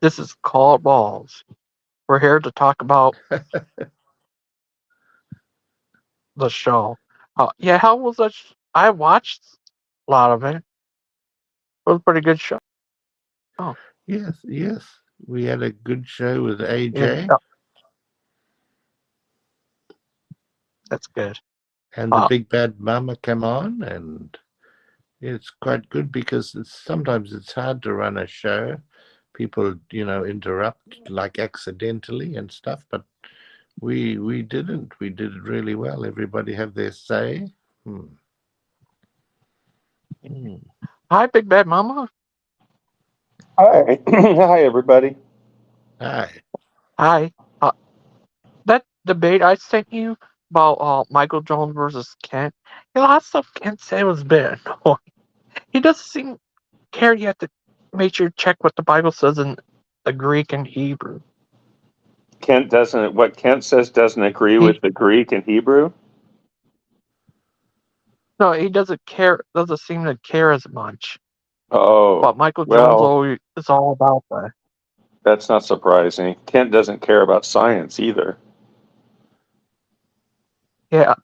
This is called balls. We're here to talk about the show. Yeah, how was that? I watched a lot of it. It was a pretty good show. Yes, yes. We had a good show with Yeah, AJ, that's good. and the Uh, big bad mama come on, and it's quite good because sometimes it's hard to run a show. People, interrupt like accidentally and stuff, but we didn't. We did it really well. Everybody have their say. Hmm. Hmm. Hi, Big Bad Mama. Hi, hi everybody. Hi. Hi. Uh, that debate I sent you about Michael Jones versus Kent. A lot of stuff Kent said was a bit annoying. He doesn't seem care you have to make sure check what the Bible says in the Greek and Hebrew. What Kent says doesn't agree He with the Greek and Hebrew. no, he doesn't care. Doesn't seem to care as much. Oh, But Michael Jones well, always is all about that. that's not surprising. Kent doesn't care about science either. Yeah,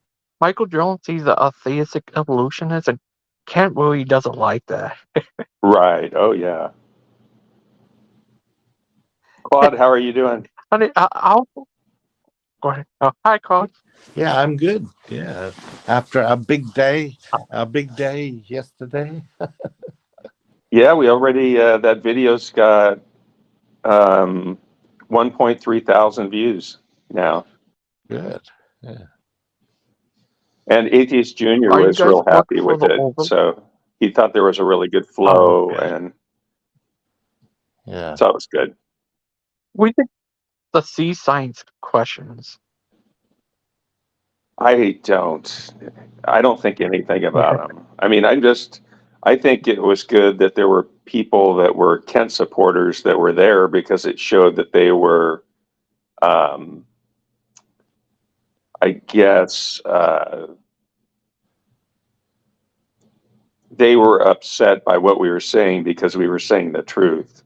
Michael Jones sees a theistic evolutionist, and Kent really doesn't like that. Right. Oh, yeah. Claude, how are you doing? I'll go ahead. Hi, Claude. Yeah, I'm good. Yeah, after our big day yesterday. Yeah, we already, that video's got 1.3 thousand views now. Good. Yeah. And Atheist Junior Are you was guys real working happy for with the it. over? So he thought there was a really good Oh, flow, good. and Yeah. so it was good. We did the sea science questions. I don't. I don't think anything Yeah. about him. I mean, I think it was good that there were people that were Kent supporters that were there because it showed that they were, um, I guess, they were upset by what we were saying because we were saying the truth.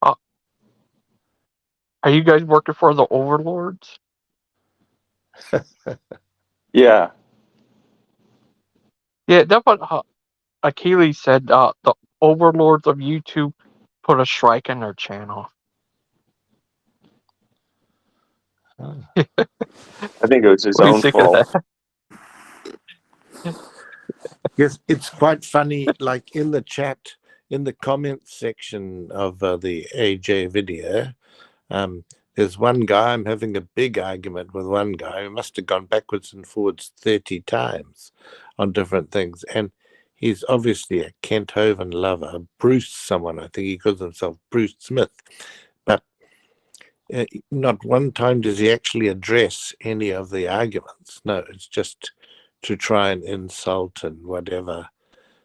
Uh, are you guys working for the overlords? Yeah, Yeah, that's what Achilles said. The overlords of YouTube put a strike in their channel. Oh. I think it was his What do you own think of fault. that? Yes, it's quite funny. Like in the chat, in the comments section of the AJ video, there's one guy. I'm having a big argument with one guy who must have gone backwards and forwards 30 times on different things. And he's obviously a Kent Hovind lover. Bruce, someone, I think he calls himself Bruce Smith. But not one time does he actually address any of the arguments. No, it's just to try and insult and whatever.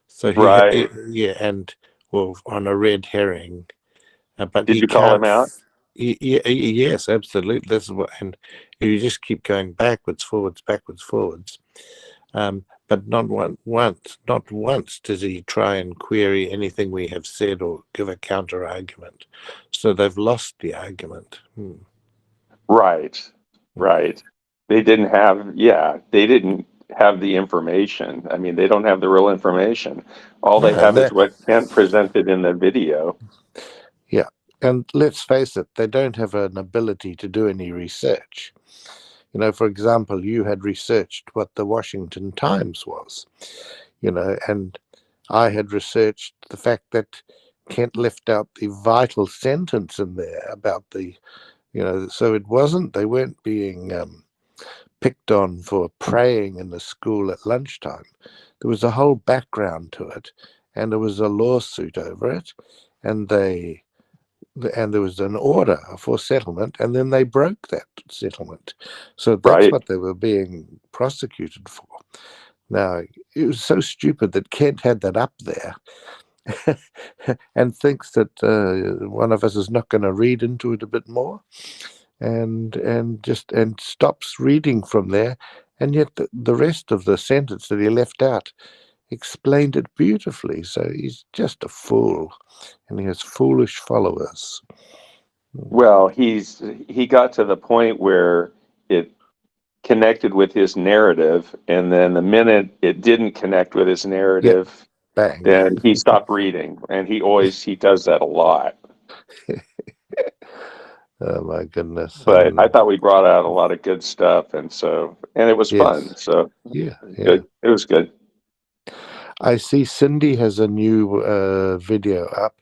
So Right. yeah, and well, on a red herring, but Did he you call him can't. out? Yes, absolutely. This is what, and you just keep going backwards, forwards. But not once does he try and query anything we have said or give a counter argument. So they've lost the argument. Right. Right. They didn't have the information. I mean, they don't have the real information. All they No, have is that what Kent presented in the video. yeah, and let's face it, they don't have an ability to do any research. For example, you had researched what the Washington Times was, and I had researched the fact that Kent left out the vital sentence in there about so they weren't being picked on for praying in the school at lunchtime. There was a whole background to it, and there was a lawsuit over it, and there was an order for settlement, and then they broke that settlement. So that's Right. what they were being prosecuted for. Now, it was so stupid that Kent had that up there and thinks that one of us is not going to read into it a bit more and stops reading from there. And yet the rest of the sentence that he left out explained it beautifully. So he's just a fool, and he has foolish followers. Well, he got to the point where it connected with his narrative, and then the minute it didn't connect with his Yep, narrative, bang. then he stopped reading, and he does that a lot. Oh my goodness. But I thought we brought out a lot of good stuff, and it was fun. Yes, So yeah, yeah. good. It was good. I see Cindy has a new video up.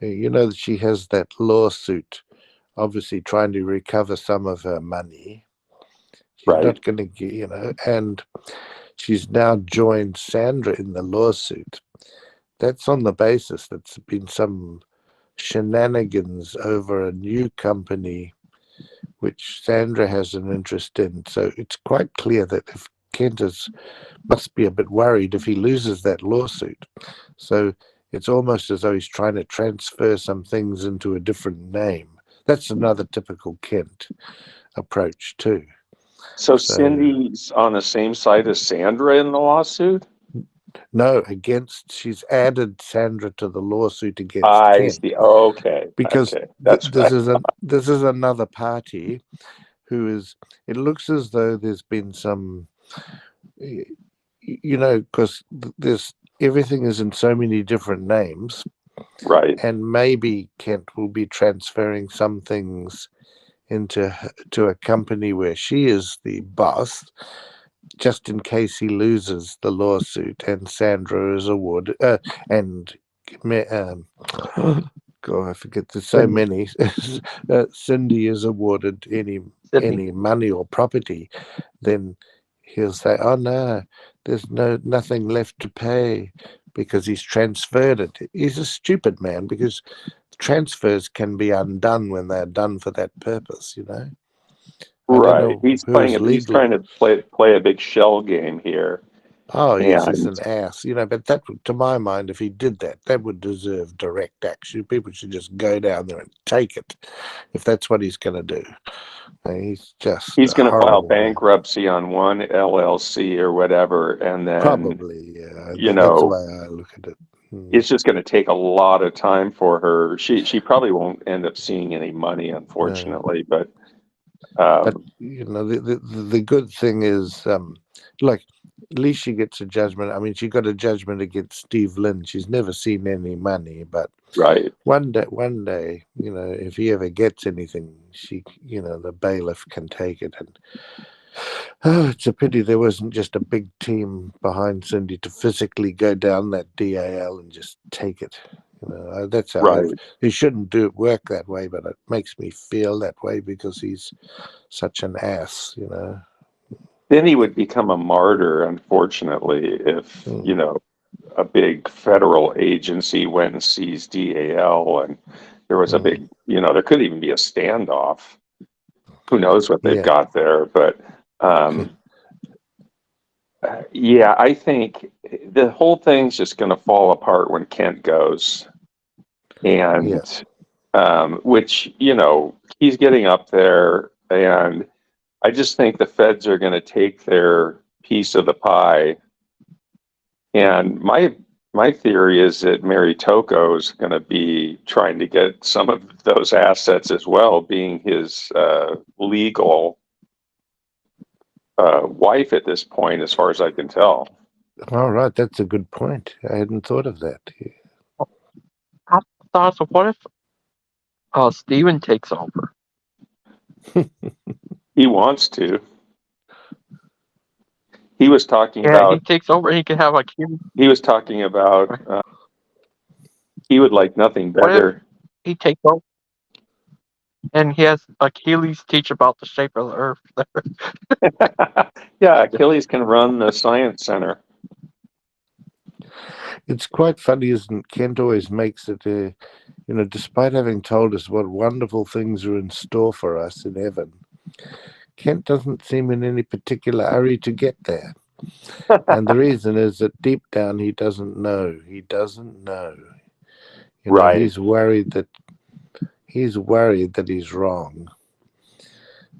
You know that she has that lawsuit, obviously trying to recover some of her money. She's Right. not going to get, and she's now joined Sandra in the lawsuit. That's on the basis that's been some shenanigans over a new company which Sandra has an interest in. So it's quite clear that if Kent must be a bit worried if he loses that lawsuit. So it's almost as though he's trying to transfer some things into a different name. That's another typical Kent approach too. So So Cindy's on the same side as Sandra in the lawsuit? no, she's added Sandra to the lawsuit against I Kent see. Okay. because Okay. That's right. this is another party who is. It looks as though there's been some, because there's everything is in so many different names, Right. and maybe Kent will be transferring some things to a company where she is the boss, just in case he loses the lawsuit and Sandra is awarded and God, I forget there's so Cindy. many. Cindy is awarded Sydney. any money or property, then he'll say, "Oh no, there's nothing left to pay." Because he's transferred it. He's a stupid man because transfers can be undone when they're done for that purpose. I don't Right. know who's He's legally. trying to play a big shell game here. Oh yes, he's And an ass. But that would, to my mind, if he did that, that would deserve direct action. People should just go down there and take it, if that's what he's going to do. He's just he's a going to file horrible man. bankruptcy on one LLC or whatever, and then, Probably, yeah. you That's the know, way I look at it. Hmm. it's just going to take a lot of time for her. She probably won't end up seeing any money, No. unfortunately, but But um, the good thing is, like, at least she gets a judgment. I mean, she got a judgment against Steve Lynn. She's never seen any money, but right, one day, if he ever gets anything, the bailiff can take it. And it's a pity there wasn't just a big team behind Cindy to physically go down that DAL and just take it. That's how right. he shouldn't work that way, but it makes me feel that way because he's such an ass. Then he would become a martyr, unfortunately, if, Mm, a big federal agency went and seized DAL and there was a mm, big, there could even be a standoff. Who knows what they've yeah, got there? But um, yeah, I think the whole thing's just going to fall apart when Kent goes. yeah. And which, he's getting up there. And I just think the feds are going to take their piece of the pie. And my theory is that Mary Toko is going to be trying to get some of those assets as well, being his legal wife at this point, as far as I can tell. All right, that's a good point. I hadn't thought of that. I thought, so what if Steven takes over? He wants to. He was talking Yeah, he about. takes over. He can have like him. He was talking about. He would like nothing What if better. he takes over and he has Achilles teach about the shape of the Earth? Yeah, Achilles can run the science center. It's quite funny, isn't it? Kent always makes it, despite having told us what wonderful things are in store for us in heaven, Kent doesn't seem in any particular hurry to get there. And the reason is that deep down he doesn't know. He doesn't know. Right. He's worried that he's wrong.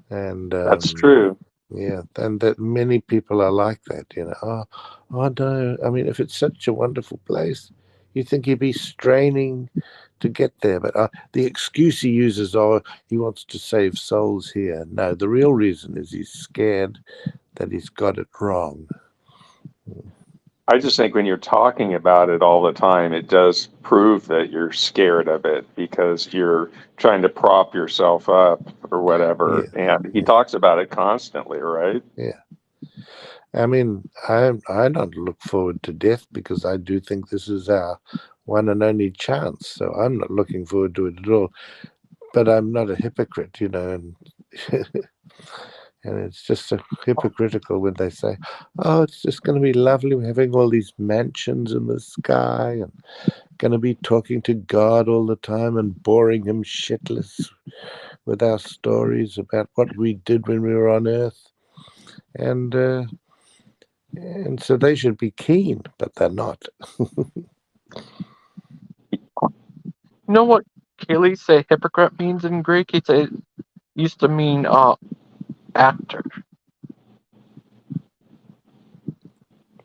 And That's true. Yeah, and that many people are like that, you know. Oh no, I mean, if it's such a wonderful place, you think he'd be straining to get there. But the excuse he uses, oh, he wants to save souls here. No, the real reason is he's scared that he's got it wrong. I just think when you're talking about it all the time, it does prove that you're scared of it because you're trying to prop yourself up or whatever. Yeah, And he yeah, talks about it constantly, right? yeah. I mean, I don't look forward to death because I do think this is our one and only chance. So I'm not looking forward to it at all. But I'm not a hypocrite, you know, and and it's just so hypocritical when they say, "Oh, it's just going to be lovely. We're having all these mansions in the sky, and going to be talking to God all the time and boring him shitless with our stories about what we did when we were on Earth." And and so they should be keen, but they're not. You know what Achilles say hypocrite means in Greek? He said it used to mean actor.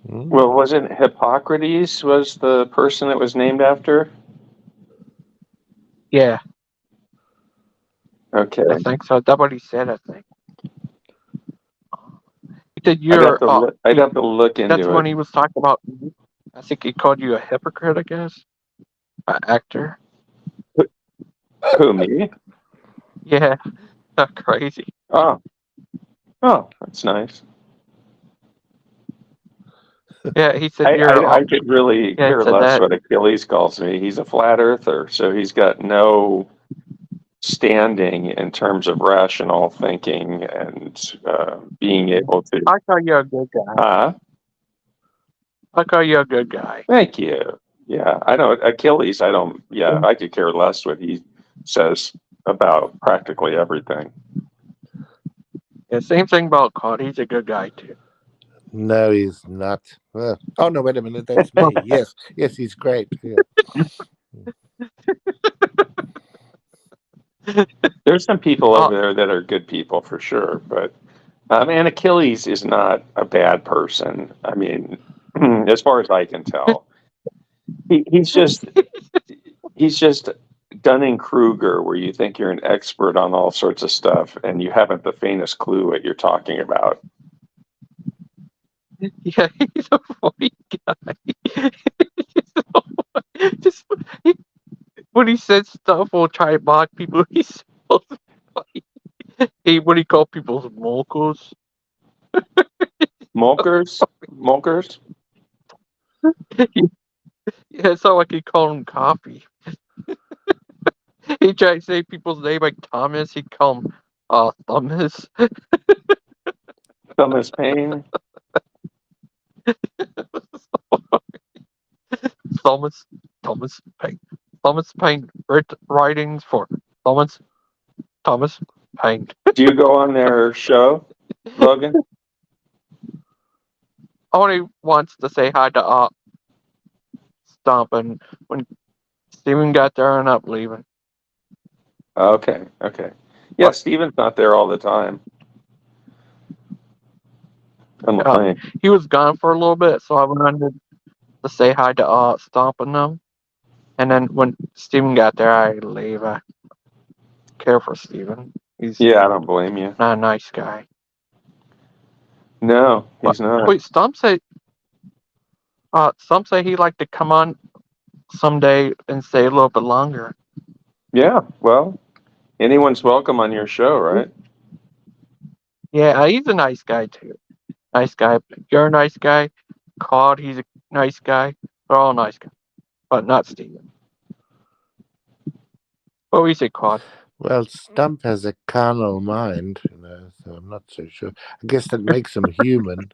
Well, wasn't Hippocrates was the person that was named after? Yeah, Okay. I think so. That's what he said, I think. He said I'd have to look that's into it. when he was talking about, I think he called you a hypocrite, I guess. Actor. Who, me? Yeah, that's crazy. Oh, oh, that's nice. Yeah, he said I could really yeah, he care said less that. what Achilles calls me. He's a flat earther, so he's got no standing in terms of rational thinking and being able to. I call you a good guy. I call you a good guy. Thank you. Yeah, I don't. Achilles, I don't. Yeah, I could care less what he says about practically everything. Yeah, same thing about Claude. He's a good guy too. No, he's not. Oh no, wait a minute, that's me. Yes, yes, he's great. Yeah. There's some people Uh, over there that are good people for sure, but and Achilles is not a bad person. I mean, as far as I can tell, he's just Dunning Kruger, where you think you're an expert on all sorts of stuff and you haven't the faintest clue what you're talking about. yeah, he's a funny guy. Just he, when he says stuff, we'll try and mock people. He's so funny. He what do you call people's mochos? Mulkers? Yeah, it's not like he called him coffee. He tried to say people's name like Thomas. He called him Thomas. Thomas Paine? Thomas Thomas Paine. Thomas Paine writings for Thomas Paine. Do you go on their show, Logan? Only wants to say hi to Stomp, and when Steven got there, I ended up leaving. Okay. Yeah, But Steven's not there all the time on the plane. he was gone for a little bit, so I wanted to say hi to Stomp and them. And then when Steven got there, I leave. I care for Steven. He's Yeah, I don't blame you. not a nice guy. No, But he's not. wait, some say he'd like to come on someday and stay a little bit longer. Yeah, well, anyone's welcome on your show, right? Yeah, he's a nice guy too. Nice guy. You're a nice guy. Claude, he's a nice guy. They're all nice guys, but not Steven. What do you say, Claude? Well, Stump has a carnal mind, you know, so I'm not so sure. I guess that makes him human.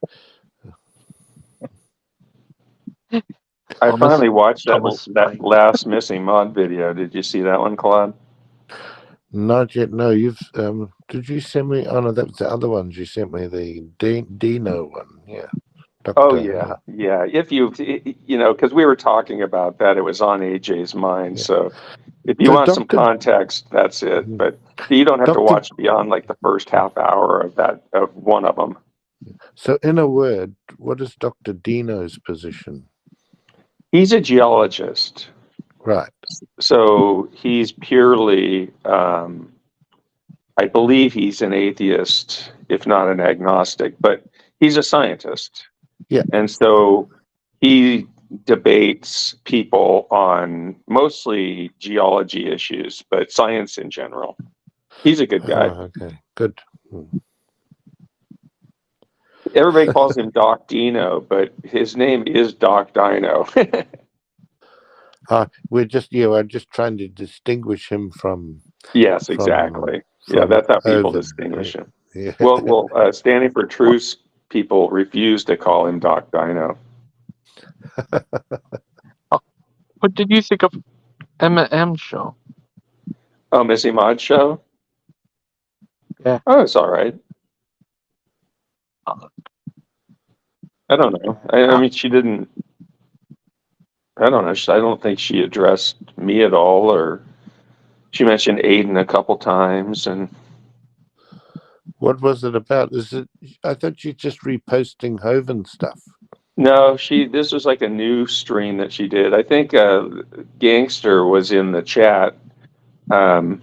I finally watched Thomas that Paine. last missing mod video. Did you see that one, Claude? Not yet. No, you've. Did you send me? Oh no, that was the other ones you sent me. The Dino one. Yeah. Oh Doctor. yeah. If because we were talking about that, it was on AJ's mind. Yeah. So if you So want some Doctor context, that's it. But you don't have to Doctor. watch beyond like the first half hour of one of them. So in a word, what is Doctor Dino's position? He's a geologist, Right. so he's purely. I believe he's an atheist, if not an agnostic, but he's a scientist. Yeah. And so he debates people on mostly geology issues, but science in general. He's a good guy. Okay. Good. Everybody calls him Doc Dino, but his name is Doc Dino. We're just trying to distinguish him Yes, from exactly. Yeah, that's how people Hovind. distinguish him. Yeah. Well, Standing for Truth people refuse to call him Doc Dino. What did you think of M show? Oh, Missy Mod show? Yeah. Oh, it's all right. I don't know. I mean, she didn't. I don't know. I don't think she addressed me at all, or she mentioned Aiden a couple times, and What was it about? I thought she's just reposting Hovind stuff. no, this was like a new stream that she did. I think Gangster was in the chat. Um,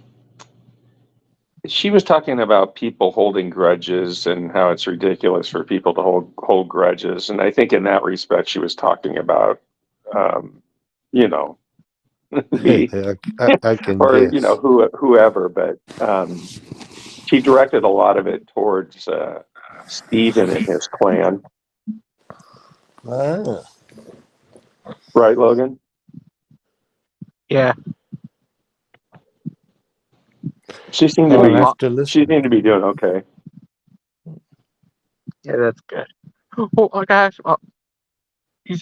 she was talking about people holding grudges and how it's ridiculous for people to hold grudges, and I think in that respect, she was talking about, um, you know, me I can or guess. whoever, but she directed a lot of it towards Steven and his clan. Ah. Right, Logan? Yeah. She seemed to I'll be have to she listen. seemed to be doing okay. Yeah, that's good. Well, guys,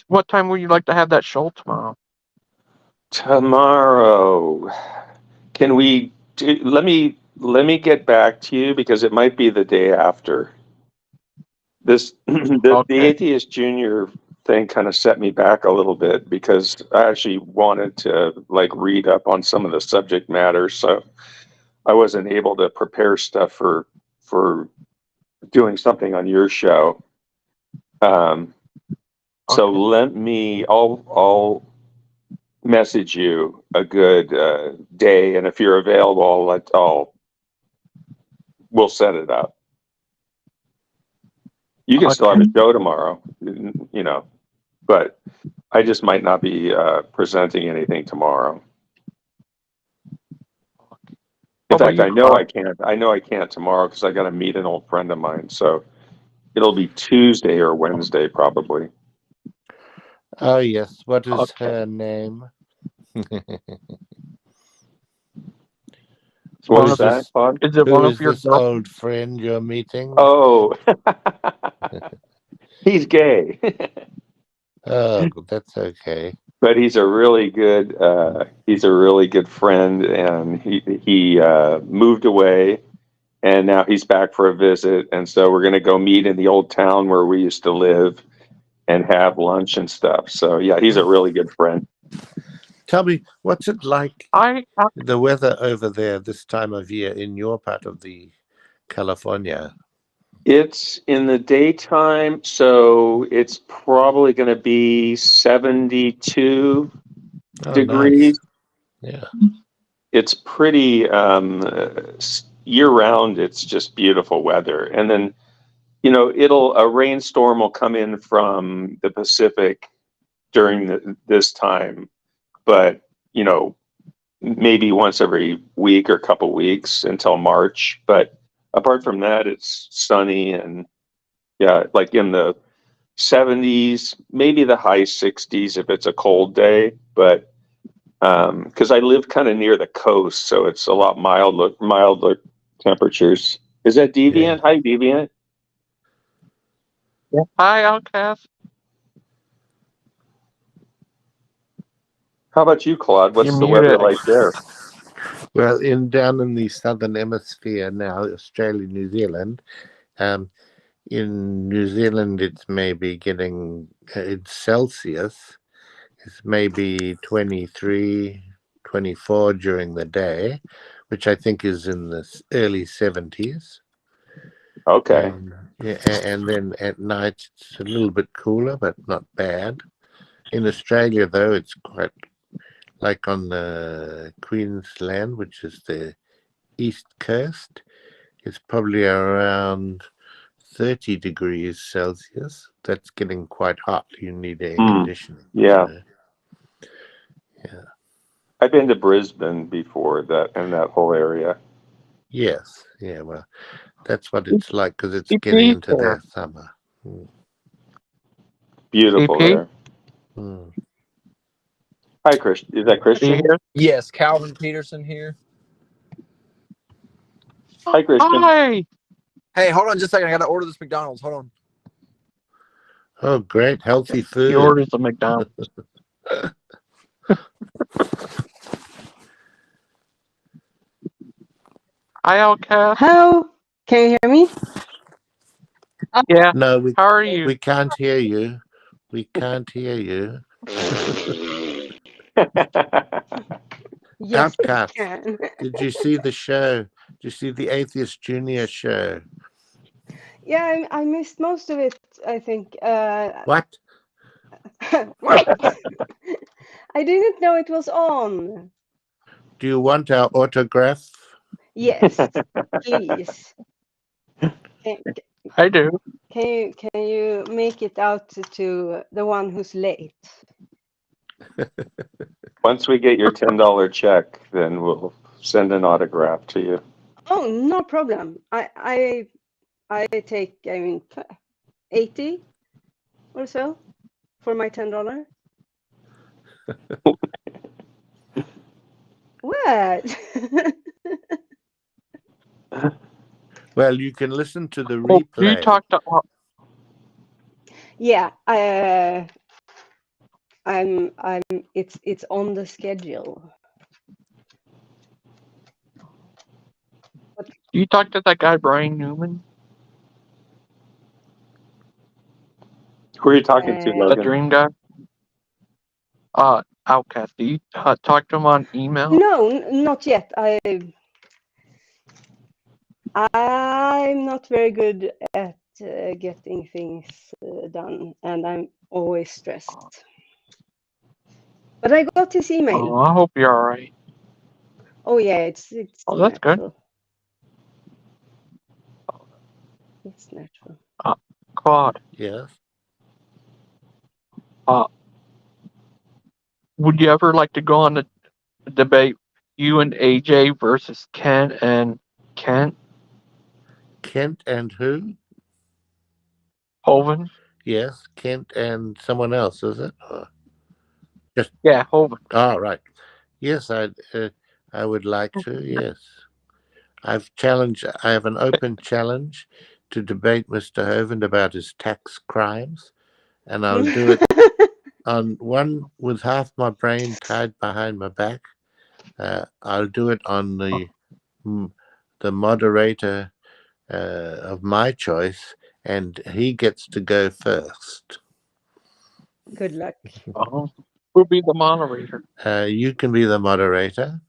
what time would you like to have that show tomorrow? Tomorrow, can we do, let me get back to you because it might be the day after. This the Okay. Atheist Junior thing kind of set me back a little bit because I actually wanted to like read up on some of the subject matter, so I wasn't able to prepare stuff for doing something on your show. So Okay. I'll message you a good day, and if you're available, we'll set it up. You can still have a Okay. show tomorrow, but I just might not be presenting anything tomorrow. In What about fact, you, I know I Claude? can't. I know I can't tomorrow because I got to meet an old friend of mine. So it'll be Tuesday or Wednesday probably. Oh yes. What is Okay. her name? What One is Who's of, that, this? Claude? is it Who one of is your this girls? old friend you're meeting? Oh, he's gay. Oh, that's okay. But he's a really good friend, and he moved away, and now he's back for a visit, and so we're going to go meet in the old town where we used to live and have lunch and stuff. So yeah, he's a really good friend. Tell me, what's it like, I the weather over there this time of year in your part of the California? It's in the daytime, so it's probably going to be 72 Oh, nice. degrees. Yeah. It's pretty year round. It's just beautiful weather, and then a rainstorm will come in from the Pacific during this time, but maybe once every week or couple weeks until March. But apart from that, it's sunny and yeah, like in the 70s, maybe the high 60s if it's a cold day. But because I live kind of near the coast, so it's a lot milder temperatures. Is that Yeah. Deviant? Hi, Deviant. yeah. Hi, Outcast. How about you, Claude? You're What's the weather muted. like there? Well, down in the southern hemisphere now, Australia, New Zealand, um, In New Zealand, it's maybe getting, in Celsius, it's maybe 23, 24 during the day, which I think is in the early 70s. Okay. And then at night, it's a little bit cooler, but not bad. In Australia, though, it's quite like on the Queensland, which is the east coast. It's probably around 30 degrees Celsius. That's getting quite hot. You need air conditioning. Yeah. Yeah. I've been to Brisbane before, that whole area. Yes. Yeah. Well, that's what it's like because it's getting CP into there. their summer. Beautiful CP, there. Mm. Hi, Christian. Is that are you Christian? here? Yes, Calvin Peterson here. Hi, Christian. Hi. Hey, hold on just a second. I got to order this McDonald's. Hold on. Oh, great. Healthy He food. orders a McDonald's. Hi, Outcast. Hello, can you hear me? Yeah. No, we, How are you? we can't hear you. We can't hear you. Yes, we Outcast. can. Did you see the show? Did you see the Atheist Junior show? Yeah, I missed most of it, I think. What? What? I didn't know it was on. Do you want our autograph? Yes, please. Can, I do. can you make it out to the one who's late? Once we get your $10 check, then we'll send an autograph to you. Oh, no problem. I take 80 or so for my $10. What? Well, you can listen to the Oh, do you replay. talk to? Yeah, I'm it's on the schedule. Do you talk to that guy Brian Newman, Who are you talking to, Uh, the Logan? Dream guy? Outcast. Do you talk to him on email? no, not yet. I'm not very good at getting things done, and I'm always stressed. But I got his email. Oh, I hope you're all right. Oh yeah, it's Oh, that's good. natural. It's natural. Claude, Yes. would you ever like to go on a debate, you and AJ versus Ken and Kent Kent and who? Hovind? Yes, Kent and someone else, is it? Or just Yeah, Hovind. right. Yes, I would like to. Yes, I have an open challenge to debate Mr. Hovind about his tax crimes, and I'll do it on one with half my brain tied behind my back. I'll do it on the moderator of my choice, and he gets to go first. Good luck. Who'll be the moderator? You can be the moderator.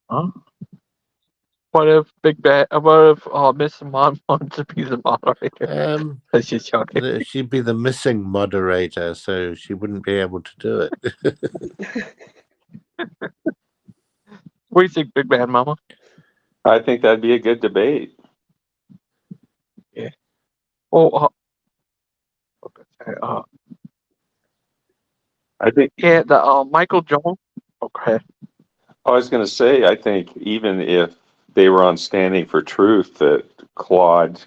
Huh? What if What if Miss Mon wants to be the moderator? That's just joking. She'd be the missing moderator, so she wouldn't be able to do it. What do you think, Big Bad Mama? I think that'd be a good debate. Yeah. Oh, I think yeah, the Michael Jones. Okay. I was going to say, I think even if they were on Standing for Truth, that Claude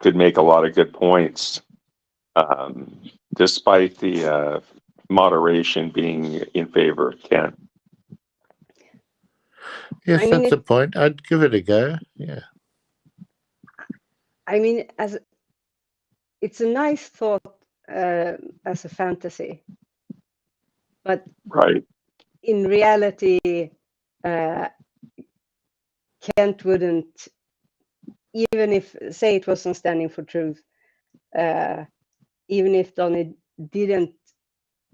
could make a lot of good points, despite the moderation being in favor of Ken. Yes, I mean, that's a point. I'd give it a go. Yeah. I mean, it's a nice thought as a fantasy, but Right. in reality, Kent wouldn't, even if, say it wasn't standing for truth, even if Donnie didn't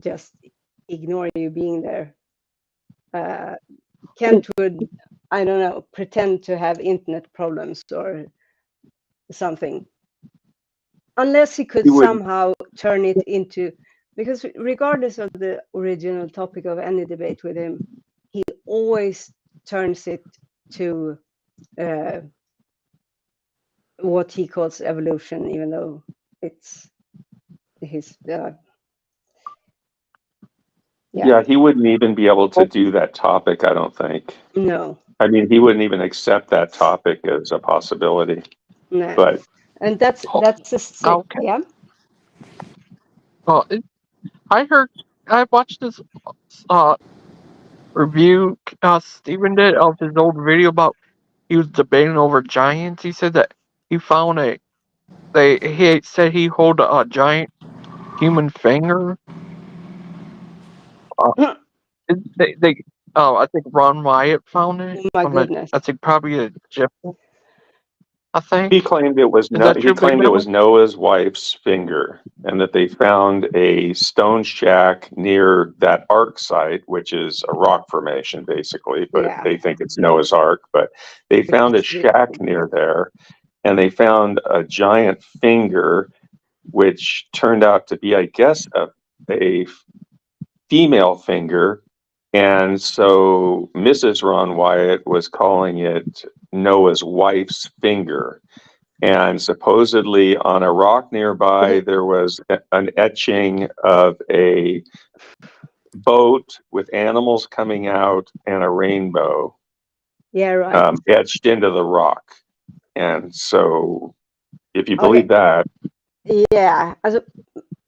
just ignore you being there, Kent would, I don't know, pretend to have internet problems or something, unless he could He would. somehow turn it into, because regardless of the original topic of any debate with him, he always turns it to what he calls evolution, even though it's his Yeah, he wouldn't even be able to do that topic, I don't think. no, I mean, he wouldn't even accept that topic as a possibility. no, But and that's Okay. yeah. Well, I watched this uh review Steven did of his old video about he was debating over giants. He said that he found he said he hold a giant human finger. Uh, they I think Ron Wyatt found it Oh my from goodness. I think probably a Egyptian. I think he claimed it was is that he true, Big claimed it was Mama? Noah's wife's finger, and that they found a stone shack near that ark site, which is a rock formation basically, but Yeah, they think it's Noah's Ark. But they found a because shack near there, and they found a giant finger, which turned out to be, I guess, a female finger. And so Mrs. Ron Wyatt was calling it Noah's wife's finger. And supposedly on a rock nearby, there was an etching of a boat with animals coming out and a rainbow yeah, right. etched into the rock. And so, if you Okay, believe that, yeah.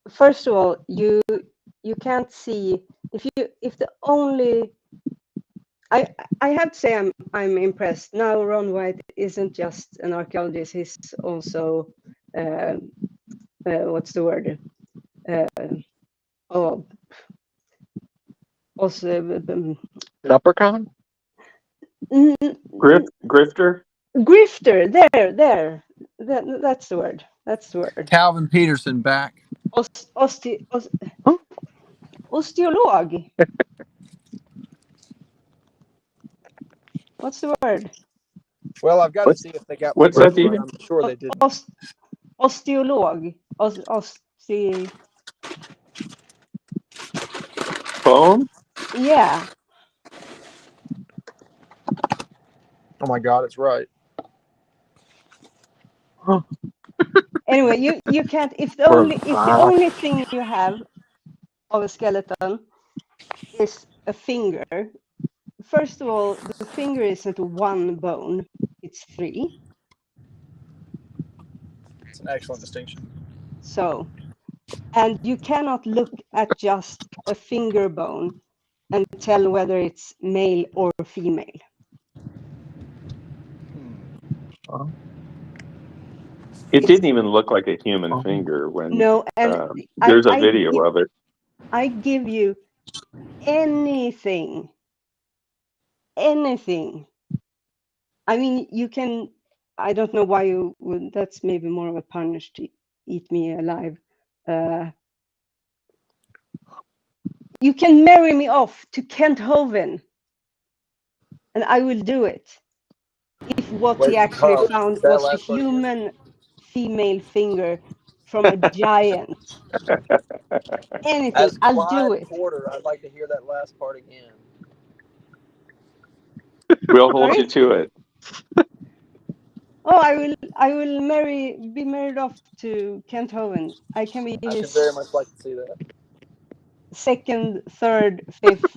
First of all, you can't see if the only I have to say I'm impressed. Now Ron White isn't just an archaeologist; he's also what's the word? Uh, oh, also Leprechaun? grifter. grifter. That's the word. That's the word. Calvin Peterson back. Huh? Osteolog. What's the word? Well, I've got to What's see if they got my what's words that right. even? I'm sure they didn't. Osteolog. Bone? Yeah. Oh my God, it's right. Huh. Anyway, you can't if Or the only thing you have of a skeleton is a finger. First of all, the finger isn't one bone; it's three. It's an excellent distinction. So, and you cannot look at just a finger bone and tell whether it's male or female. It It's didn't even look like a human um, finger when no, and I there's a video of it. I give you anything. I mean, you can. I don't know why you would. That's maybe more of a punish to eat me alive. You can marry me off to Kent Hovind, and I will do it. If what he Wait, actually hold on. found Say that was a last part again. human female finger from a giant. Anything, As I'll do Clyde it. Porter, I'd like to hear that last part again. We'll hold Sorry? you to it. Oh, I will be married off to Kent Hovind. I can be I should very much his like to see that. second, third, fifth,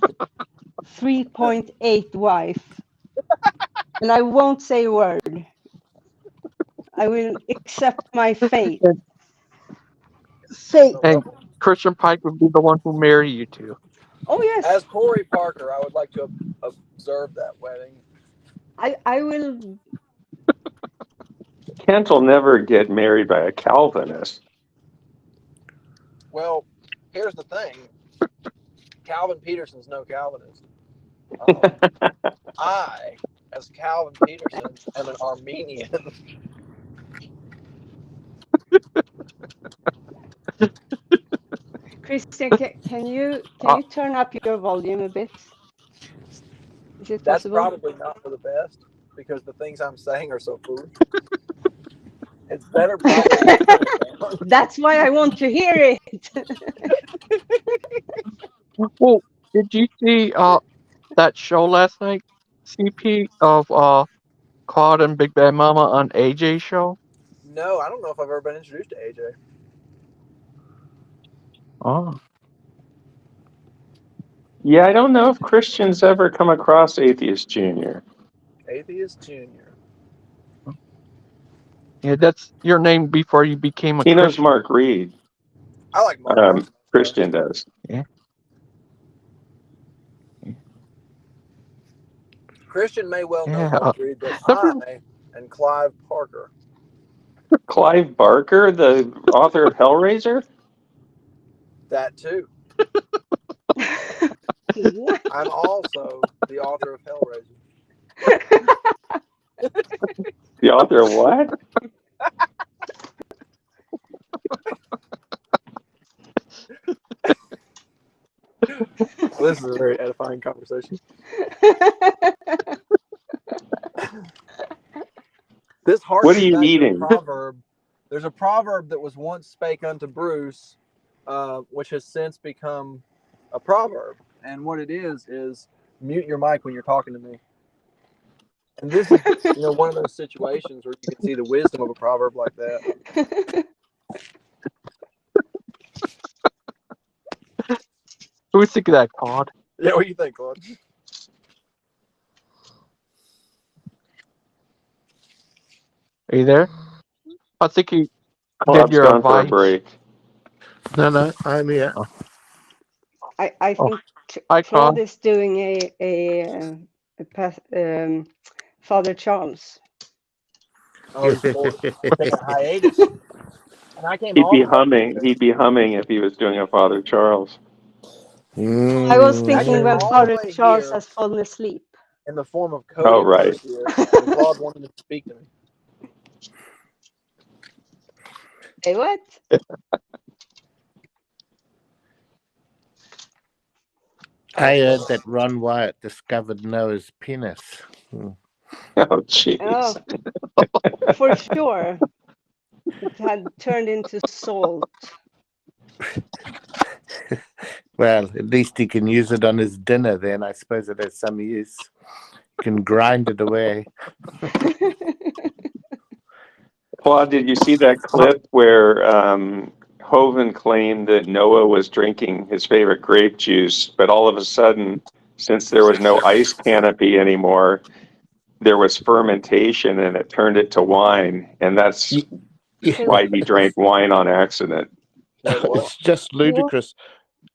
3.8 wife. And I won't say a word. I will accept my fate. and, Fate. Oh, and well. Christian Pike would be the one who marry you to. Oh yes, As Corey Parker, I would like to observe that wedding. I will. Kent will never get married by a Calvinist. Well, here's the thing. Calvin Peterson's no Calvinist. I as Calvin Peterson am an Armenian. Christian, can you turn up your volume a bit? Is it That's possible? probably not for the best because the things I'm saying are so foolish. It's better probably to turn it down. That's why I want to hear it. Well, did you see that show last night, CP, of Claude and Big Bad Mama on AJ show? No, I don't know if I've ever been introduced to AJ. Oh. Yeah, I don't know if Christian's ever come across Atheist Junior. Atheist Junior. Yeah, that's your name before you became a He knows Christian. Mark Reed. I like Mark. Mark's a nice guy. Christian does. Yeah. Christian may well know Yeah. Mark Reed, but Remember- I and Clive Parker. Clive Barker, the author of Hellraiser? That too. What? I'm also the author of Hellraiser. The author of what? Well, this is a very edifying conversation. This harkens What are you back to a eating? proverb. There's a proverb that was once spake unto Bruce, which has since become a proverb. And what it is mute your mic when you're talking to me. And this is, one of those situations where you can see the wisdom of a proverb like that. Who's thinking that, Claude? Yeah, what do you think, Claude? Are you there? I think you did Claude's your gone for a advice. break. No, I'm here. I think Hi, Claude Claude. is doing a Father Charles. Oh, he's taking a hiatus. And I came He'd be all the way. humming. He'd be humming if he was doing a Father Charles. I was I thinking came when all the Father way Charles here has fallen asleep. in the form of Cody Oh, right. Garcia, and Claude wanted to speak to me. Hey, what? I heard that Ron Wyatt discovered Noah's penis. Oh, jeez. Oh, for sure. It had turned into salt. Well, at least he can use it on his dinner then. I suppose it has some use. You can grind it away. Claude, did you see that clip where Hovind claimed that Noah was drinking his favorite grape juice, but all of a sudden, since there was no ice canopy anymore, there was fermentation and it turned it to wine, and that's why he drank wine on accident. Wait, what? It's just ludicrous.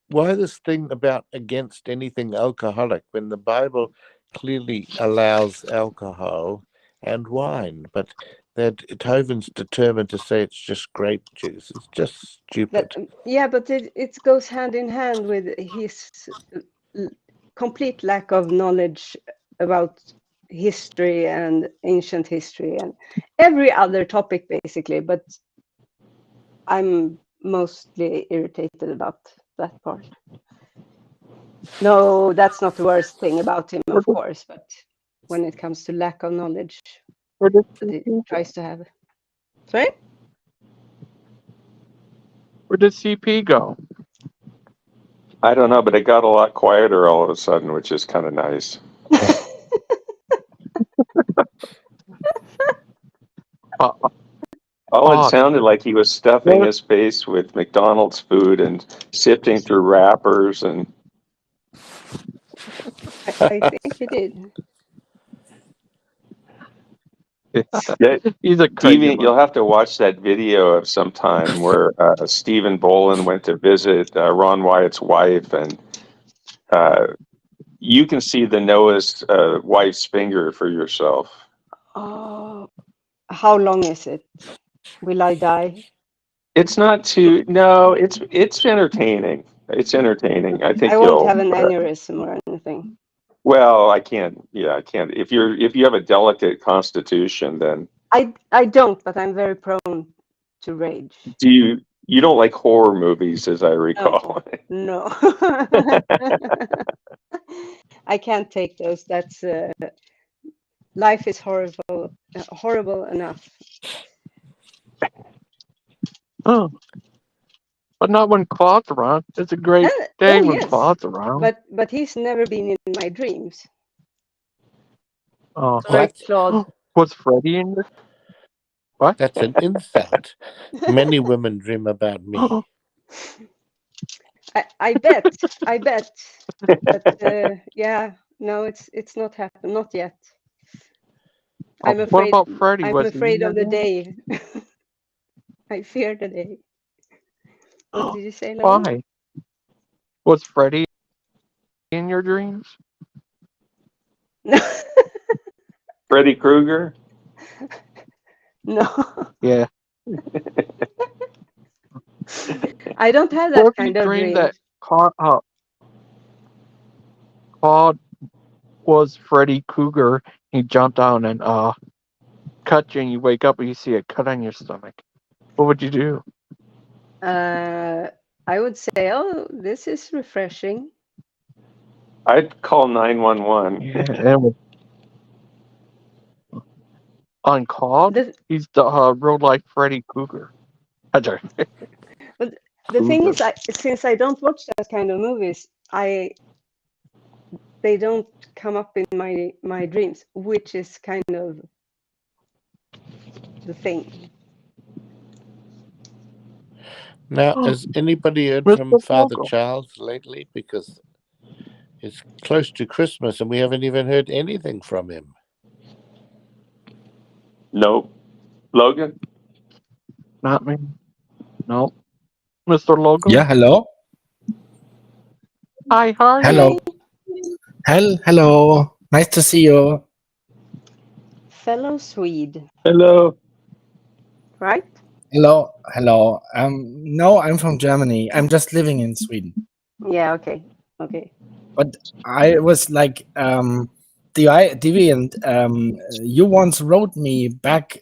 Why this thing about against anything alcoholic when the Bible clearly allows alcohol and wine, but that Hovind's determined to say it's just grape juice. It's just stupid. Yeah, but it goes hand in hand with his complete lack of knowledge about history and ancient history and every other topic, basically. But I'm mostly irritated about that part. No, that's not the worst thing about him, of course, but when it comes to lack of knowledge that he tries to have. Sorry? Where did CP go? I don't know, but it got a lot quieter all of a sudden, which is kind of nice. It sounded like he was stuffing his face with McDonald's food and sifting through wrappers and. I think he did. Yeah, He's a crazy Deviant, you'll have to watch that video of some time where Stephen Bolin went to visit Ron Wyatt's wife, and you can see the Noah's wife's finger for yourself. Oh, how long is it? Will I die? It's not too. No, it's entertaining. It's entertaining. I think I won't you'll. have an aneurysm or anything. Well, I can't. Yeah, I can't. If you have a delicate constitution, then I don't, but I'm very prone to rage. you don't like horror movies, as I No, recall. no. I can't take those. That's life is horrible enough. Oh, but not when Claude's around. It's a great day Oh when yes, Claude's around. but he's never been in my dreams. Oh, Sorry, What? Claude. was Freddy in your what? That's an insult. Many women dream about me. I bet, but yeah, no, it's not happened, not yet. I'm What afraid. about Freddy? I'm Was he in afraid your of the dream? day. I fear the day. What did you say, Logan? Why? Was Freddy in your dreams? No, Freddy Krueger. no, Yeah. I don't have What that if you kind of dreamed that dreams. Claude was Freddy Krueger? He jumped down and cut you, and you wake up and you see a cut on your stomach. What would you do? I would say, oh, this is refreshing. I'd call 911. Yeah, and with, on Claude, The he's the real life Freddy Krueger. Sorry, but the thing is, Krueger. since I don't watch that kind of movies, they don't come up in my dreams, which is kind of the thing. Now, has anybody heard from Mr. Father Logo. Charles lately? Because it's close to Christmas and we haven't even heard anything from him. Nope. Logan. Not me. No. Mr. Logo. Yeah, hello. Hi, how are Hello. you? Hello. Nice to see you. Fellow Swede, Hello. right? Hello. No, I'm from Germany. I'm just living in Sweden. Yeah. Okay. But I was like, Deviant, you once wrote me back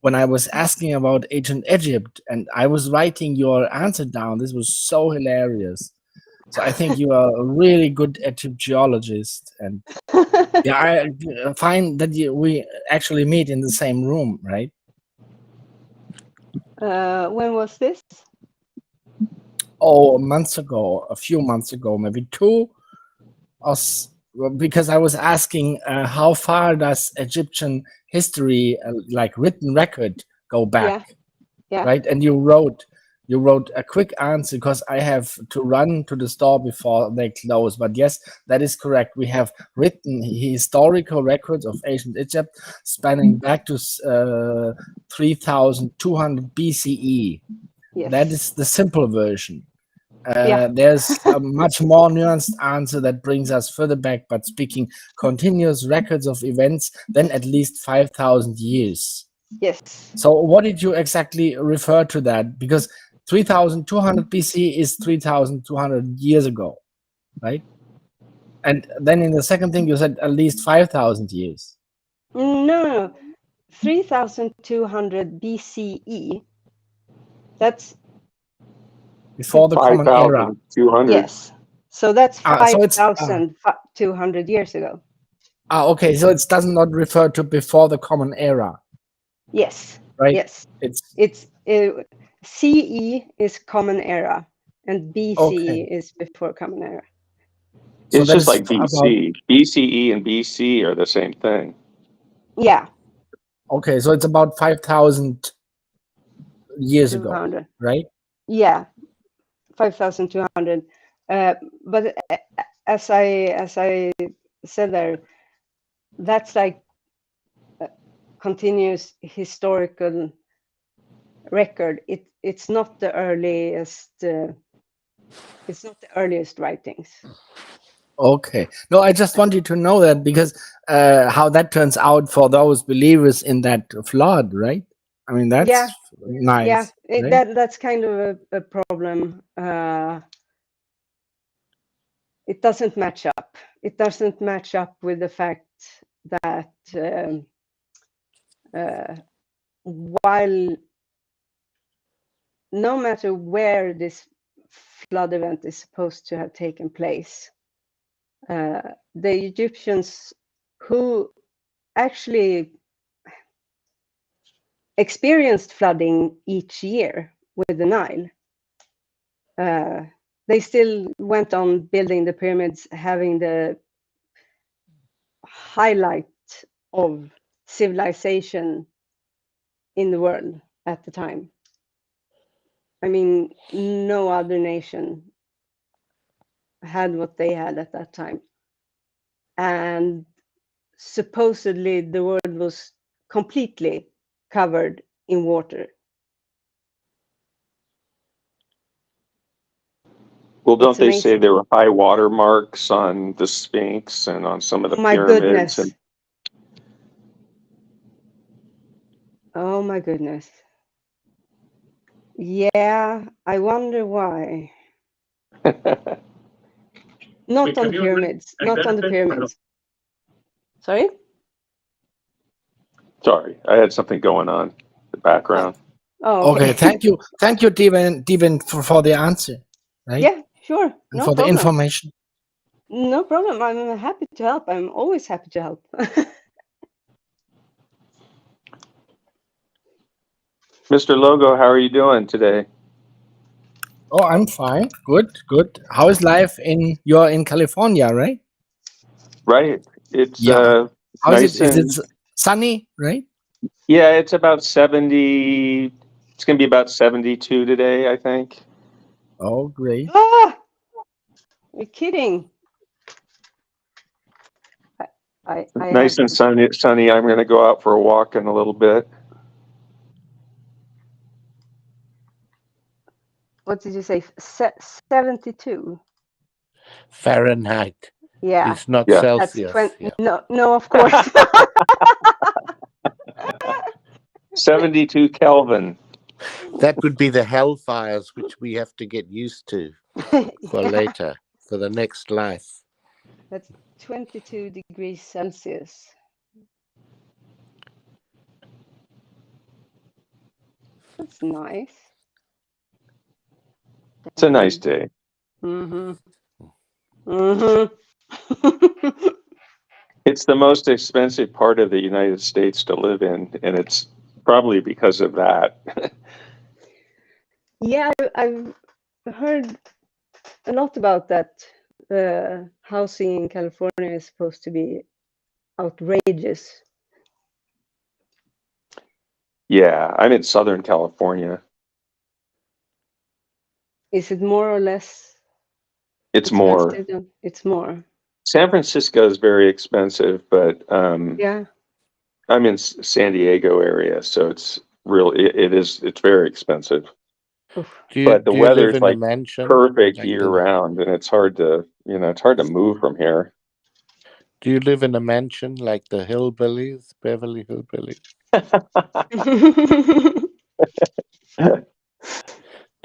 when I was asking about ancient Egypt, and I was writing your answer down. This was so hilarious. So I think you are a really good Egyptologist, and yeah, I find that we actually meet in the same room, right? When was this? Oh, a few months ago, maybe two. Because I was asking how far does Egyptian history, like written record, go back, Yeah. right? And you wrote a quick answer because I have to run to the store before they close. But yes, that is correct. We have written historical records of ancient Egypt spanning back to 3200 BCE. Yes. That is the simple version. Yeah. There's a much more nuanced answer that brings us further back, but speaking continuous records of events, then at least 5,000 years. Yes. So what did you exactly refer to that? Because 3,200 BC is 3,200 years ago, right? And then in the second thing, you said at least 5,000 years. No. 3,200 BCE. That's Before the Common Era. 5,200. yes. So that's So it's 5,200 years ago. okay. So it does not refer to before the Common Era, Yes. right? Yes. It's CE is Common Era, and BCE okay. is before Common Era. So It's that just is like BC. BCE and BC are the same thing. Yeah. Okay, so it's about 5,000 years ago, 200. right? Yeah. 5,200. But as I said there, that's like a continuous historical record. It's not the earliest. It's not the earliest writings. Okay. No, I just wanted to know that because how that turns out for those believers in that flood, right? I mean, that's nice. Yeah, right? that's kind of a problem. It doesn't match up it doesn't match up with the fact that while no matter where this flood event is supposed to have taken place, the Egyptians who actually experienced flooding each year with the Nile, they still went on building the pyramids, having the highlight of civilization in the world at the time. I mean, no other nation had what they had at that time. And supposedly the world was completely covered in water. Well, don't It's they say amazing. there were high water marks on the Sphinx and on some of the Oh my pyramids? goodness. Oh my goodness. Yeah, I wonder why. Not on pyramids, not on the pyramids. Sorry? Sorry, I had something going on in the background. Oh, Okay, thank you, Devin, for the answer, right? Yeah, sure. And No for the problem. information. No problem. I'm happy to help. I'm always happy to help. Mr. Logo, how are you doing today? Oh, I'm fine. Good. How is life you're in California, right? Right. It's Yeah. How is nice it? Is and it sunny, right? yeah, it's about 70. It's going to be about 72 today, I think. Oh, great. Ah, you're kidding. I Nice have and to, sunny. I'm going to go out for a walk in a little bit. what did you say? 72. Fahrenheit. Yeah, It's not Yeah. that's Celsius. Yeah. no, of course. 72 Kelvin. That would be the hellfires which we have to get used to for Yeah, later, for the next life. that's 22 degrees Celsius. That's nice. It's a nice day. Mm-hmm. It's the most expensive part of the United States to live in, and it's probably because of that. Yeah, I've heard a lot about that. Housing in California is supposed to be outrageous. Yeah, I'm in Southern California. Is it more or less It's more. expensive? It's more. San Francisco is very expensive, but Yeah. I'm in San Diego area, so it's it's very expensive. Oof. But the Do you live weather's in a like mansion? perfect Like year round, and it's hard to move from here. do you live in a mansion like the Hillbillies, Beverly Hillbillies?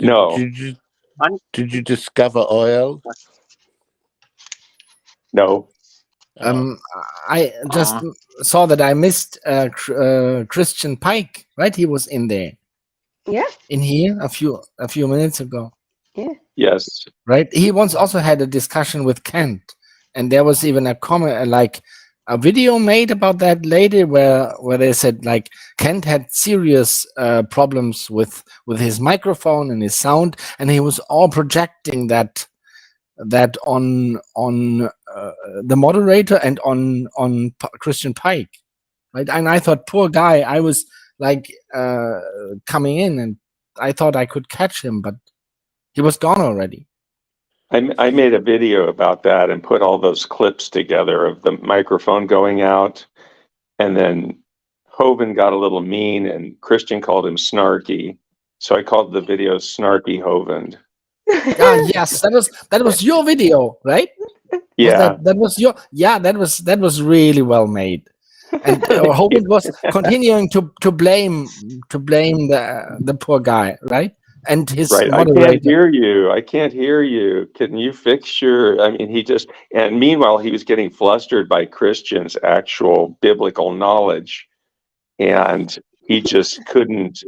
No, Did you discover oil? no. Oh, I just saw that I missed Christian Pike, right? He was in there, Yeah. in here a few minutes ago, Yeah. Yes. right? He once also had a discussion with Kent, and there was even a comment, like a video made about that later, where they said like Kent had serious problems with his microphone and his sound, and he was all projecting that on the moderator and on Christian Pike, right? And I thought, poor guy, I was like coming in, and I thought I could catch him, but he was gone already. I made a video about that and put all those clips together of the microphone going out, and then Hovind got a little mean, and Christian called him snarky, so I called the video "Snarky Hovind." Yes, that was your video, right? Yeah, That was your that was really well made. And Hovind was continuing to blame the poor guy, right? and his Right. I can't moderator. hear you. I can't hear you. Can you fix your, I mean, and meanwhile, he was getting flustered by Christian's actual biblical knowledge. And he just couldn't,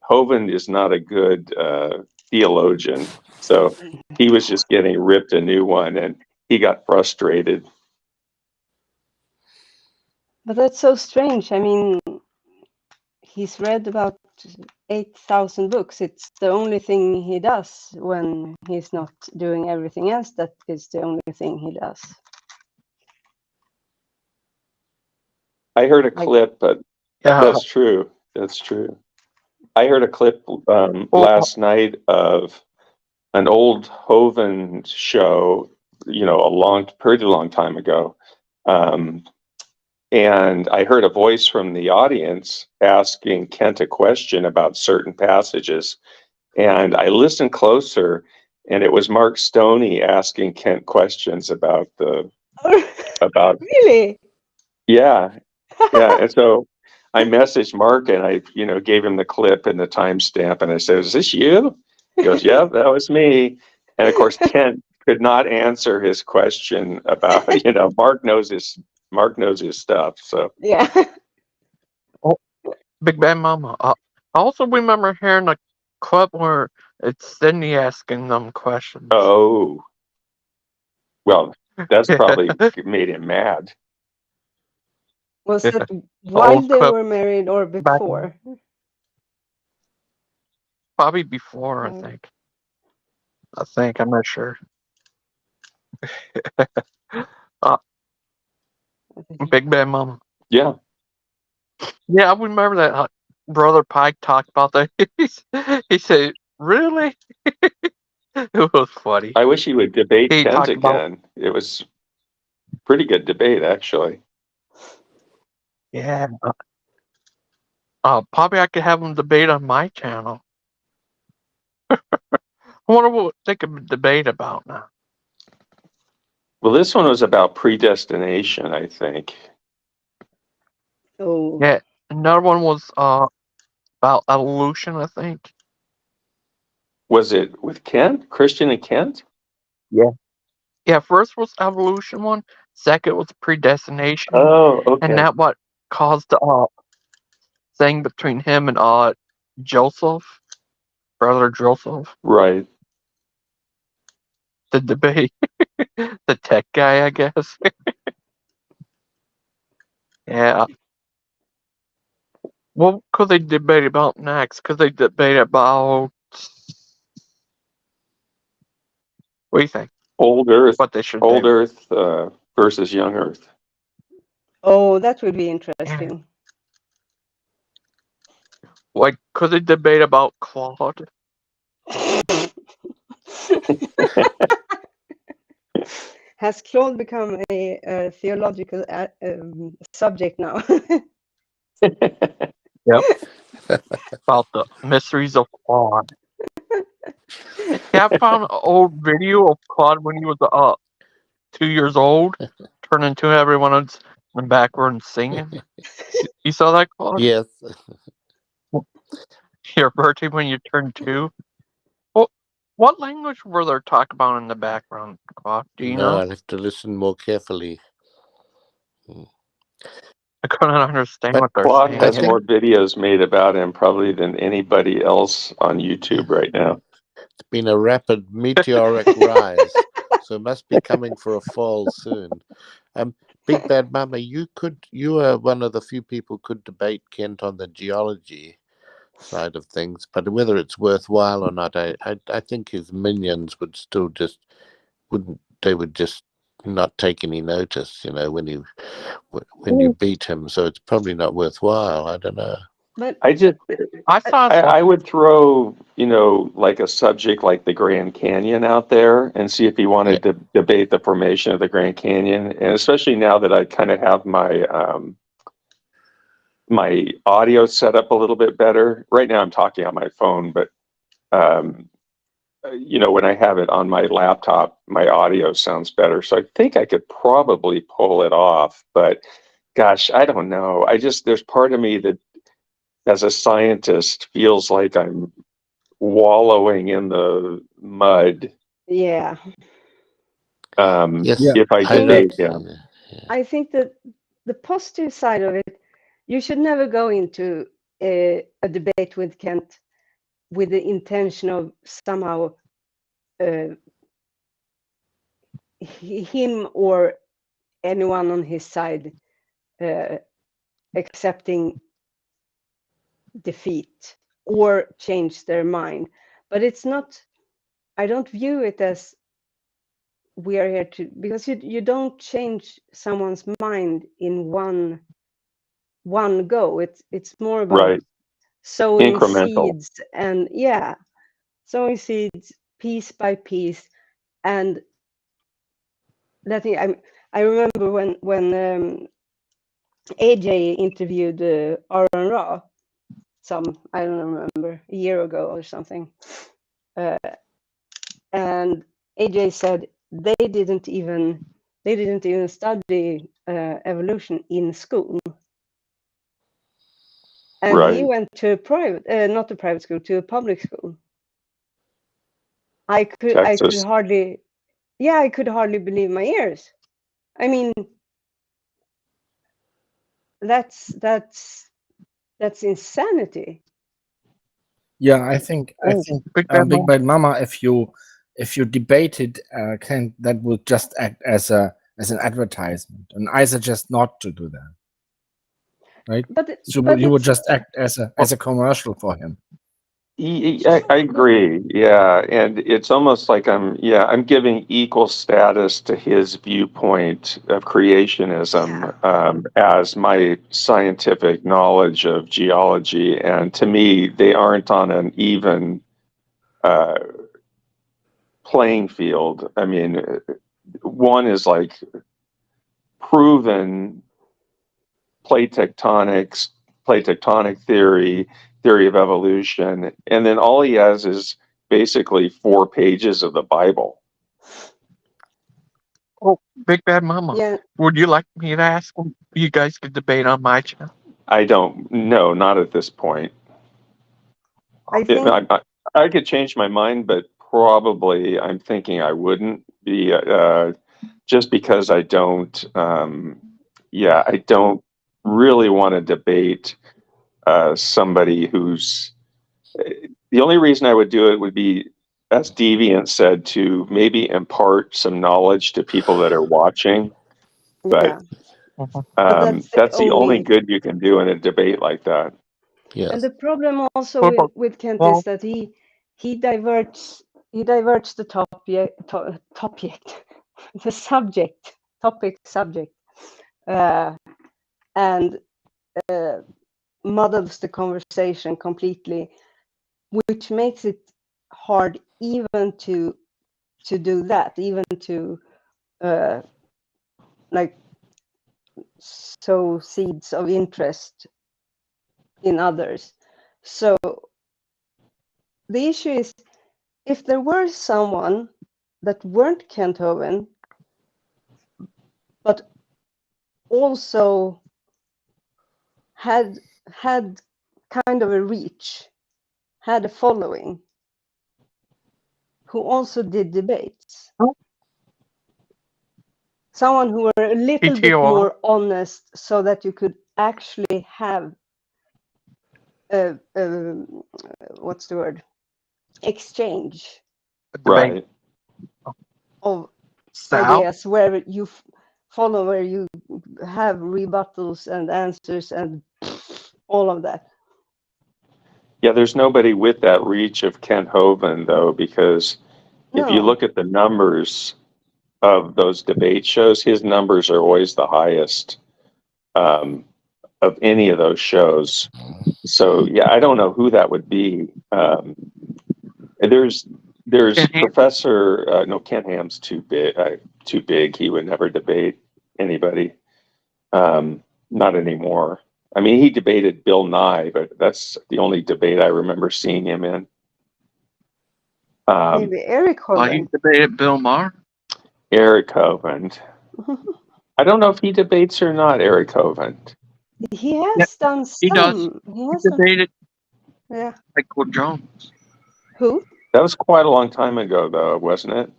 Hovind is not a good theologian. So he was just getting ripped a new one and he got frustrated. But that's so strange. I mean, he's read about 8,000 books. It's the only thing he does when he's not doing everything else. That is the only thing he does. I heard a Like, clip, but Yeah. that's true. That's true. I heard a clip Well, last night of an old Hovind show, pretty long time ago. And I heard a voice from the audience asking Kent a question about certain passages. And I listened closer, and it was Mark Stoney asking Kent questions about really? yeah. And so I messaged Mark and I, gave him the clip and the timestamp and I said, "Is this you?" He goes, "Yeah, that was me." And of course, Kent could not answer his question about, Mark knows his stuff. So, Yeah. oh, Big Bad Mama. I also remember hearing a clip where it's Sydney asking them questions. oh, well, that's probably made him mad. Was that The while old they clip were married or back before? probably before, I Oh, think. I'm not sure. Uh, I think- Big Bad Mama. Yeah. Yeah, I remember that Brother Pike talked about that. He said, "Really?" It was funny. I wish he would debate He Kent talked about, again. It was pretty good debate, actually. yeah. Probably I could have him debate on my channel. I wonder what they could debate about now. Well, this one was about predestination, I think. Oh, Yeah, another one was about evolution, I think. Was it with Kent? Christian and Kent? Yeah. Yeah, first was evolution one, second was predestination, Oh, and okay. that what caused the thing between him and Joseph, brother Joseph, Right. the debate, the tech guy, I guess. Yeah. What could they debate about next? Could they debate about what do you think? Old Earth, What they should Old do? Earth versus Young Earth. oh, that would be Yeah. interesting. Like, could they debate about Claude? Has Claude become a theological subject now? Yep. About the mysteries of Claude. Yeah, I found an old video of Claude when he was 2 years old, turning to everyone else in the background and singing. You saw that, Claude? Yes. Your birthday when you turned 2? Well, what language were they talking about in the background, Claude? Do you No, know? I'll have to listen more carefully. I couldn't understand But what they're Claude saying. I has think more videos made about him probably than anybody else on YouTube right now. it's been a rapid meteoric rise, so it must be coming for a fall soon. Big Bad Mama, you are one of the few people could debate Kent on the geology side of things, but whether it's worthwhile or not, I think his minions would still would just not take any notice, when you beat him. So it's probably not worthwhile. I don't know. But I just, I saw I would throw, like a subject like the Grand Canyon out there and see if he wanted to debate the formation of the Grand Canyon. And especially now that I kind of have my audio set up a little bit better. Right now I'm talking on my phone, but when I have it on my laptop, my audio sounds better. So I think I could probably pull it off, but gosh, I don't know. There's part of me that as a scientist feels like I'm wallowing in the mud Yeah. Yes, Yeah, if I I mean, debate him. I think that the positive side of it, you should never go into a debate with Kent with the intention of somehow him or anyone on his side accepting defeat or change their mind. But it's not, I don't view it as we are here to, because you don't change someone's mind in one go. It's more about Right. sowing Incremental. seeds, and yeah, sowing seeds piece by piece. And letting I remember when AJ interviewed Aaron Ra, I don't remember, a year ago or something, and AJ said they didn't even study evolution in school, and he Right. went to a private, not a private school, to a public school. I could Texas. hardly, yeah, I could hardly believe my ears. I mean, that's insanity. yeah. I Oh, think Big Bad Big Mom. Bad Mama. If you debated Kent, that would just act as an advertisement, and I suggest not to do that. Right? But So but you would it's just act as a commercial for him. I agree. Yeah. And it's almost like I'm giving equal status to his viewpoint of creationism as my scientific knowledge of geology. And to me, they aren't on an even uh, playing field. I mean, one is like proven plate tectonics, plate tectonic theory, theory of evolution, and then all he has is basically 4 pages of the Bible. Oh, Big Bad Mama. yeah. Would you like me to ask him? You guys could debate on my channel. I don't know, not at this point. I think I could change my mind, but probably I'm thinking I wouldn't be just because I don't. I don't really want to debate somebody who's. The only reason I would do it would be, as Deviant said, to maybe impart some knowledge to people that are watching. But yeah, Mhm. but that's the that's the only only. good you can do in a debate like that. And yes. the problem also What about with Kent is well? that he diverts the topic the subject uh, and muddles the conversation completely, which makes it hard even to do that, even to like sow seeds of interest in others. So the issue is, if there were someone that weren't Kent Hovind, but also had kind of a reach, had a following, who also did debates, Oh, someone who were a little bit PTOR, more honest, so that you could actually have a what's the word, exchange a debate. Right. of Sal? ideas where you follow, where you have rebuttals and answers and all of that. Yeah, there's nobody with that reach of Kent Hovind, though, because if you No, look at the numbers of those debate shows, his numbers are always the highest of any of those shows. So yeah, I don't know who that would be. There's Can't hear. Professor no, Ken Ham's too big. Too big. He would never debate anybody. Not anymore. I mean, he debated Bill Nye, but that's the only debate I remember seeing him in. maybe Eric He Hovind. debated Bill Maher. Eric Hovind. I don't know if he debates or not, Eric Hovind. He Yeah, has done he does. some. He He has done. debated Yeah. Michael Jones. Who? That was quite a long time ago, though, wasn't it?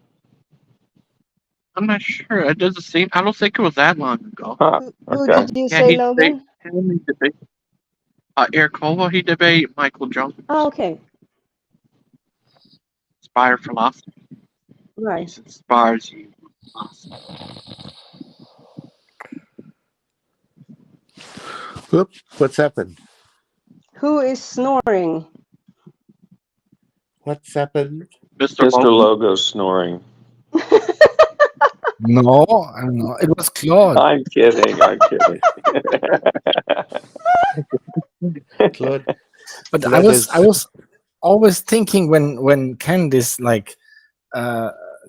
I'm not sure. It doesn't seem. I don't think it was that long ago. Huh. Who Okay. did you Yeah, say, he debated. Logan? He debated Eric Hova. He debated Michael Jones. Oh, okay. Inspired philosophy. Right. He inspires you. Whoop, what's happened? Who is snoring? What's happened? Mr. Mr. Logan. Logo's snoring. No, I don't know. It was Claude. I'm kidding. I'm kidding. Claude, But Claude I was always thinking when Kent is like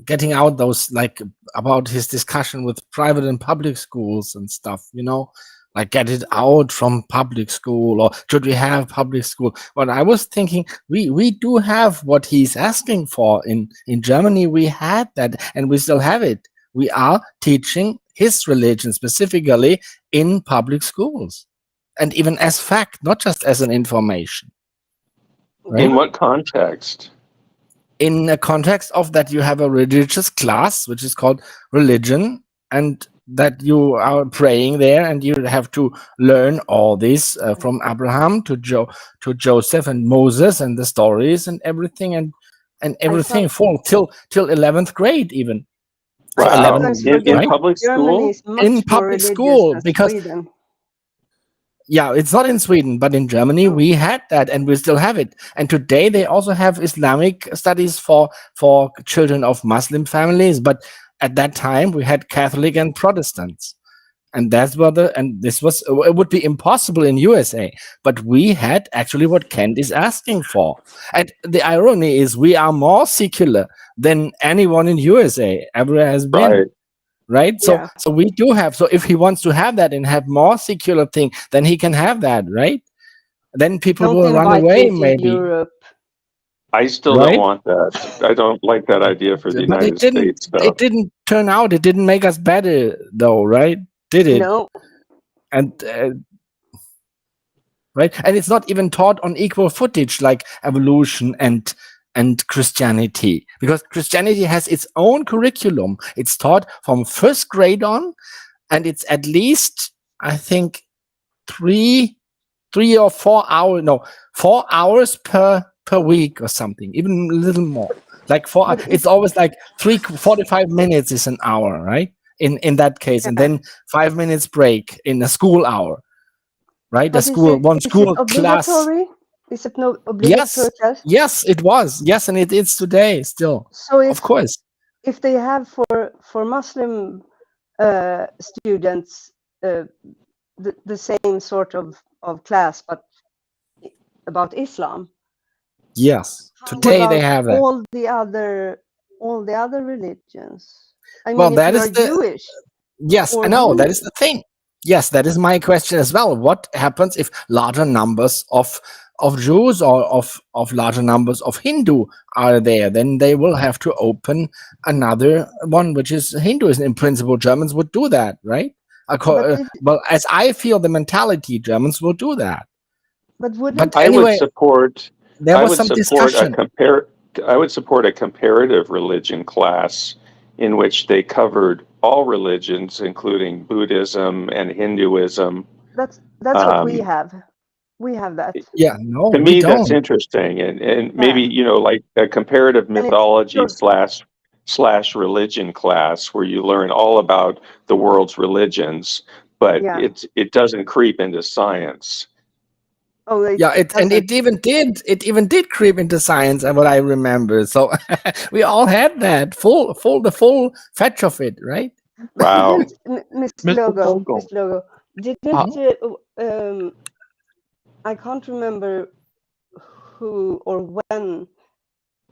getting out those like about his discussion with private and public schools and stuff, you know, like get it out from public school or should we have public school? But I was thinking we do have what he's asking for in Germany. We had that and we still have it. We are teaching his religion specifically in public schools and even as fact, not just as an information. Right? In what context? In a context of that you have a religious class which is called religion and that you are praying there and you have to learn all this from Abraham to Joseph and Moses and the stories and everything and everything for till 11th grade even for I Wow. 11 sometimes In forget right public Germany school? is much in more public religious school than because Sweden. yeah, it's not in Sweden, but in Germany we had that, and we still have it. And today they also have Islamic studies for children of Muslim families. But at that time we had Catholic and Protestants, and that's what this was. It would be impossible in USA, but we had actually what Kent is asking for. And the irony is, we are more secular than anyone in USA ever has been. Right. Right, Yeah. so we do have, so if he wants to have that and have more secular thing, then he can have that, right? Then people Don't will run invite away me to maybe, Europe. I still don't right? want that. I don't like that idea for the But United States, though. it didn't turn out, it didn't make us better though, right? Did it? No. And right, and it's not even taught on equal footage like evolution and Christianity, because Christianity has its own curriculum. It's taught from first grade on, and it's at least, I think, 3 or 4 hours, no, 4 hours per week or something, even a little more, like it's always like 45 minutes is an hour, right, in that case, and then 5 minutes break in a school hour, right? But Is it obligatory? Is it no obligatory class? Yes, it was. Yes, and it is today still. So Of course. if they have for Muslim students the same sort of class, but about Islam. Yes, How today they about have that. all the other religions. I mean, Well, if that you is are Jewish. Yes, or I know. That is Hindu. the thing. Yes, that is my question as well. What happens if larger numbers of Jews or of larger numbers of Hindu are there? Then they will have to open another one, which is Hinduism. In principle, Germans would do that, right? Well, as I feel the mentality, Germans will do that. But wouldn't I anyway, would support. there I was would some support discussion. I would support a comparative religion class in which they covered all religions, including Buddhism and Hinduism. that's what we have. We have that. Yeah, no, To we me, don't. that's interesting, and maybe like a comparative mythology slash religion class where you learn all about the world's religions, but it doesn't creep into science. Oh, it even did creep into science, and what I remember. So we all had that the full fetch of it, right? Wow. Mr. Logo, didn't I can't remember who or when,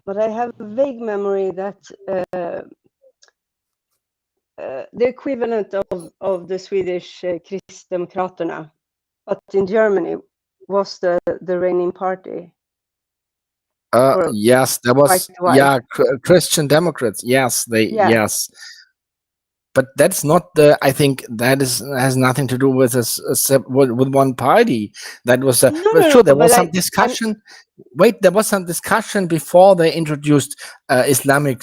but I have a vague memory that the equivalent of the Swedish Kristdemokraterna, but in Germany, was the reigning party. Yes, there was Christian Democrats. Yes, yes. but that's not the. I think that has nothing to do with with one party. That was No, well, no, sure, no. there was But some I'm discussion. Wait, there was some discussion before they introduced Islamic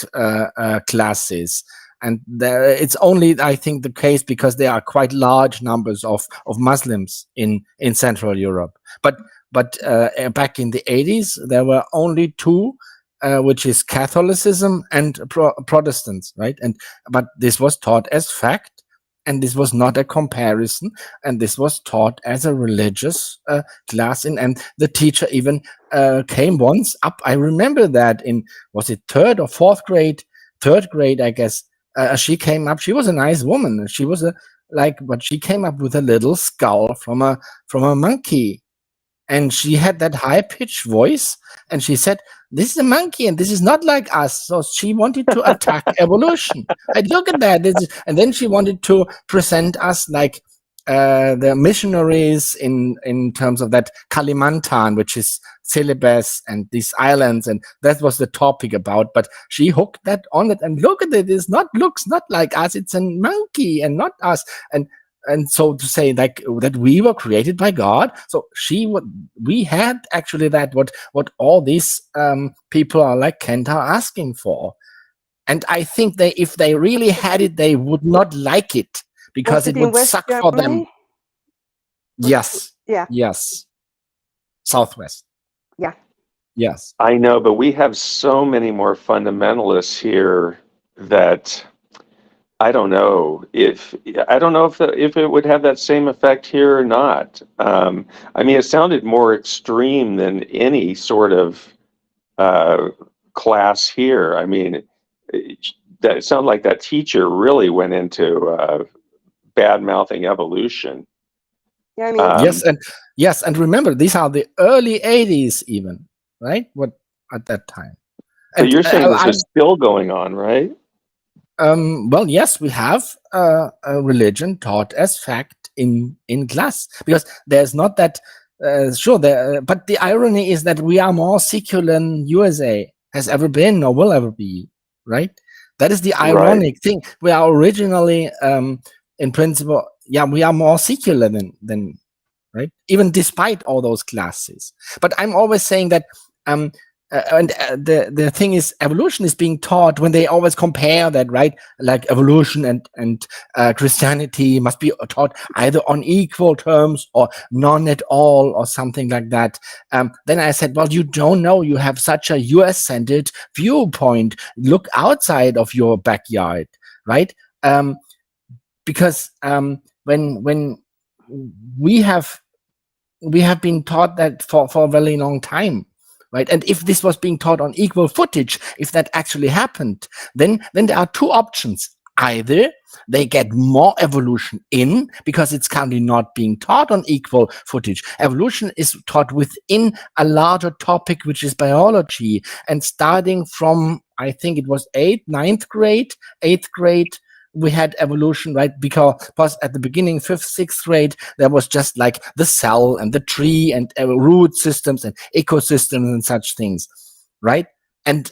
classes, and it's only, I think, the case because there are quite large numbers of Muslims in Central Europe. But back in the 80s, there were only two, which is Catholicism and Protestants, right? But this was taught as fact, and this was not a comparison, and this was taught as a religious class. And the teacher even came once up. I remember that in, was it third or fourth grade? Third grade, I guess. She came up. She was a nice woman. She was but she came up with a little skull from a monkey, and she had that high pitched voice, and she said, "This is a monkey and this is not like us." So she wanted to attack evolution. I look at that. And then she wanted to present us like the missionaries in terms of that Kalimantan, which is Celebes and these islands, and that was the topic about. But she hooked that on it, and look at it. Looks not like us. It's a monkey and not us. And so to say like that we were created by God. So we had actually that what all these people are like Kent are asking for. And I think if they really had it, they would not like it because Was it it in would West suck for them. Germany? Yes. Yeah. Yes. Southwest. Yeah. Yes. I know, but we have so many more fundamentalists here that I don't know if if it would have that same effect here or not. I mean, it sounded more extreme than any sort of class here. I mean, it sounded like that teacher really went into bad mouthing evolution. Yeah, I mean, Yes, and remember, these are the early 80s even, right? What at that time. But And you're saying this is still going on, right? well, yes, we have a religion taught as fact in class, because there's not that sure there, but the irony is that we are more secular than USA has ever been or will ever be, right? That is the ironic thing. We are originally in principle, yeah, we are more secular than right, even despite all those classes. But I'm always saying that the thing is, evolution is being taught when they always compare that, right? Like evolution and Christianity must be taught either on equal terms or none at all or something like that. Then I said, well, you don't know. You have such a US-centered viewpoint. Look outside of your backyard, right? Because when we have been taught that for a very long time, right? And if this was being taught on equal footage, if that actually happened, then there are two options. Either they get more evolution in because it's currently not being taught on equal footage. Evolution is taught within a larger topic, which is biology. And starting from, I think it was 8th grade, we had evolution, right? Because at the beginning, 5th, 6th grade, there was just like the cell and the tree and root systems and ecosystems and such things, right? And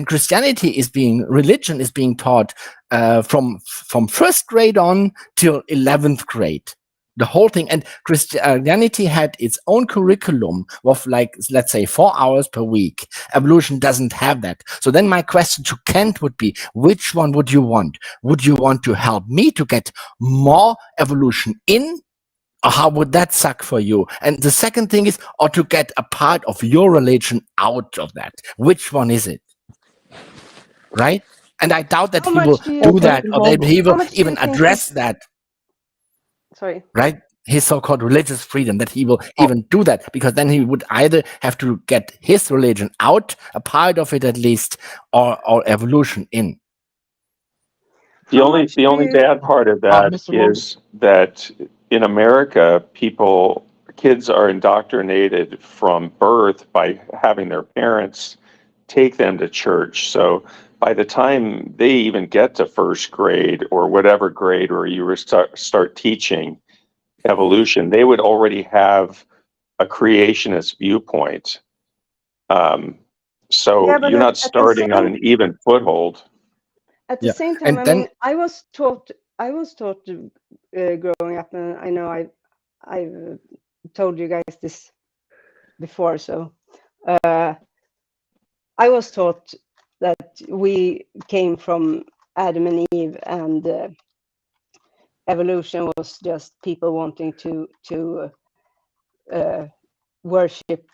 Christianity religion is being taught from 1st grade on till 11th grade. The whole thing. And Christianity had its own curriculum of, like, let's say 4 hours per week. Evolution doesn't have that. So then my question to Kent would be, which one would you want? Would you want to help me to get more evolution in? Or how would that suck for you? And the second thing is, or to get a part of your religion out of that. Which one is it? Right? And I doubt that he will do that, or that he will even address that. Sorry. Right? His so-called religious freedom, that he will even do that, because then he would either have to get his religion out, a part of it at least, or evolution in. The only bad part of that is that in America, kids are indoctrinated from birth by having their parents take them to church. So by the time they even get to 1st grade or whatever grade where you start teaching evolution, they would already have a creationist viewpoint. So you're not starting on an even foothold. at the Yeah, same time, and I then mean, I was taught growing up, and I know I've told you guys this before. So I was taught that we came from Adam and Eve, and evolution was just people wanting to worship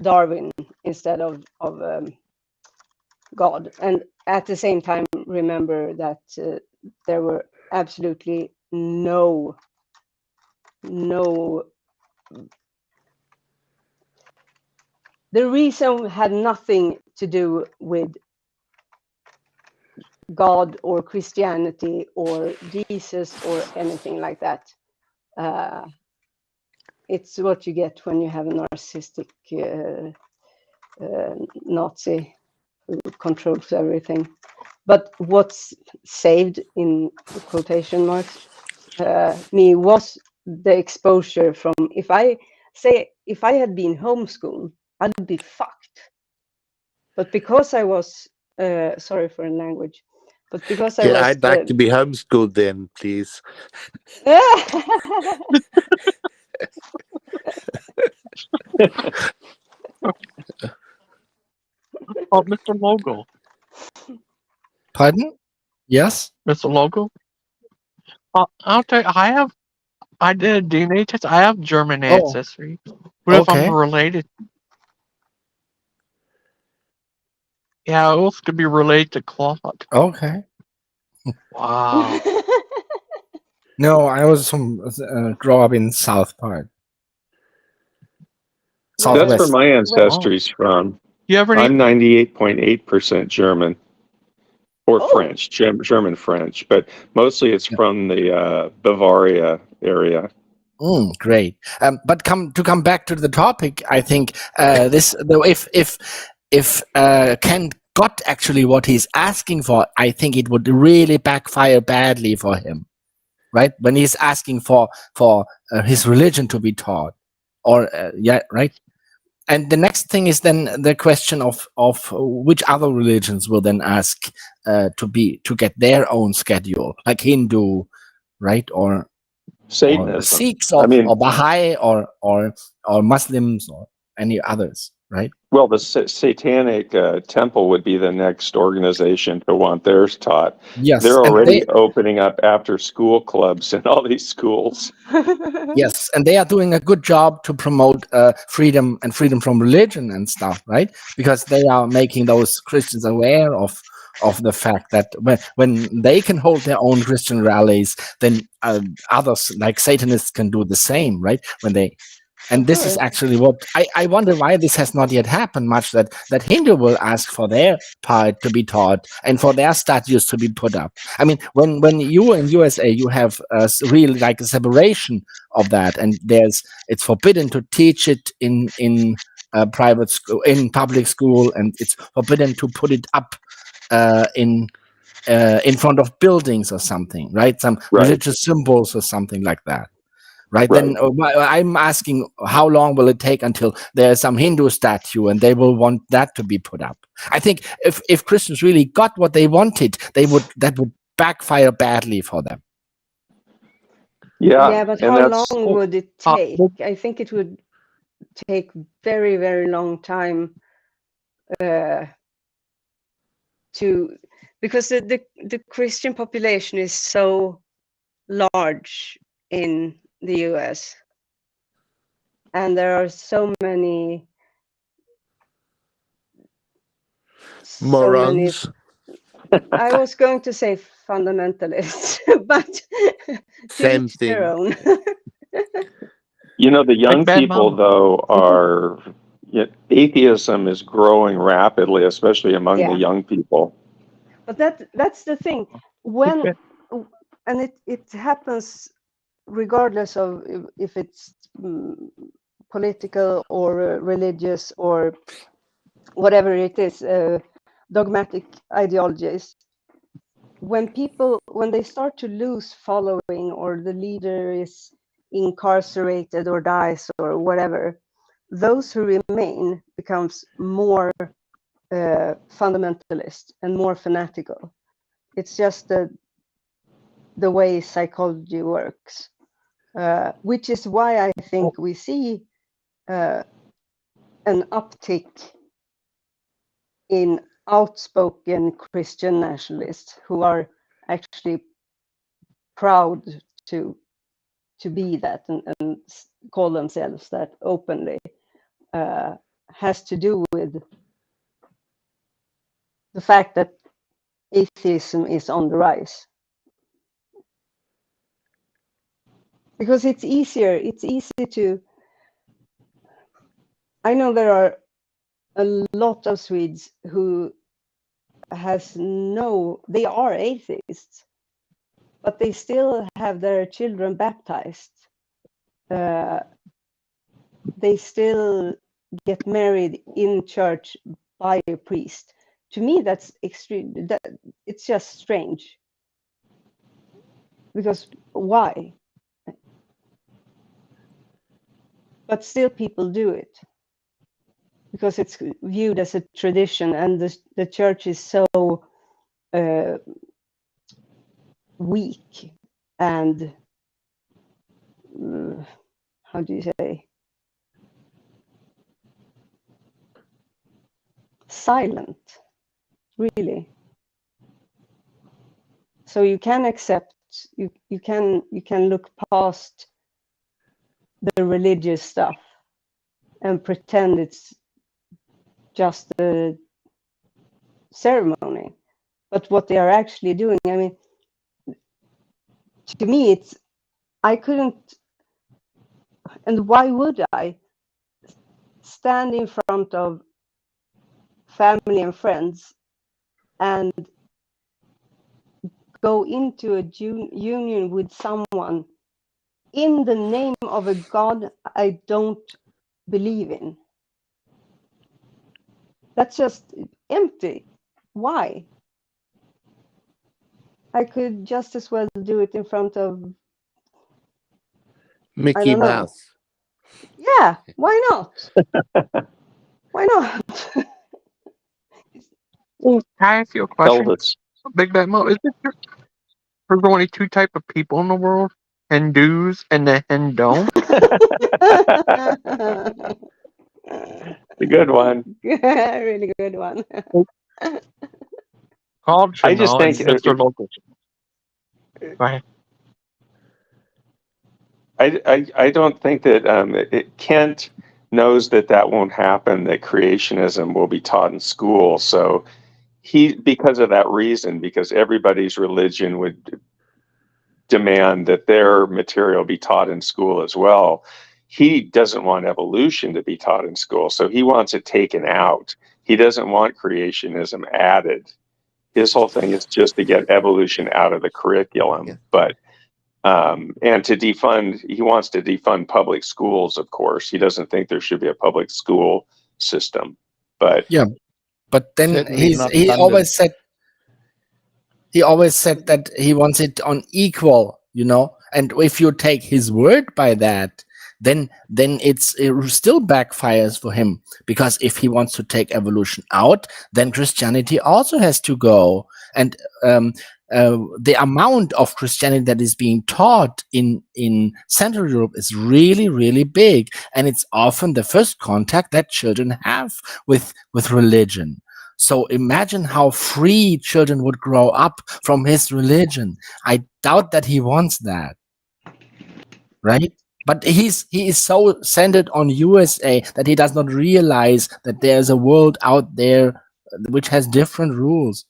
Darwin instead of God. And at the same time, remember that there were absolutely no. The reason had nothing to do with God or Christianity or Jesus or anything like that. It's what you get when you have a narcissistic Nazi who controls everything. But what's saved, in quotation marks, me was the exposure from, if I had been homeschooled, I'd be fucked. But because I was, sorry for the language, but because I Yeah, was I'd like to be homeschooled then, please. Oh, Mr. Logo. pardon? Yes. Mr. Logo. I'll tell you, I did a DNA test. I have German Oh, ancestry. What if I'm okay, related? Yeah, I also could be related to Claude. okay. Wow. No, I was from grow up in South part, That's where Southwest. my Wow. ancestry's from. You ever need? I'm 98.8% German or Oh, French, German French, but mostly it's from the Bavaria area. Great. But come back to the topic, I think if Ken got actually what he's asking for, I think it would really backfire badly for him, right? When he's asking for his religion to be taught, or yeah, right. And the next thing is then the question of which other religions will then ask to get their own schedule, like Hindu, right, or Satanism. Sikhs I or mean, Baha'i or Muslims or any others, right? well, the Satanic Temple would be the next organization to want theirs taught. Yes, They're and already opening up after school clubs in all these schools. they are doing a good job to promote freedom and freedom from religion and stuff, right? Because they are making those Christians aware of the fact that when they can hold their own Christian rallies, then others like Satanists can do the same, right? And this is actually what I wonder why this has not yet happened much, that Hindu will ask for their part to be taught and for their statues to be put up. I mean, when you in USA, you have really like a separation of that, and it's forbidden to teach it in private school, in public school, and it's forbidden to put it up in front of buildings or something, right? Some Right, religious symbols or something like that. Right, right. then I'm asking, how long will it take until there's some Hindu statue and they will want that to be put up? I think if Christians really got what they wanted, that would backfire badly for them. Yeah, yeah, but and how long that's would it take? I think it would take very, very long time because the Christian population is so large in the US, and there are so many Morons. I was going to say fundamentalists, but to Same each their thing. own. the young Like Bad people Mama. though are atheism is growing rapidly, especially among the Yeah, young people. but that's the thing. When and it happens regardless of if it's political or religious or whatever it is, dogmatic ideologies. When they start to lose following, or the leader is incarcerated or dies or whatever, those who remain becomes more fundamentalist and more fanatical. It's just the way psychology works, which is why I think we see an uptick in outspoken Christian nationalists who are actually proud to be that and call themselves that openly, has to do with the fact that atheism is on the rise. Because it's easy to, I know there are a lot of Swedes who they are atheists, but they still have their children baptized. They still get married in church by a priest. To me, that's extreme. It's just strange. Because why? But still people do it. Because it's viewed as a tradition, and the church is so weak and how do you say, silent, really. So you can accept, you can look past the religious stuff and pretend it's just a ceremony. But what they are actually doing, I mean, to me, I couldn't, and why would I stand in front of family and friends and go into a union with someone in the name of a God I don't believe in? That's just empty. Why? I could just as well do it in front of Mickey Mouse. Yeah, why not? Why not? Can I ask you a question? Elvis. Big Bad Mo, is it there's only two type of people in the world? Hindus and the Hindom? The good one. Really good one. Called I just Chanel and think Mr. Local. Go ahead. I don't think that Kent knows that won't happen, that creationism will be taught in school. So because of that reason, because everybody's religion would demand that their material be taught in school as well, he doesn't want evolution to be taught in school. So he wants it taken out. He doesn't want creationism added. His whole thing is just to get evolution out of the curriculum. Yeah. But and he wants to defund public schools, of course. He doesn't think there should be a public school system. But Yeah, but then Certainly he not funded. always said that he wants it on equal, and if you take his word by that, then it still backfires for him, because if he wants to take evolution out, then Christianity also has to go. And the amount of Christianity that is being taught in Central Europe is really, really big, and it's often the first contact that children have with religion. So imagine how free children would grow up from his religion. I doubt that he wants that, right? But he is so centered on USA that he does not realize that there's a world out there which has different rules,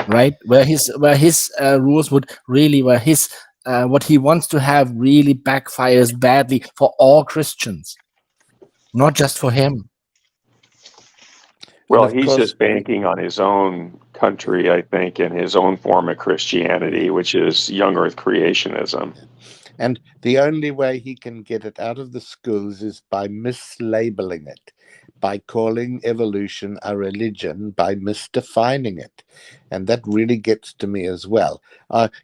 right? Where his rules would really, where his what he wants to have really backfires badly for all Christians, not just for him. well, of he's course- just banking on his own country, I think, and his own form of Christianity, which is young earth creationism. And the only way he can get it out of the schools is by mislabeling it, by calling evolution a religion, by misdefining it. And that really gets to me as well.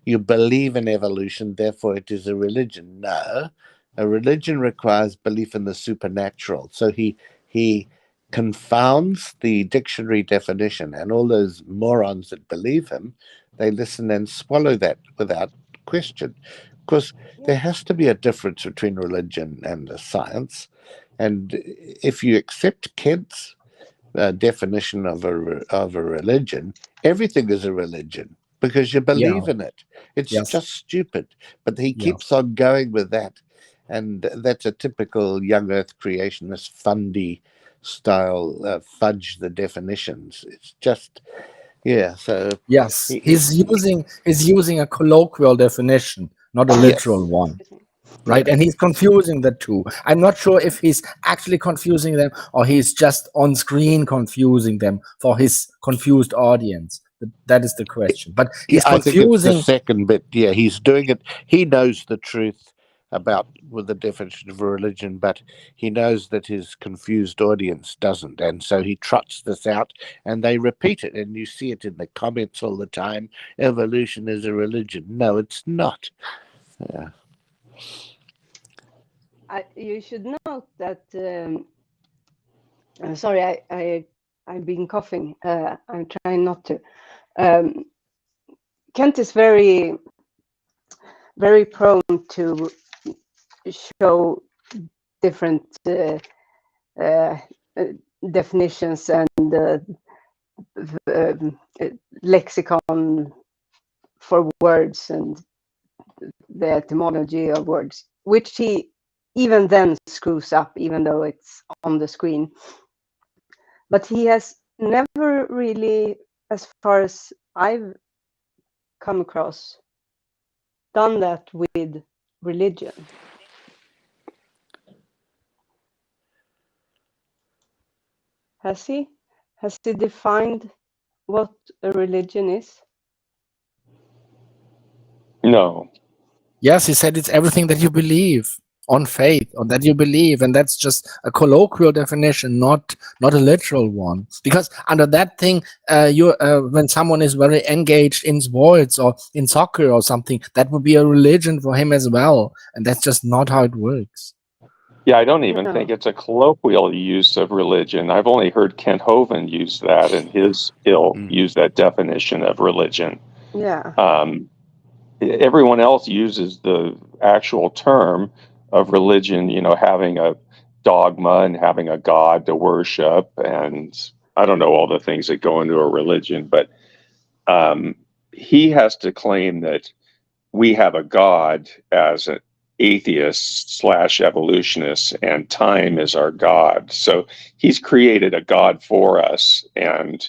You believe in evolution, therefore it is a religion. No, a religion requires belief in the supernatural. So he confounds the dictionary definition, and all those morons that believe him, they listen and swallow that without question. Because there has to be a difference between religion and the science. And if you accept Kent's definition of a religion, everything is a religion because you Yeah. believe in it. It's Yes. just stupid. But he Yeah. keeps on going with that. And that's a typical young earth creationist fundy style fudge the definitions. It's just, yeah. So Yes. he, He's using a colloquial definition, not a literal yes, one. Excuse me. Right, yeah. and he's confusing the two. I'm not sure if he's actually confusing them or he's just on screen confusing them for his confused audience. That is the question. But Yeah, he's I think it's the confusing. second bit. Yeah, he's doing it. He knows the truth about with the definition of a religion, but he knows that his confused audience doesn't, and so he trots this out, and they repeat it, and you see it in the comments all the time. Evolution is a religion. No, it's not. Yeah. You should note that. Sorry, I've been coughing. I'm trying not to. Kent is very prone to show different definitions and lexicon for words and the etymology of words, which he even then screws up, even though it's on the screen. But he has never really, as far as I've come across, done that with religion. Has he? Has he defined what a religion is? No. Yes, he said it's everything that you believe on faith or that you believe, and that's just a colloquial definition, not a literal one. Because under that thing, when someone is very engaged in sports or in soccer or something, that would be a religion for him as well, and that's just not how it works. Yeah, I don't even No. think it's a colloquial use of religion. I've only heard Kent Hovind use that, and he'll use that definition of religion. Yeah. Everyone else uses the actual term of religion, having a dogma and having a god to worship, and I don't know all the things that go into a religion, but he has to claim that we have a god as an atheist / evolutionist, and time is our god. So he's created a god for us, and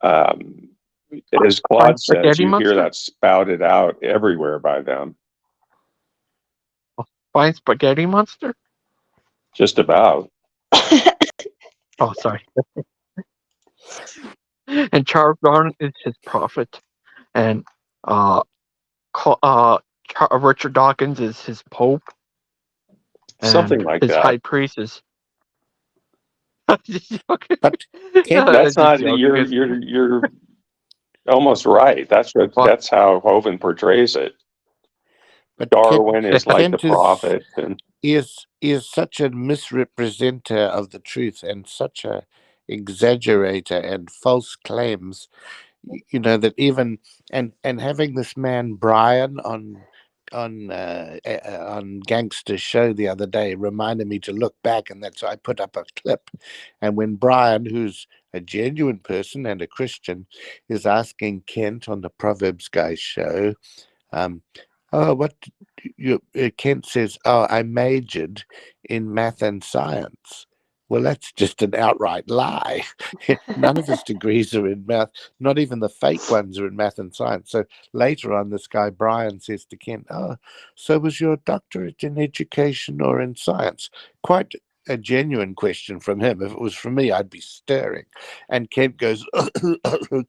as Flying Claude says, spaghetti you hear monster? that spouted out everywhere by them. Flying spaghetti monster? Just about. Oh, sorry. And Charles Darwin is his prophet, and Richard Dawkins is his pope, Something and like his that. high priest is. Just joking. But Kent, That's Just not joking. you're almost right. That's how Hovind portrays it. but Darwin is like the Kent prophet, and is such a misrepresenter of the truth and such a exaggerator and false claims, that even and having this man Brian on Gangster's show the other day reminded me to look back, and that's why I put up a clip. And when Brian, who's a genuine person and a Christian, is asking Kent on the Proverbs Guys show, oh, what Kent says, oh, I majored in math and science. Well, that's just an outright lie. None of his degrees are in math. Not even the fake ones are in math and science. So later on, this guy, Brian, says to Kent, oh, so was your doctorate in education or in science? Quite a genuine question from him. If it was from me, I'd be stirring. And Kent goes,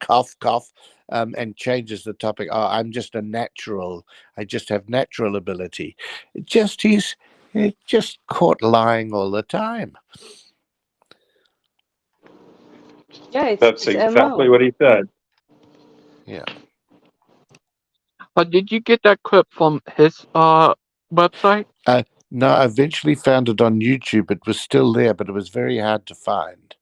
cough, cough, and changes the topic. Oh, I'm just a natural. I just have natural ability. He's just caught lying all the time. Yeah, that's it's exactly MO. what he said. Yeah. Did you get that clip from his website? No, I eventually found it on YouTube. It was still there, but it was very hard to find.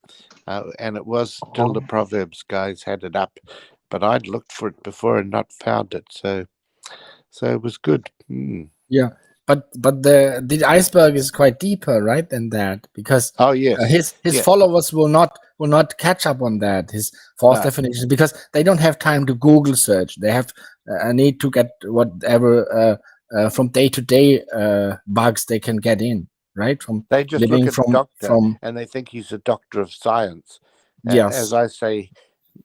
and it was still the Proverbs guys had it up, but I'd looked for it before and not found it, so it was good. Yeah, but the iceberg is quite deeper, right, than that, because Oh yes, his followers will not catch up on that, his false No. definitions, because they don't have time to Google search. They have a need to get whatever from day to day bugs they can get in, right? From They just living look at the doctor from and they think he's a doctor of science. yes. As I say,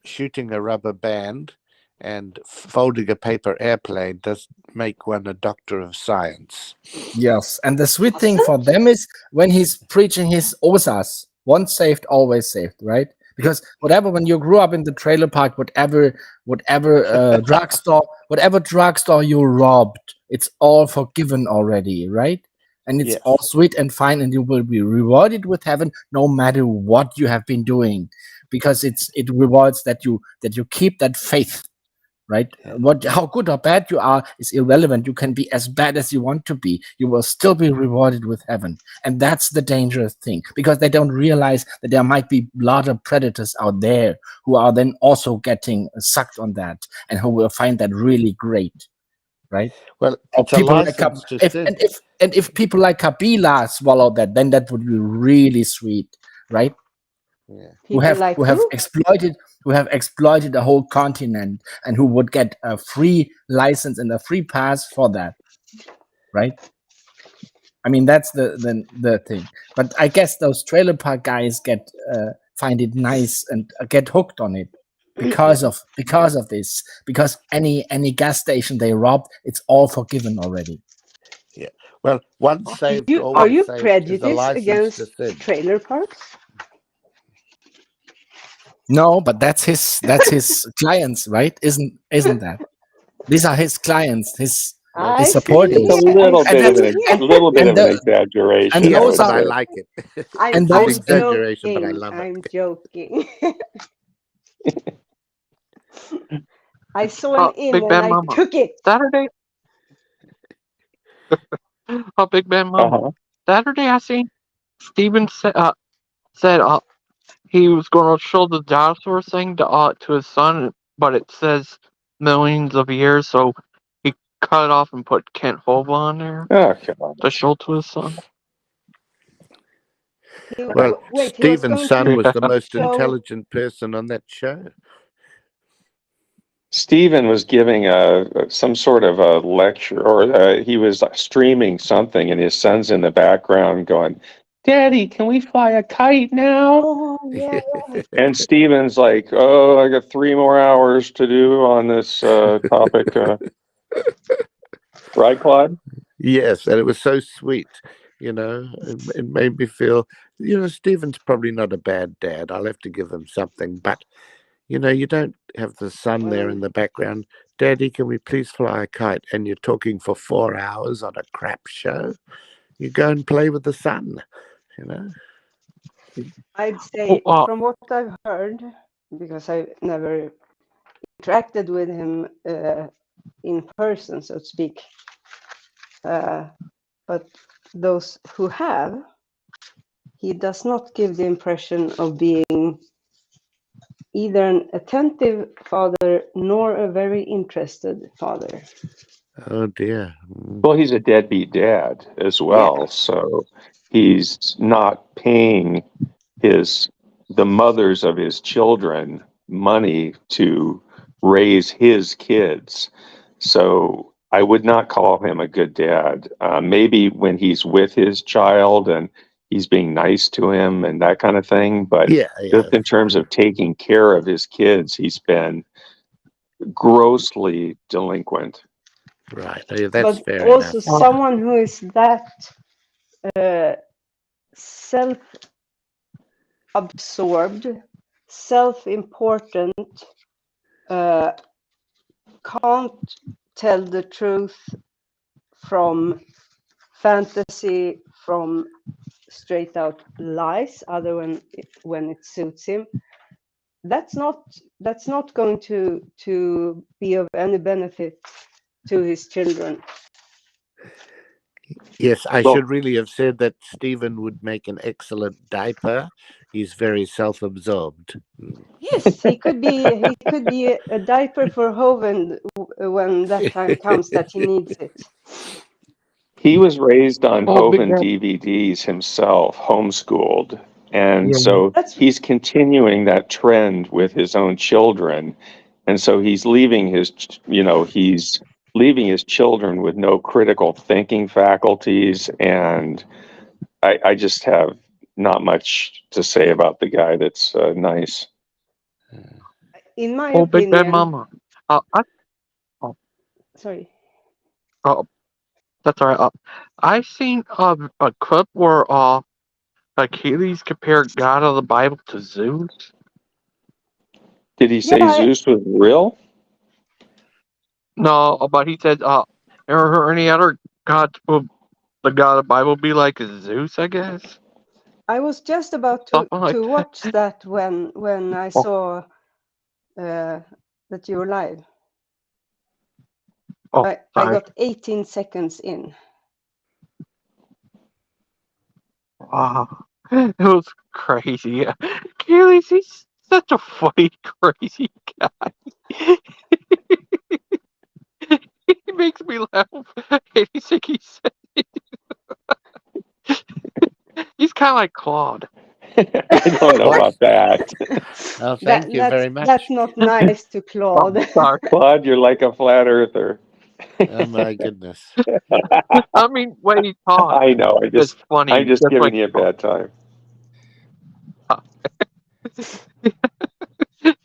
shooting a rubber band and folding a paper airplane does make one a doctor of science. Yes, and the sweet thing for them is when he's preaching his osas, once saved, always saved, right? Because whatever, when you grew up in the trailer park, whatever drugstore you robbed, it's all forgiven already, right? And it's Yes. all sweet and fine, and you will be rewarded with heaven no matter what you have been doing, because it rewards that you keep that faith. Right? Yeah. How good or bad you are is irrelevant. You can be as bad as you want to be. You will still be rewarded with heaven. And that's the dangerous thing, because they don't realize that there might be larger predators out there who are then also getting sucked on that and who will find that really great. Right? Well, Or it's a people like license to sin. if people like Kabila swallow that, then that would be really sweet, right? Yeah. who have exploited a whole continent and who would get a free license and a free pass for that, right? I mean, that's the thing. But I guess those trailer park guys find it nice and get hooked on it because of this. Because any gas station they robbed, it's all forgiven already. Yeah. Well, once saved, Are always you saved is a prejudiced license against to sin. trailer parks? No, but that's his clients, right? Isn't that? These are his clients, his I supporters. It's a see. little I bit of see. a little bit of an exaggeration, I Yes, those would but I are say. like it. I'm and It's an those exaggeration, but I joking. love I'm it. joking. I saw an Big in and Bad I Mama. took it. Saturday. Big Bad Mama. Uh-huh. Saturday, I seen Steven said he was going to show the dinosaur thing to his son, but it says millions of years, so he cut it off and put Kent Hovind on there Oh, come on. to show to his son. Well, Wait, he was Stephen's going son to was the most show. intelligent person on that show. Stephen was giving some sort of a lecture, or he was streaming something, and his son's in the background going, "Daddy, can we fly a kite now?" Oh yeah, yeah. And Stephen's like, "Oh, I got 3 more hours to do on this topic." Right, Claude? Yes, and it was so sweet. It made me feel, Stephen's probably not a bad dad. I'll have to give him something, but you don't have the son there in the background. Daddy, can we please fly a kite? And you're talking for 4 hours on a crap show. You go and play with the sun. I'd say Oh, from what I've heard, because I never interacted with him in person, so to speak. But those who have, he does not give the impression of being either an attentive father nor a very interested father. Oh dear. Well, he's a deadbeat dad as well, so he's not paying the mothers of his children money to raise his kids. So I would not call him a good dad. Maybe when he's with his child and he's being nice to him and that kind of thing, but Yeah. just in terms of taking care of his kids, he's been grossly delinquent. Right. Yeah, that's But fair also enough. someone who is that self-absorbed, self-important, can't tell the truth from fantasy, from straight out lies, other when it suits him. That's not going to be of any benefit to his children. Yes, I Well- should really have said that Stephen would make an excellent diaper. He's very self-absorbed. Yes, he could be a diaper for Hovind when that time comes that he needs it. He was raised on Oh, Big Hovind Bad. DVDs himself, homeschooled. And Yeah. so That's he's continuing that trend with his own children. And so he's leaving he's leaving his children with no critical thinking faculties. And I just have not much to say about the guy that's nice. in my Oh, Big Bad opinion. Mama. Oh, Sorry. oh, that's all right. I seen a clip where Achilles compared God of the Bible to Zeus. Did he say Yeah, Zeus was real? No, but he said or any other gods will the God of the Bible be like Zeus, I guess. I was just about Something like to that. watch that when I Oh, saw that you were live. oh, I sorry. got 18 seconds in. Wow. It was crazy. Achilles, he's such a funny, crazy guy. He makes me laugh. Anything he says. He's kind of like Claude. I don't know What? about that. Oh, thank you very That's much. not nice to Oh, Claude. sorry. Claude, you're like a flat earther. Oh my goodness. I mean, when he talks, I know. it's I'm funny. just Just giving like you a bad time.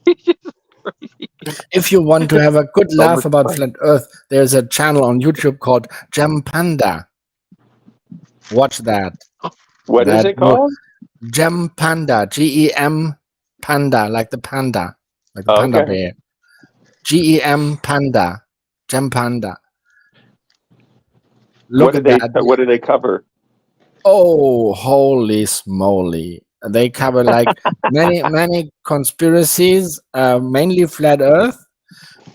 he's just crazy. If you want to have a good So laugh much about fun. flat Earth, there's a channel on YouTube called Gem Panda. Watch that. What is That it called? Gem Panda, GEM Panda, like the panda Okay. bear. GEM Panda, Gem Panda. Look at that. What do they cover? Oh, holy smoly! They cover like many conspiracies, mainly flat Earth,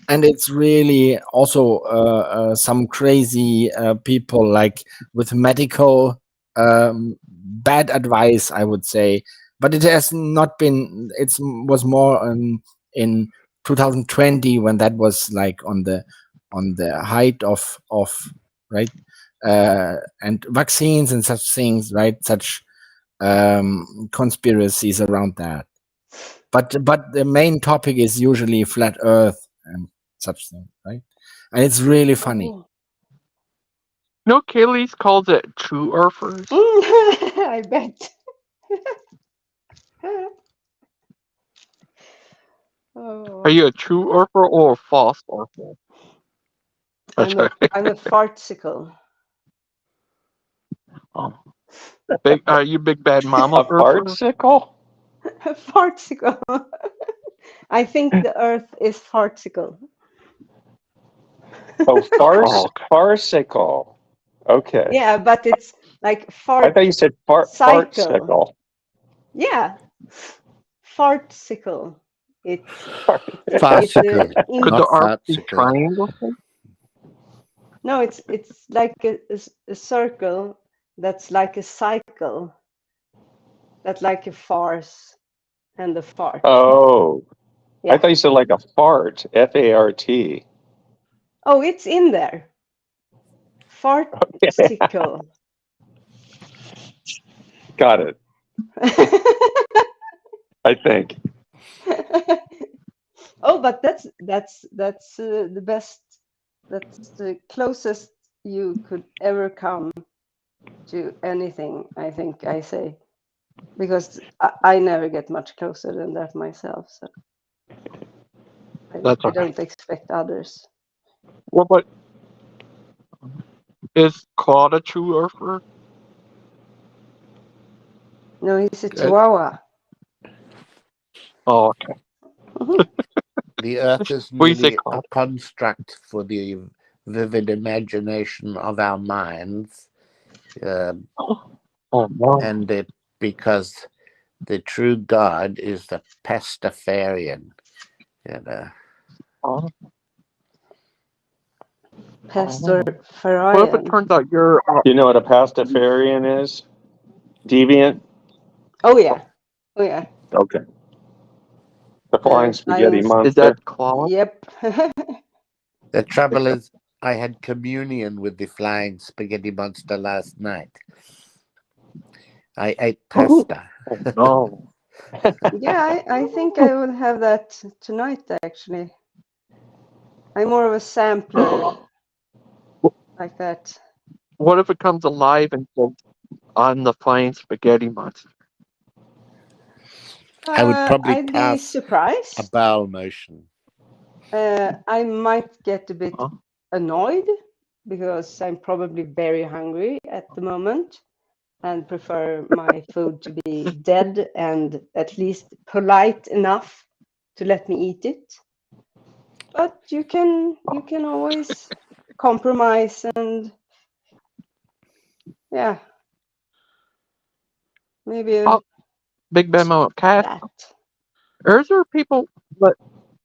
and it's really also some crazy people like with medical bad advice, I would say. But it has not been. It was more in 2020 when that was like on the height of right and vaccines and such things, right? Such conspiracies around that. But the main topic is usually flat Earth and such things, right? And it's really funny. Oh. No, Achilles calls it true earthers. I bet. Are Oh, you a true earther or a false earther? I'm a fartsicle. Oh. Are you big bad mama A earther? fartsicle? A fartsicle. I think the Earth is fartsicle. Oh, Oh, okay. farcical. Okay. Yeah, but it's like I fart thought you said cycle. fartsicle. Yeah, fartsicle. It's Farcical, Could not the earth be farcical. triangle? no, it's like a circle that's like a cycle. That's like a farce and a fart. Oh, I Yeah. thought you said like a fart. F-A-R-T. Oh, it's in there. Fartsicle. Got it. I think. Oh, but that's the best. That's the closest you could ever come to anything. I think I say, because I never get much closer than that myself. So That's I okay. don't expect others. Well, but is Claude a true earther? No, he's a Chihuahua. Oh, okay. The Earth is What do you say, merely a Claude? construct for the vivid imagination of our minds, Oh, no. and it because the true God is the Pastafarian. You know. Oh, Pastor what if it Farian. turns out you're Do you know what a pastafarian is? Deviant? Oh yeah. Oh yeah. Okay. The flying spaghetti I Is monster. that Claude? yep. The trouble is, I had communion with the flying spaghetti monster last night. I ate Oh, pasta. no. Yeah, I think I will have that tonight actually. I'm more of a sampler like that. What if it comes alive and says, "I'm the flying spaghetti monster"? I would probably I'd be pass a surprised. bowel motion. I might get a bit Huh? annoyed because I'm probably very hungry at the moment and prefer my food to be dead and at least polite enough to let me eat it. But you can always compromise and yeah, maybe Oh, Big Bemo Cat. that. Are there people that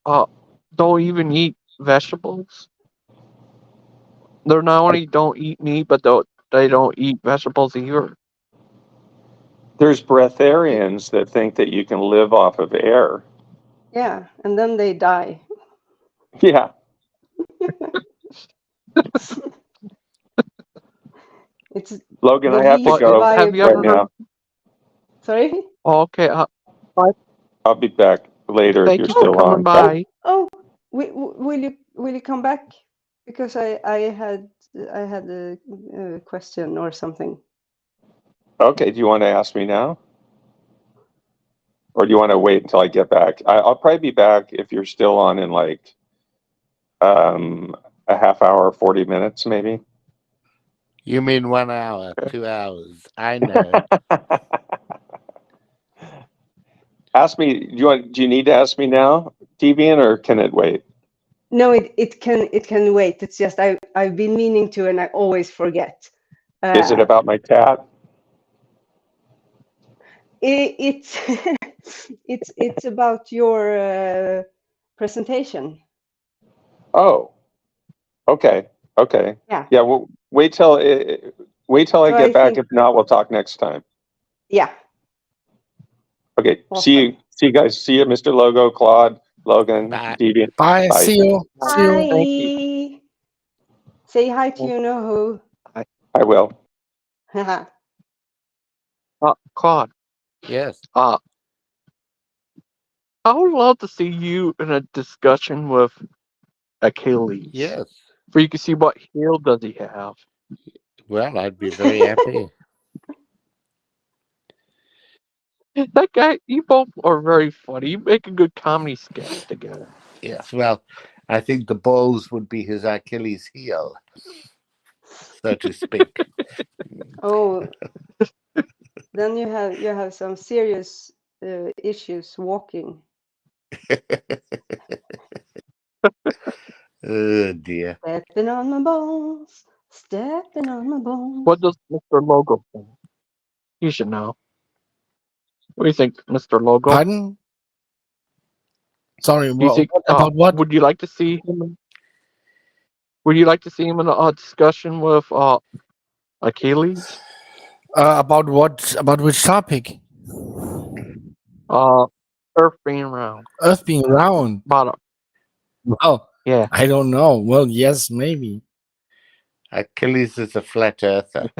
uh don't even eat vegetables? They're not only don't eat meat, but they don't eat vegetables either. There's breatharians that think that you can live off of air. Yeah, and then they die. Yeah. It's Logan, the I have to least But go have you right ever viable. heard? now. Sorry. Oh, okay. I'll be back later if Thank you're you for still coming on. by. Oh, will you come back? Because I had a question or something. Okay, do you want to ask me now? Or do you want to wait until I get back? I'll probably be back if you're still on in like a half hour, 40 minutes maybe. You mean 1 hour, 2 hours? I know. Ask me, do you need to ask me now, Deviant, or can it wait? No, it can wait. It's just I've been meaning to and I always forget. Is it about my cat? It's it's about your presentation. Oh, okay. Okay. Yeah. Yeah, well, wait till I So I get back. think If not, we'll talk next time. yeah. Okay. Awesome. See you guys. See you, Mr. Logo, Claude, Logan, Bye. Deviant. Bye. Bye. See you. See you. Thank you. Bye. Say hi to you know who. I will. Claude. Yes. Uh, I would love to see you in a discussion with Achilles, Yes. for you can see what heel does he have. Well, I'd be very happy. That guy, you both are very funny. You make a good comedy sketch together. Yes. Well, I think the balls would be his Achilles heel, so to speak. Oh, then you have some serious issues walking. Oh dear. Stepping on my balls, stepping on my balls. What does Mr. Logo think? You should know. What do you think, Mr. Logo? Pardon? Sorry. Do you think? What about what? Would you like to see him? Would you like to see him in a discussion with Achilles? About what? About which topic? Uh, Earth being round. Earth being round. About Oh, yeah. I don't know. Well, yes, maybe. Achilles is a flat earther,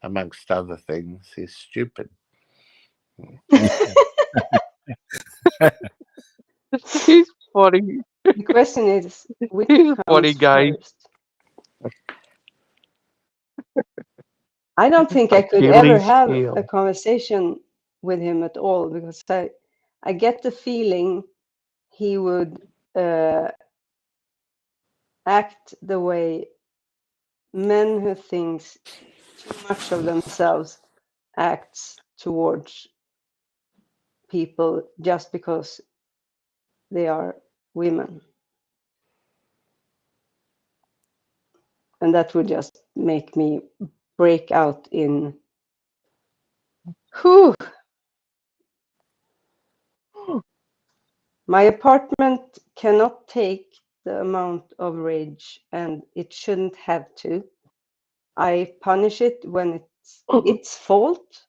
amongst other things. He's stupid. He's funny. The question is, which He's a funny comes guy. first? I don't think I could ever Achilles have a heel. conversation with him at all because I get the feeling he would act the way men who thinks too much of themselves acts towards people just because they are women. And that would just make me break out in whew. My apartment cannot take the amount of rage and it shouldn't have to. I punish it when it's its fault.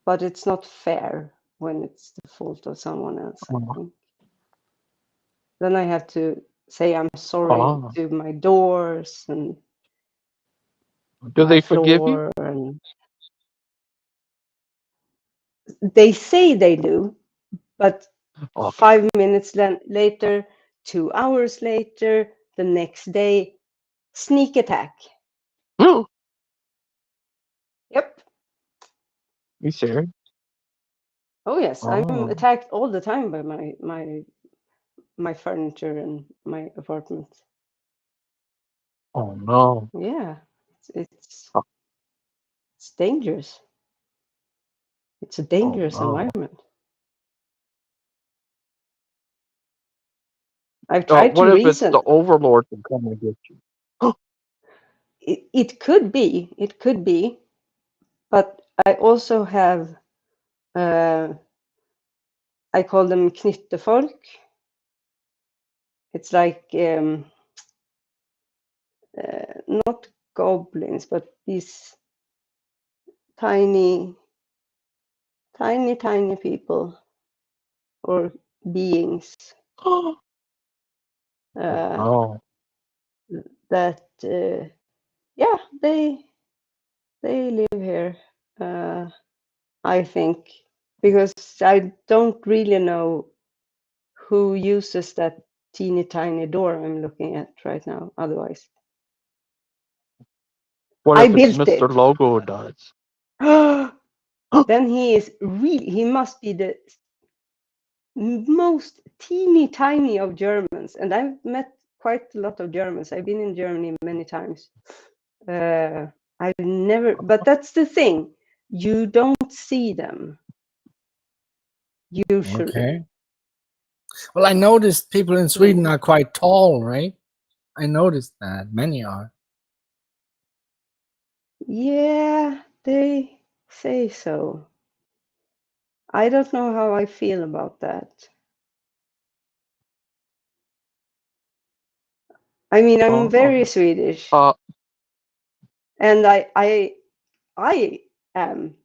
but it's not fair when it's the fault of someone else, I Oh, think. Then I have to say I'm sorry oh. to my doors and Do my they forgive you? floor, and they say they do, but Okay. 5 minutes later, 2 hours later, the next day, sneak attack. Ooh, Yep. you serious? Oh yes, I'm Oh, attacked all the time by my furniture and my apartment. oh no. Yeah, it's Oh, it's dangerous. It's a oh dangerous no. environment. I've tried What to if it's reason. the overlord that come and get you? It could be. It could be. But I also have. Uh, I call them knyttefolk. It's like not goblins, but these tiny, tiny people or beings Oh uh, no. that, yeah, they live here. I think because I don't really know who uses that teeny tiny door I'm looking at right now. Otherwise, What I if it's built Mr. it. Logo does? Then he is really. He must be the most teeny tiny of Germans, and I've met quite a lot of Germans. I've been in Germany many times. I've never, but that's the thing. You don't see them usually. Okay. Well, I noticed people in Sweden Mm. are quite tall, right? I noticed that many are. Yeah, they say so. I don't know how I feel about that. I mean, I'm very Oh, Swedish, uh, and I am.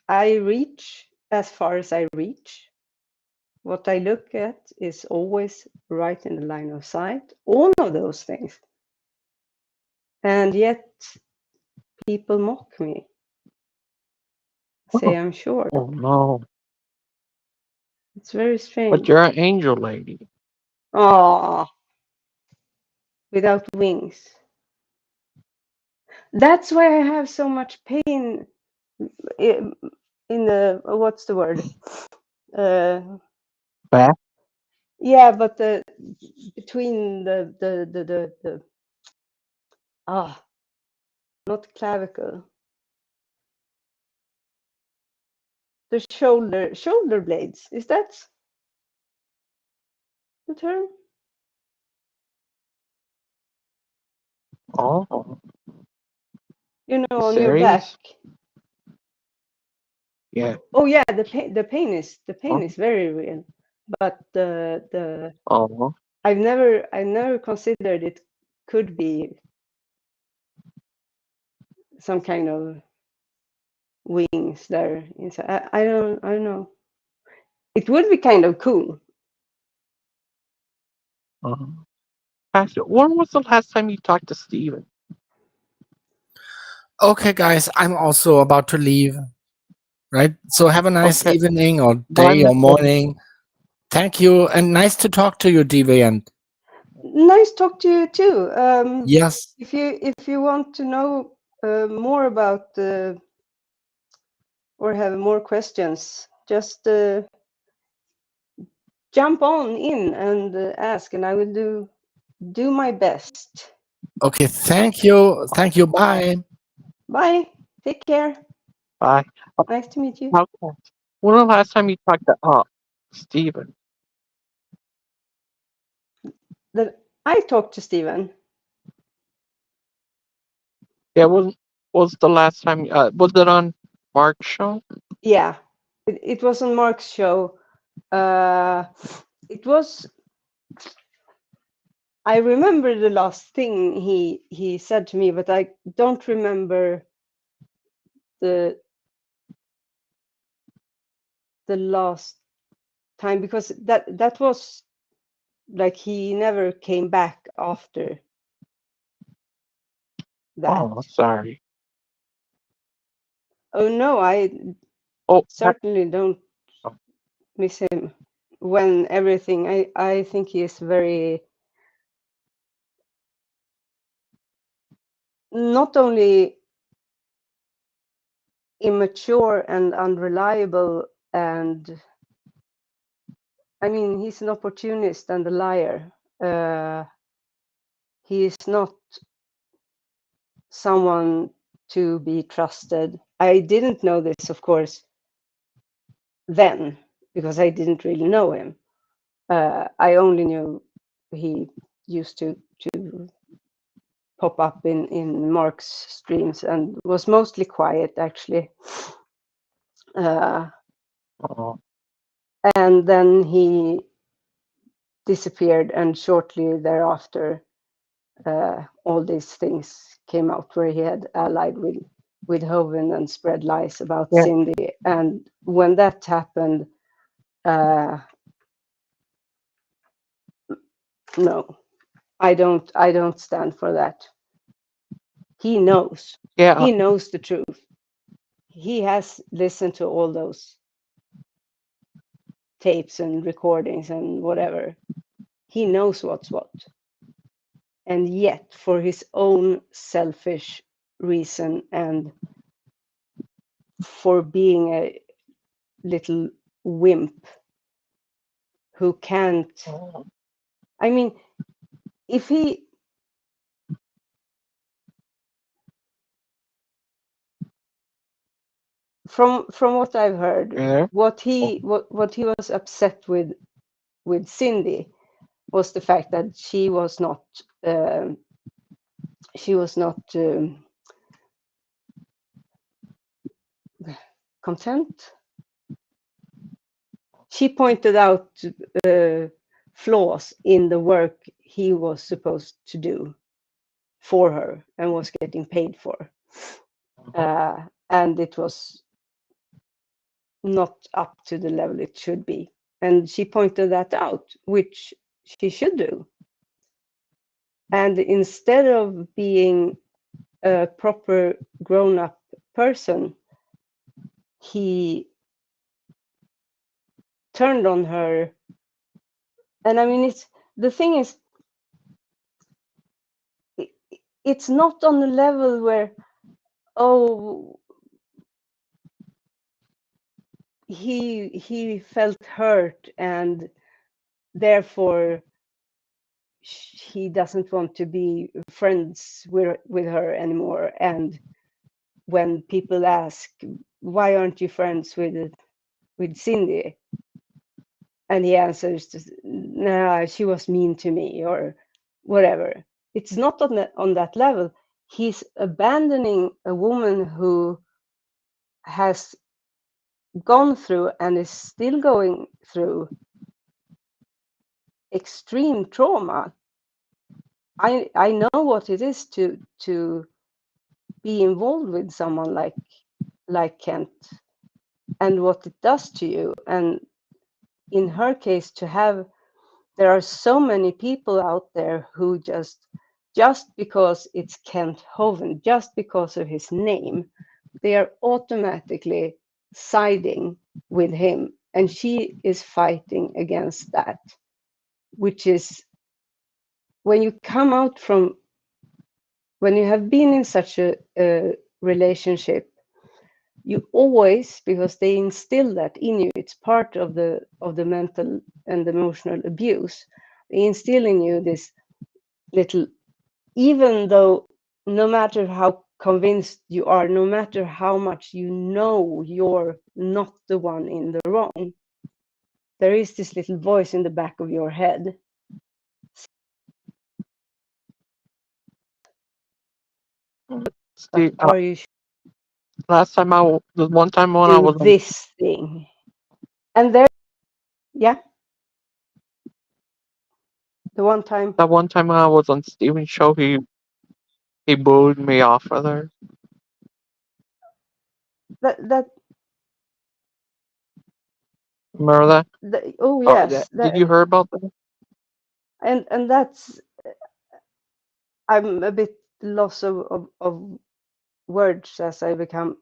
I reach as far as I reach. What I look at is always right in the line of sight. All of those things, and yet people mock me, say oh, I'm short. oh no. It's very But strange. you're an angel lady. Ah, without wings. That's why I have so much pain in, the what's the word? Uh, Back? yeah, but the between the ah, not clavicle, the shoulder blades. Is that the term? Oh, You know, you on your back. serious? Yeah. Oh yeah, the pain Oh, is very real. But the oh, I've never considered it could be some kind of wings there inside. I don't know. It would be kind of cool. uh-huh. Pastor, when was the last time you talked to Steven? Okay, guys, I'm also about to leave. Right. So have a nice Okay. evening or Bye, day or Mr. morning. Thank you, and nice to talk to you, Deviant. Nice talk to you too. Yes. If you want to know more about or have more questions, just jump on in and ask, and I will do my best. Okay. Thank you. Thank you. Bye. Bye. Take care. Bye. Nice to meet you. Okay. When was the last time you talked to Steven? That I talked to Steven. Yeah, was the last time was it on Mark's show? Yeah, it was on Mark's show. Uh, it was. I remember the last thing he said to me, but I don't remember the the last time, because that was like he never came back after that. Oh, sorry. Oh no, I Oh, certainly don't oh, miss him. When everything, I think he is very, not only immature and unreliable, and I mean, he's an opportunist and a liar. He is not someone to be trusted. I didn't know this, of course, then, because I didn't really know him. I only knew he used to pop up in Mark's streams and was mostly quiet, actually. oh, And then he disappeared, and shortly thereafter, all these things came out where he had allied with Hovind and spread lies about yeah, Cindy. And when that happened, no, I don't stand for that. He knows. yeah. He knows the truth. He has listened to all those tapes and recordings and whatever. He knows what's what. And yet, for his own selfish reason and for being a little wimp who can't, Oh, I mean, if he, from what I've heard, you there? what Oh, he was upset with Cindy was the fact that she was not content. She pointed out flaws in the work he was supposed to do for her and was getting paid for, and it was not up to the level it should be. And she pointed that out, which she should do. And instead of being a proper grown-up person, he turned on her. And I mean, it's the thing is, it's not on the level where, oh, he felt hurt and therefore he doesn't want to be friends with her anymore. And when people ask, why aren't you friends with Cindy, and he answers, nah, she was mean to me or whatever. It's not on that level. He's abandoning a woman who has gone through and is still going through extreme trauma. I know what it is to be involved with someone like Kent and what it does to you. And in her case, there are so many people out there who just because it's Kent Hovind, just because of his name, they are automatically siding with him. And she is fighting against that, which is when you come out from, when you have been in such a relationship, you always, because they instill that in you, it's part of the mental and emotional abuse. They instill in you this little, even though no matter how convinced you are, no matter how much you know you're not the one in the wrong, there is this little voice in the back of your head. But Steve, are you last time the one time when I do was on, this thing? And there, yeah, the one time that one time when I was on Steven's show, he booed me off of there. that Remember that? Oh Oh, yes, did you hear about that? and that's, I'm a bit lost of words as I become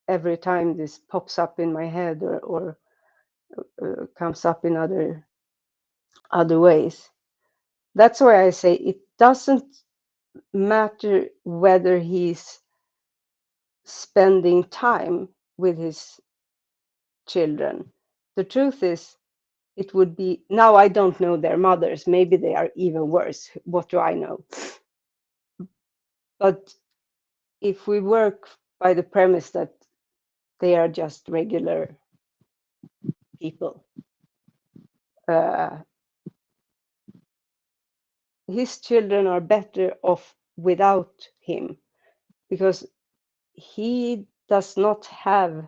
every time this pops up in my head, or comes up in other ways. That's why I say it doesn't matter whether he's spending time with his children. The truth is, it would be, now I don't know their mothers, maybe they are even worse. What do I know? But if we work by the premise that they are just regular people, uh, his children are better off without him, because he does not have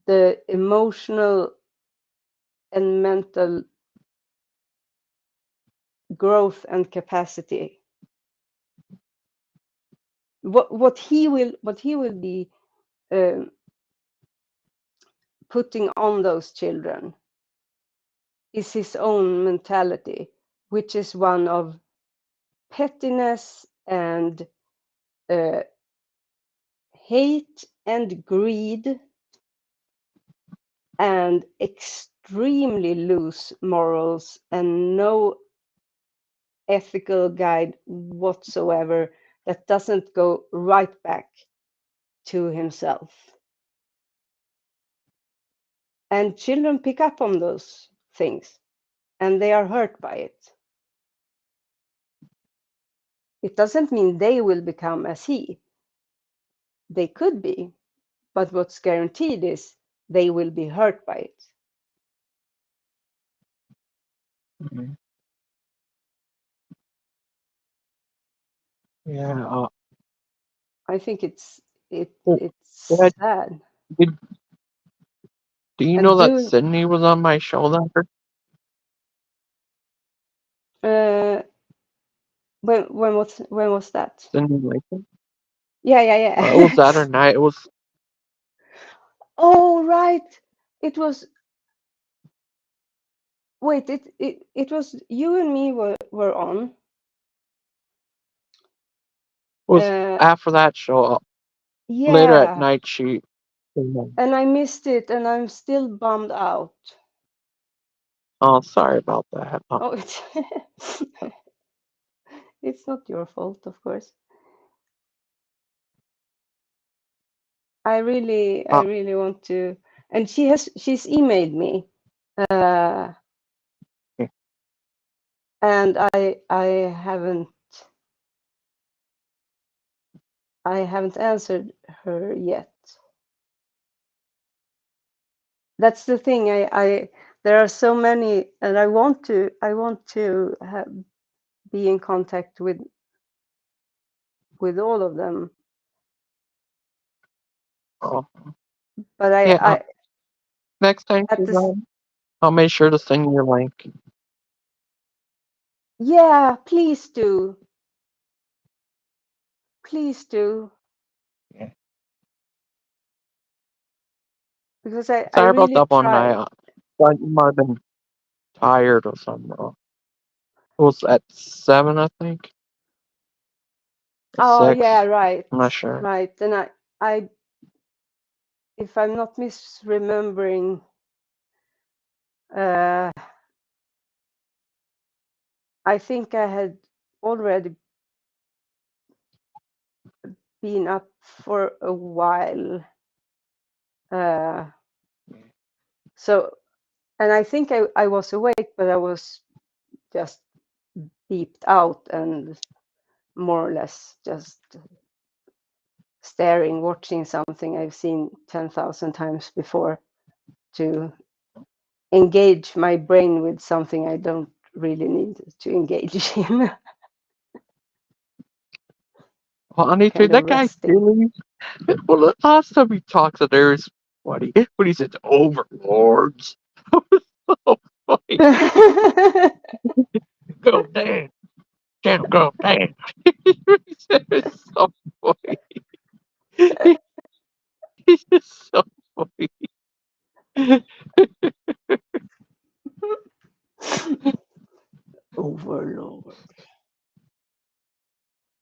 the emotional and mental growth and capacity. What he will be um, putting on those children is his own mentality, which is one of pettiness and uh, hate and greed and extremely loose morals and no ethical guide whatsoever that doesn't go right back to himself. And children pick up on those things and they are hurt by it. It doesn't mean they will become as he. They could be, but what's guaranteed is they will be hurt by it. Mhm. Yeah. I think Oh, it's yeah, sad. did, do you know And that do Sydney was on my show that uh, when was that? Sydney Latham? Yeah, It was yeah, yeah. Saturday night. It was Oh, right. It was, wait, it was you and me were on. it was Uh, after that show. Later at yeah, night, she came on. and I missed it, and I'm still bummed out. Oh, sorry about that. Oh, it's not your fault, of course. I Uh, really want to, and she's emailed me, uh, yeah. and I haven't answered her yet. That's the thing. There are so many, and I want to be in contact with all of them. Oh, But yeah. I Next time at she's this, on, I'll make sure to send you your link. yeah, please do, Yeah. because I Sorry about really that one night. tried. Thought you might have been tired or something. It was at 7, I think. Oh yeah, 6. right, I'm not sure. right. And I, if I'm not misremembering, uh, I think I had already been up for a while. Uh, so, and I think I was awake, but I was just beeped out and more or less just staring, watching something I've seen 10,000 times before, to engage my brain with something I don't really need to engage in. Well, Anitra, Kind of that guy resting. Billy. Well, the last time we talked to there is funny when he said overlords. So funny. Go Dan, channel go Dan. He said it's so funny. He's just so funny. Overlord.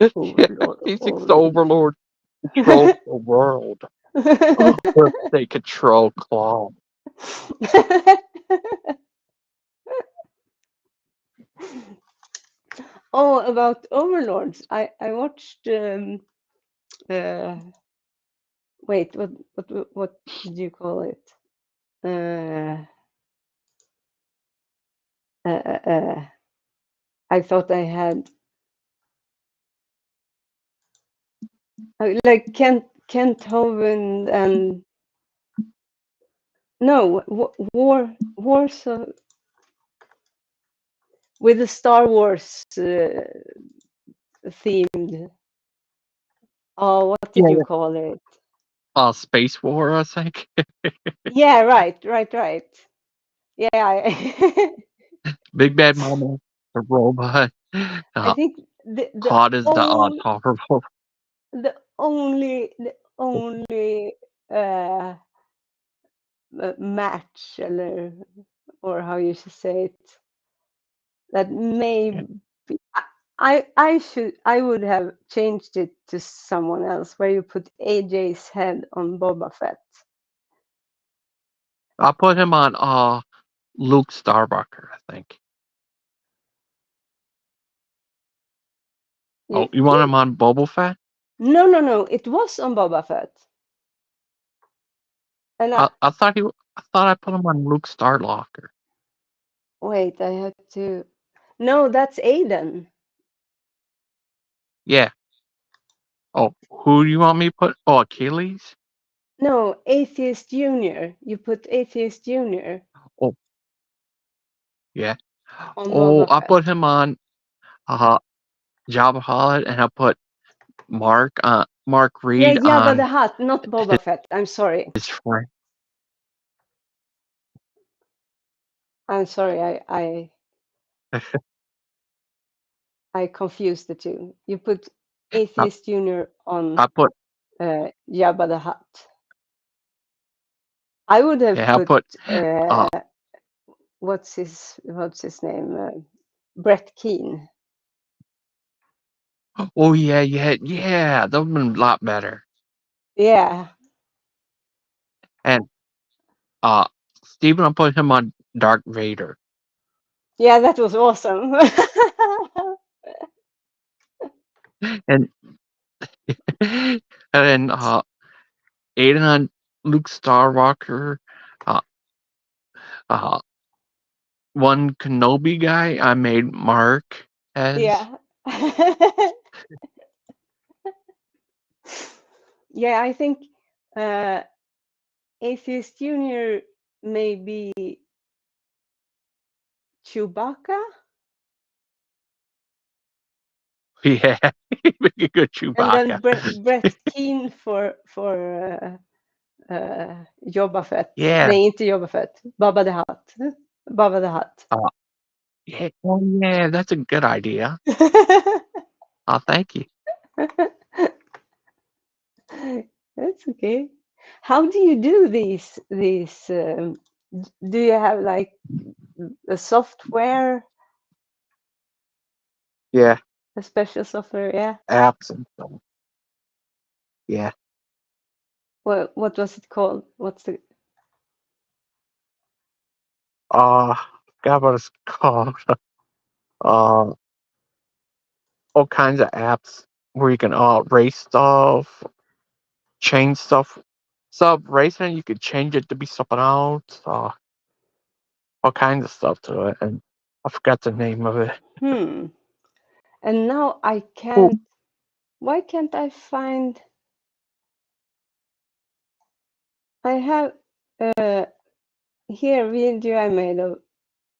Yeah, Overlord. he thinks the Overlord. Overlord controls the world. Oh, first they control Claw. Oh, about overlords. I watched. Wait, what did you call it? Uh, I thought I had like Kent Hovind and no Wars of, with the Star Wars themed. Oh, what did you Yeah, call it? Space War, I think. Yeah, right. Yeah, Big Bad Mama, the robot. I Uh, think the Claude is the only tolerable. the only uh, match or how you should say it that may be, I would have changed it to someone else where you put AJ's head on Boba Fett. I put him on Luke Starbucker, I think. You Oh, you want him on Boba Fett? no, it was on Boba Fett. And I thought I thought I put him on Luke Starlocker. wait, I had to. No, that's Aiden. Yeah. Oh, who do you want me to put? Oh, Achilles. No, Atheist Junior. You put Atheist Junior Oh, yeah. on Oh, Boba I Fett. put him on Jabba Hutt, and I put Mark Yeah, Reed Jabba the on Hutt, not Boba Fett. I'm sorry. his friend. I'm sorry. I confused the two. You put I, Atheist Junior on I put Jabba the Hutt. I would have yeah, I put put uh what's his name? Brett Keane. oh yeah, that would have been a lot better. Yeah, And uh Steven, I put him on Dark Vader. yeah, that was awesome. And and then Aiden on Luke Skywalker. Uh uh one Kenobi guy I made Mark as. Yeah. Yeah, I think uh, Atheist Junior may be Chewbacca, Yeah, make a good and then Chewbacca. Brett Keane for Jabba Fett. Yeah. Nej, inte Jabba Fett. Baba the Hutt. Baba the Hutt. Yeah. Oh yeah, that's a good idea. Oh, thank you. That's okay. How do you do these? Do you have like a software, Yeah, a special software? Yeah. apps and stuff. Yeah. Well, what was it called? What's the? Forgot what it's called. Uh, all kinds of apps where you can race stuff, change stuff. Racing, you could change it to be something else. All kinds of stuff to it, and I forgot the name of it. And now I Oh, can't. Why can't I find? I have here video I made of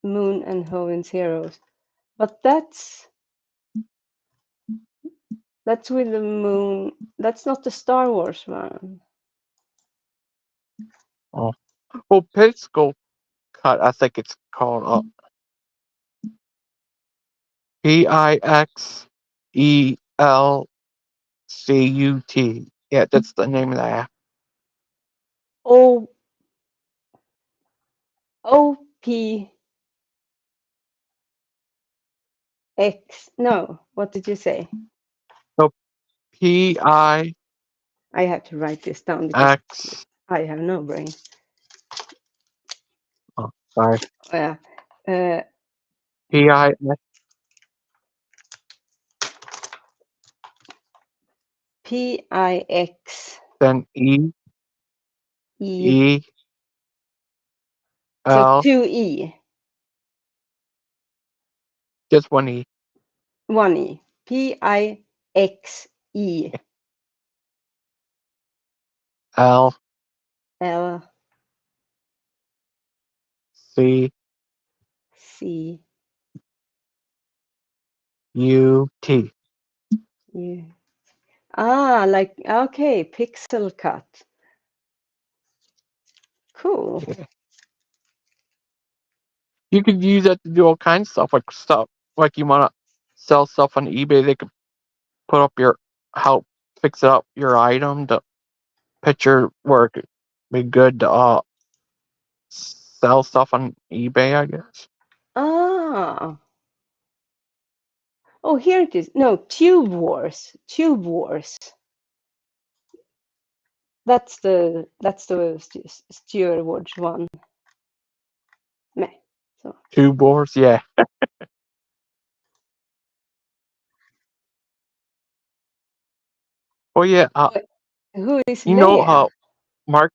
Moon and Hovind's Heroes, but that's with the moon. That's not the Star Wars one. oh, Pixel Cut. I think it's called Pixelcut. Yeah, that's the name of the app. Oh, OPX. No, what did you say? So PIX. I have to write this down because I have no brain. Oh, sorry. Yeah. Uh, PIX. PIX. Then E E. E So L. 2E. Just one E. 1E. PIXE. L L. C C. U T. U. Ah, like, okay, pixel cut. Cool. Yeah. You could use that to do all kinds of stuff. Like you want to sell stuff on eBay, they could put up help fix up your item, the picture where it could be good to sell stuff on eBay, I guess. Ah. Oh, here it is. No, Tube Wars. Tube Wars. That's the Stuart Wars one. Meh. So. Two boards, yeah. Oh yeah, Who is you know Leia? how Mark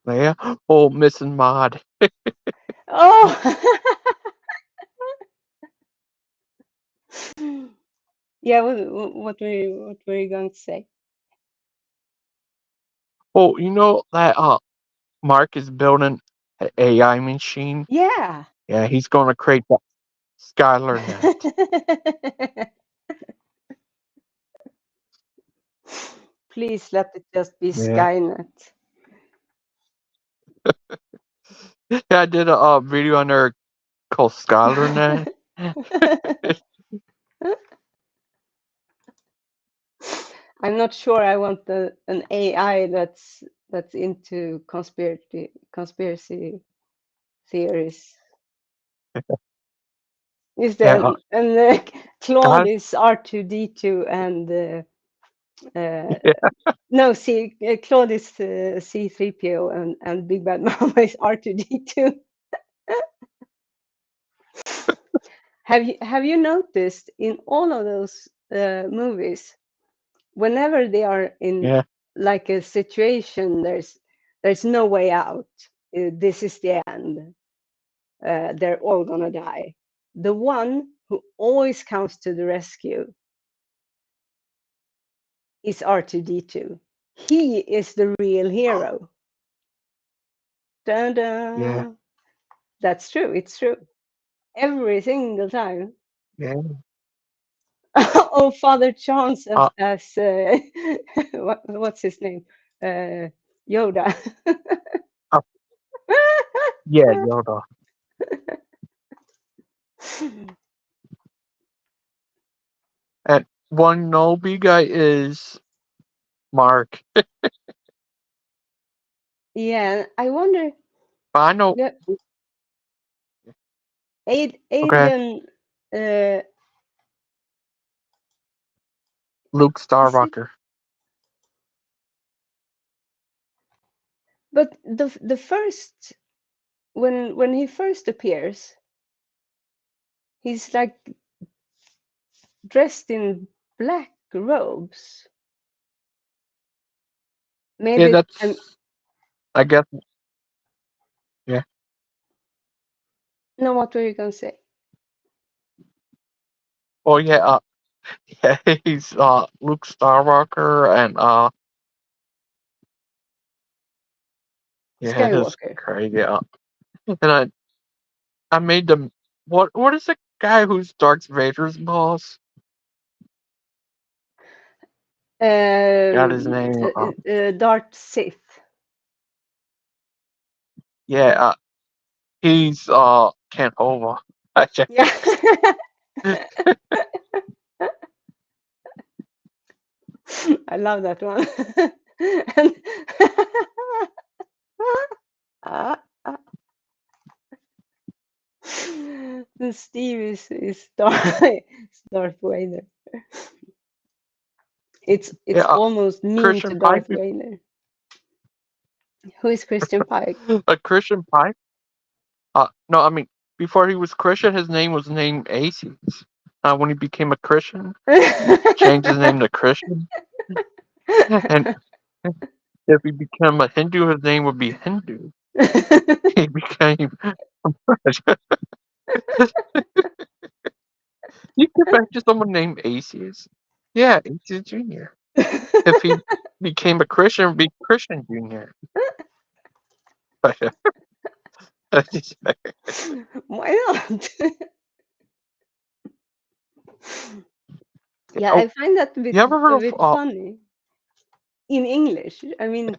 Leia? Oh, missing mod. Oh. Yeah. What were you going to say? Oh, you know that Mark is building an AI machine. Yeah. Yeah, he's going to create the Skylar net. Please let it just be Yeah. Skynet. Yeah, I did a video on there called Skylar net. I'm not sure I want an AI that's into conspiracy theories. Is there Yeah, Claude Sky. is R2D2 and Yeah, no, see, Claude is C3PO and Big Bad Mama is R2D2. Have you noticed in all of those movies, whenever they are in yeah. like a situation, there's no way out. This is the end. They're all gonna die. The one who always comes to the rescue is R2D2. He is the real hero. Dun, Yeah, dun. That's true. It's true. Every single time. yeah. Oh, Father Chance Uh, as what's his name? Yoda. uh, yeah, Yoda. And one Nobi guy is Mark. Yeah, I wonder. But I know. Yeah, Okay, Adrian. Uh, Luke is it? Starbucker. But the first when he first appears, he's like dressed in black robes. Yeah, Maybe I'm. that's. I guess. Yeah. No, what were you gonna say? Oh yeah. Yeah. He's Luke Starbucker and yeah, it's Skywalker. crazy. And I made them. What is the guy who's Darth Vader's boss? Got his name. Darth Sith. Yeah. He's Kent Hovind. Yeah. I love that one. And is Darth Vader. It's Yeah, almost mean Christian to Pike. Darth Vader. Who is Christian Pike? Christian Pike. No, I mean before he was Christian, his name was named Aces. When he became a Christian, changed his name to Christian, and if he became a Hindu, his name would be Hindu. He became. You can imagine someone named Aces. Yeah, Aces Junior. If he became a Christian, it would be Christian Junior. Why not? Yeah, Oh, I find that you ever heard a of bit funny in English. I mean,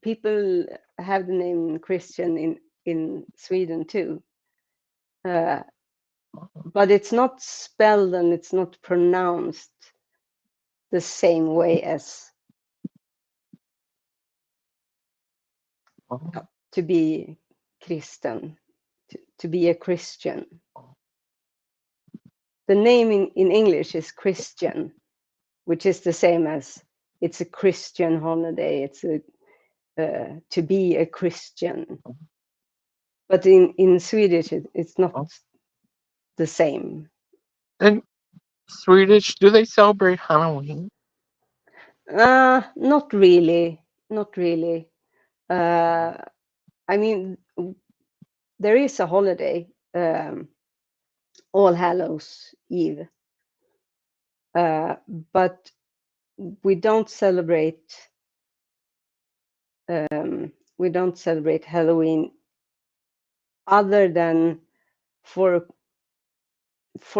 people have the name Christian in Sweden too, but it's not spelled and it's not pronounced the same way as to be Christian, to be a Christian. The name in English is Christian, which is the same as it's a Christian holiday. It's a to be a Christian, but in Swedish it's not the same. in Swedish? Do they celebrate Halloween? Not really, not really. I mean, there is a holiday, All Hallows Eve, but we don't celebrate. We don't celebrate Halloween other than for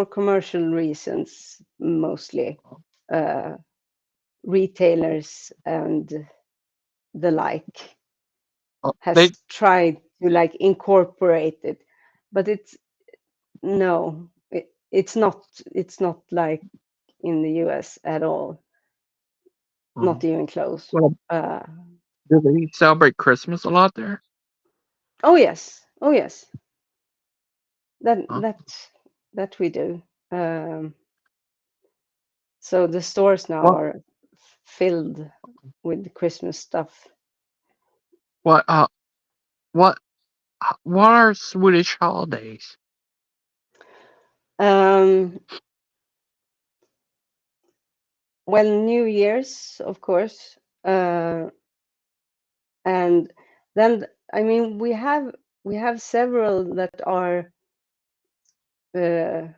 commercial reasons, mostly. Retailers and the like They has tried to like incorporate it, but it's no, it's not like in the US at all, not even close. well, do they celebrate Christmas a lot there? Oh yes, that Huh? that we do. So the stores now What are filled with Christmas stuff. what what what are Swedish holidays? Um, well, New Year's, of course, and then I mean we have several that are they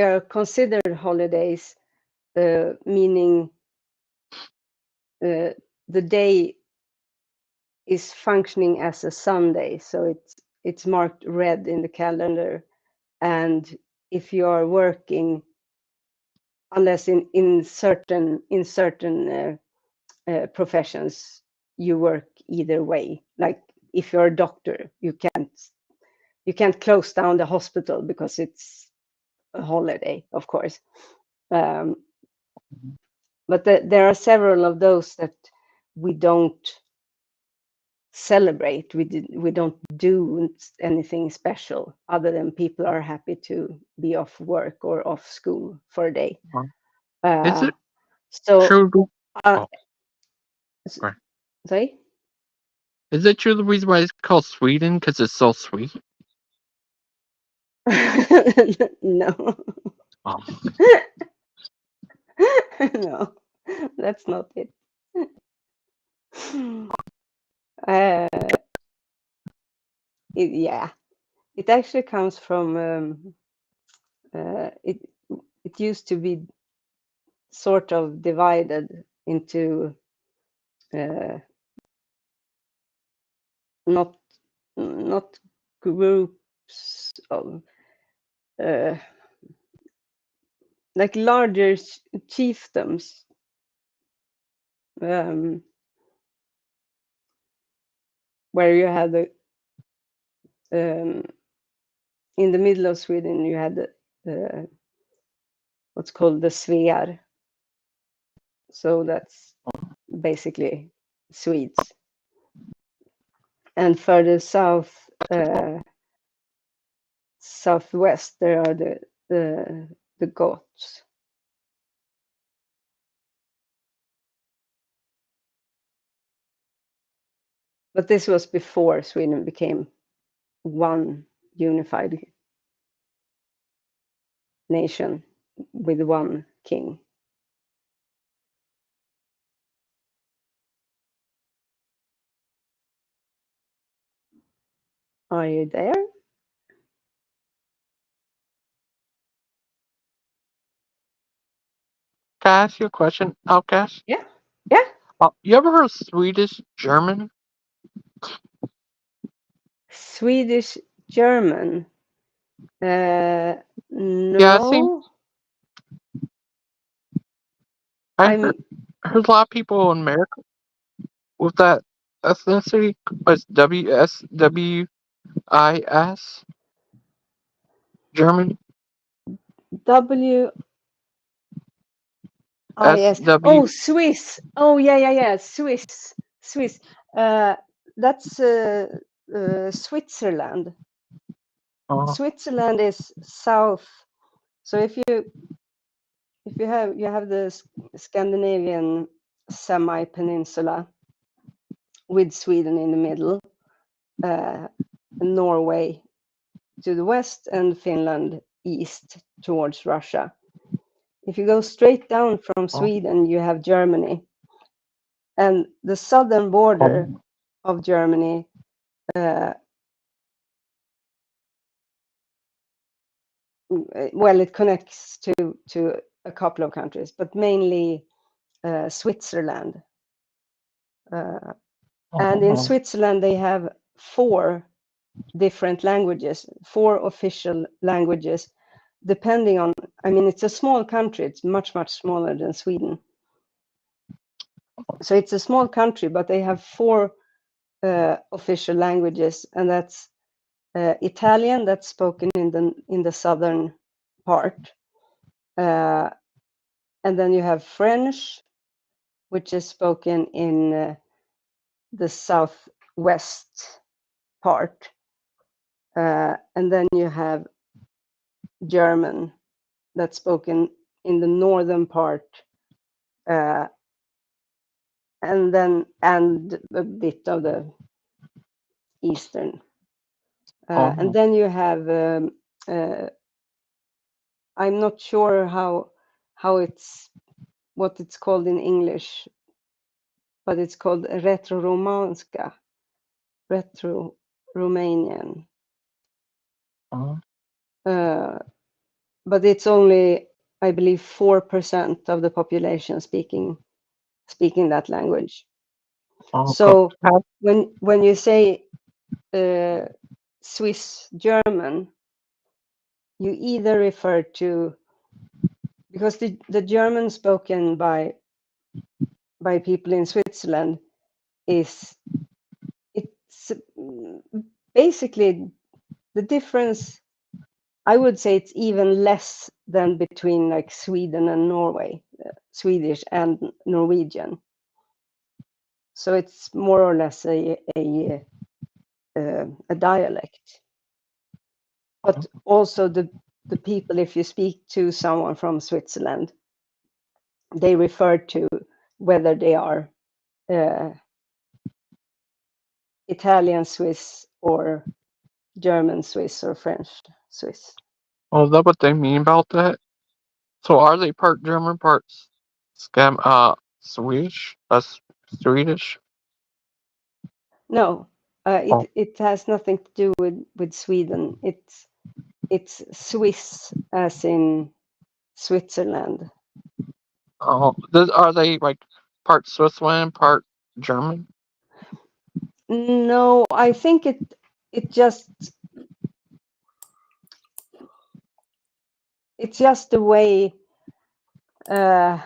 are considered holidays, meaning the day is functioning as a Sunday, so it's marked red in the calendar, and if you are working, unless in certain professions you work either way, like if you're a doctor you can't close down the hospital because it's a holiday, of course. um, but there are several of those that we don't celebrate. We don't do anything special other than people are happy to be off work or off school for a day. Is it So true? uh, Oh, right. sorry. Is it true the reason why it's called Sweden because it's so sweet? No. Oh, No, that's not it. uh, yeah, it actually comes from it used to be sort of divided into not groups of like larger chiefdoms, where you had the in the middle of Sweden you had what's called the Svear, so that's basically Swedes, and further south southwest there are the Goths. But this was before Sweden became one unified nation with one king. Are you there? Can I ask you a question, Outcast? Yeah. Yeah. You ever heard of Swedish German? Swedish German. Yeah, I think No. I I'm heard a lot of people in America with that ethnicity. It's WSWIS German. WIS. SW. Oh, Swiss. Oh, yeah. Swiss. Swiss. That's Switzerland. Switzerland is south. So if you have the Scandinavian semi-peninsula with Sweden in the middle, Norway to the west, and Finland east towards Russia. If you go straight down from Sweden, you have Germany, and the southern border of Germany. Well, it connects to a couple of countries, but mainly Switzerland. And in Switzerland, they have 4 different languages, 4 official languages, depending on, I mean, it's a small country. It's much smaller than Sweden. So it's a small country, but they have 4 official languages, and that's Italian, that's spoken in the southern part. And then you have French, which is spoken in the southwest part. And then you have German, that's spoken in the northern part, and a bit of the eastern. And then you have, I'm not sure what it's called in English, but it's called Retro-Romanian. But it's only, I believe, 4% of the population speaking that language. So when you say Swiss German, you either refer to, because the German spoken by people in Switzerland it's basically the difference. I would say it's even less than between like Sweden and Norway, Swedish and Norwegian. So it's more or less a dialect. But also the people, if you speak to someone from Switzerland, they refer to whether they are Italian Swiss or German Swiss or French Swiss. Oh, is that what they mean about that? So are they part German, part Swedish? Swedish? No, it has nothing to do with Sweden. It's Swiss, as in Switzerland. Oh, are they like part Switzerland, part German? No, I think it's just the way the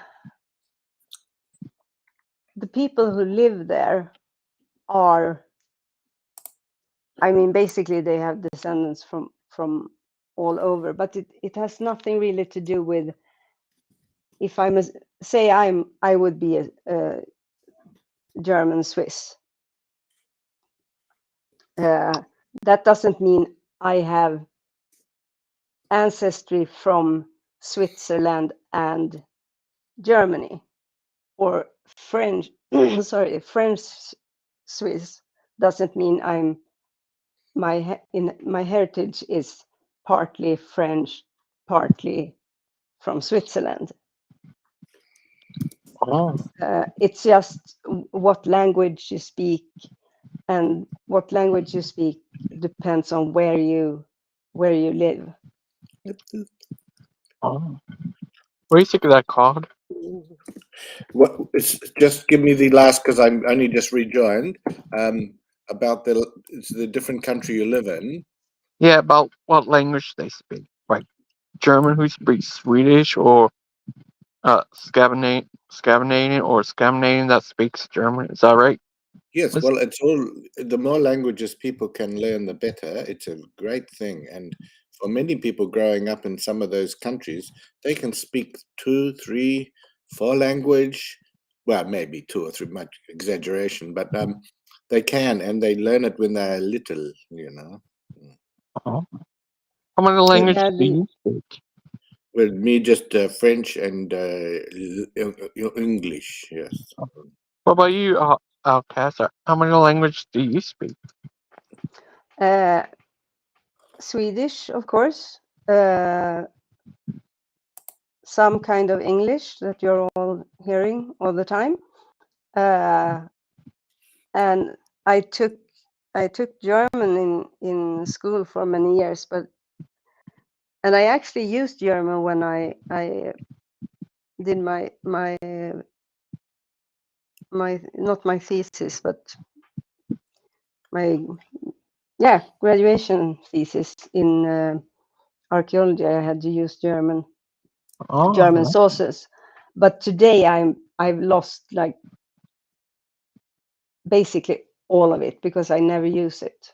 people who live there are. I mean, basically, they have descendants from all over, but it has nothing really to do with. If I must say, I would be a German Swiss. That doesn't mean I have ancestry from Switzerland and Germany, or French. Sorry, French Swiss doesn't mean my heritage is partly French, partly from Switzerland. Oh, It's just what language you speak, and what language you speak depends on where you live. oh. What do you think of that, Claude? What? Just give me the last, because I'm only just rejoined. About the different country you live in. Yeah, about what language they speak. Like German who speaks Swedish, or Scandinavian or Scandinavian that speaks German. Is that right? Yes, Miss- well, it's all, the more languages people can learn, the better. It's a great thing. And for many people growing up in some of those countries, they can speak 2, 3, 4 language. Well, maybe 2 or 3, much exaggeration, but they can, and they learn it when they're little, you know. Oh. How many Yeah. languages Yeah, do you speak? Well, me just French and English, yes. What about you, Alcazar? How many languages do you speak? Swedish, of course. Some kind of English that you're all hearing all the time. And I took German in school for many years, and I actually used German when I did my not my thesis, but my graduation thesis in archaeology. I had to use German Oh, sources, but today I've lost like basically all of it because I never use it.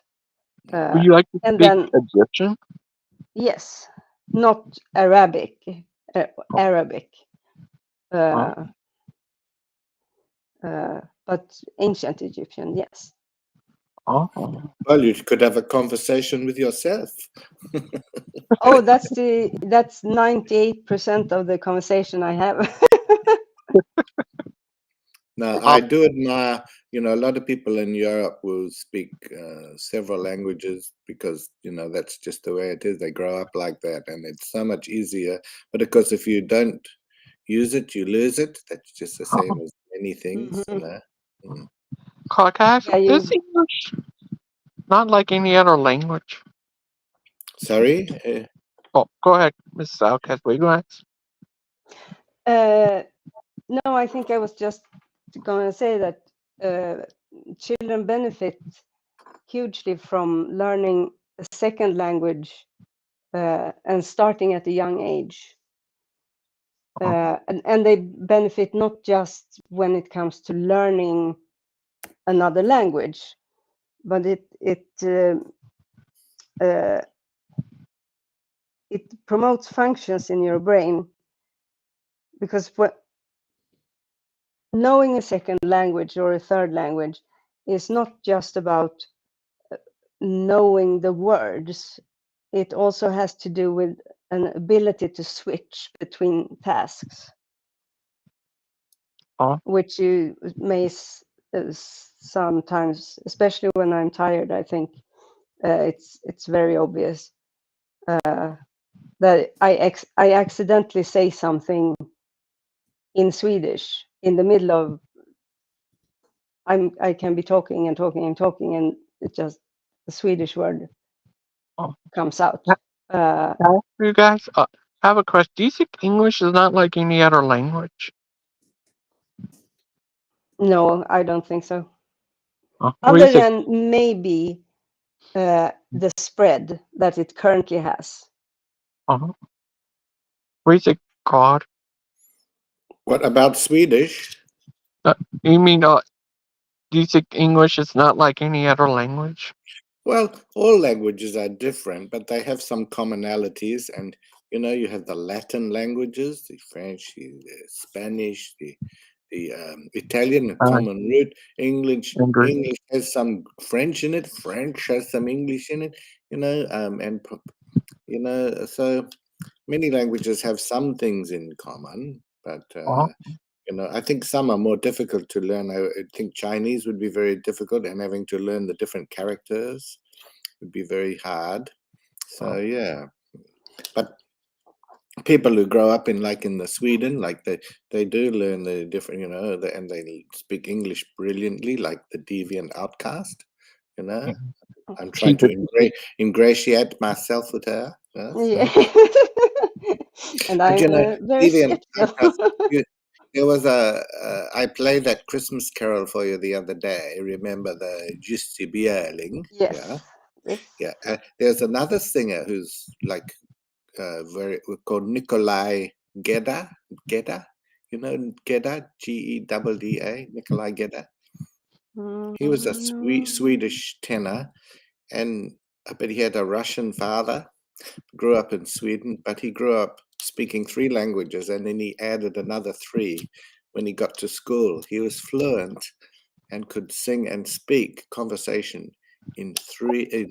would you like to And speak then Egyptian? yes, not Arabic, Arabic, Oh, uh, but ancient Egyptian, yes. oh. Well, you could have a conversation with yourself. Oh, that's 98% of the conversation I have. Now, Uh, I do admire, a lot of people in Europe will speak several languages because, that's just the way it is. They grow up like that, and it's so much easier. But of course, if you don't use it, you lose it. That's just the same as many things, Mhm. Mm. Caucasian, Yeah, is English not like any other language? Sorry? Oh, go ahead, Mrs. Alcazar. What are you going to ask? no, I think I was just going to say that children benefit hugely from learning a second language and starting at a young age. And they benefit not just when it comes to learning another language, but it promotes functions in your brain, because knowing a second language or a third language is not just about knowing the words. It also has to do with an ability to switch between tasks, which you may sometimes, especially when I'm tired, I think it's very obvious that I accidentally say something in Swedish in the middle of I can be talking and talking and talking, and it just the Swedish word Oh, comes out. you guys, I have a question. Do you think English is not like any other language? No, I don't think so. What do you Other think? than maybe the spread that it currently has. What do you think, God? What about Swedish? You mean, do you think English is not like any other language? Well, all languages are different, but they have some commonalities. And, you have the Latin languages, the French, the Spanish, the Italian, a common root. English has some French in it. French has some English in it, and You know, so many languages have some things in common, but Uh-huh. you know, I think some are more difficult to learn. I think Chinese would be very difficult, and having to learn the different characters would be very hard. So yeah, but people who grow up in the Sweden, like they do learn the different, you know, and they speak English brilliantly, like the deviant outcast. You know, I'm trying She's to ingratiate myself with her. Yeah. And But you I'm know, very deviant skeptical. outcast. There was I played that Christmas carol for you the other day. Remember the Jussi Björling? Yeah, Yes. Yes. yeah. There's another singer who's like very called Nikolai Gedda. Gedda, you know Gedda, Gedda, Nikolai Gedda. He was a Swedish tenor, and but he had a Russian father. Grew up in Sweden, but he grew up speaking 3 languages, and then he added another 3 when he got to school. He was fluent and could sing and speak conversation in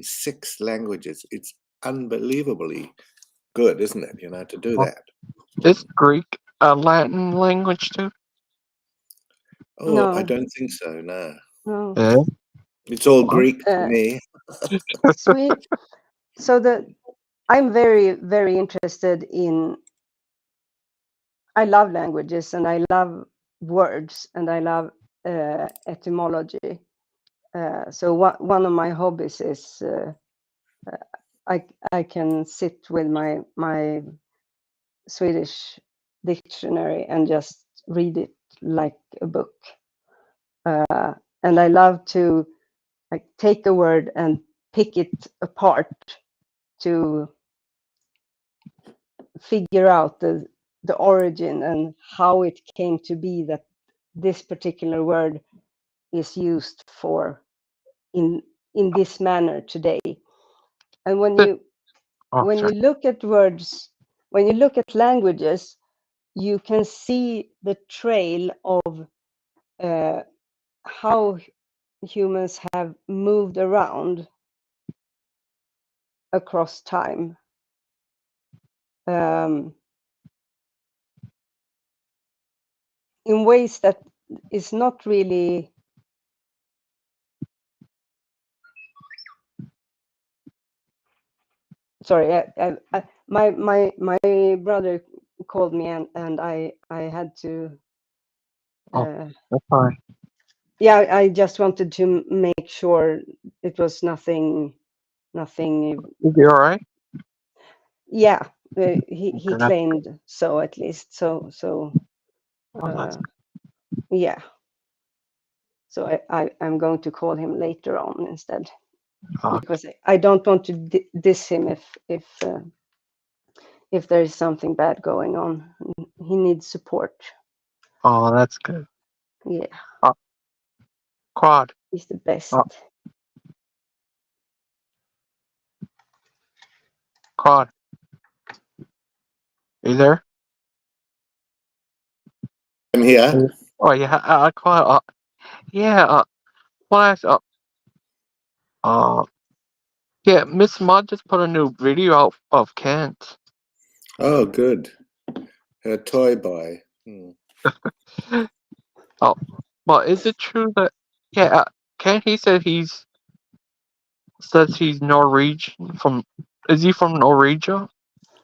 6 languages. It's unbelievably good, isn't it? You know, to do that. Is Greek a Latin language too? Oh, I No, don't think so. No, no. Yeah. it's all Well, Greek to me. We so the I'm very, very interested in. I love languages and I love words and I love etymology. So one of my hobbies is I can sit with my Swedish dictionary and just read it like a book. And I love to like take a word and pick it apart to figure out the origin and how it came to be that this particular word is used for in this manner today. And when you sorry. look at words, when you look at languages, you can see the trail of how humans have moved around across time. In ways that is not really. Sorry, my brother called me and I had to. Oh, that's fine. Yeah, I just wanted to make sure it was nothing. Is he all right? Yeah, he Okay, that's claimed so at least. So oh, that's yeah. So I'm going to call him later on instead because I don't want to diss him if there is something bad going on. He needs support. oh, that's good. Yeah, Uh, Quad. he's the best. Uh, Quad. Are you there? I'm here. Oh yeah, Quad. Yeah. Flash. Uh. Yeah. Miss Mud just put a new video out of Kent. Oh, good. Her toy boy. Oh, but is it true that yeah? Kent he says he's Norwegian from. Is he from Norwegia?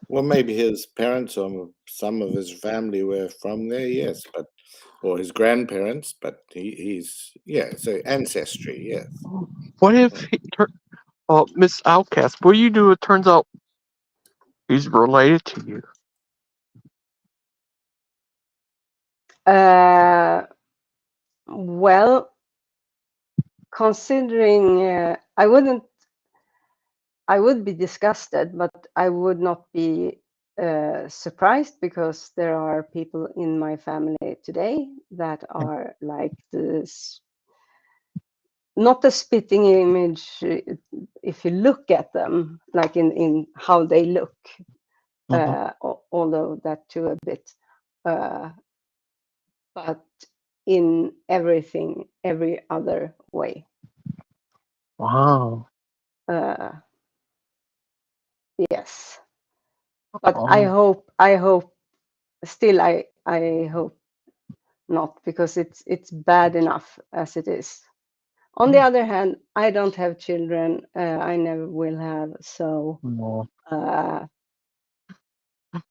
Well, maybe his parents or some of his family were from there, yes, but or his grandparents, but he's yeah, so ancestry, yes. What if Miss Outcast? What do you do? It turns out he's related to you. Well, considering I would be disgusted, but I would not be surprised because there are people in my family today that are like this, not a spitting image if you look at them, like in how they look, although that too a bit, but in everything, every other way. Wow. Uh, Yes, but I hope still I hope not, because it's bad enough as it is. On the other hand, I don't have children. I never will have, so No. uh,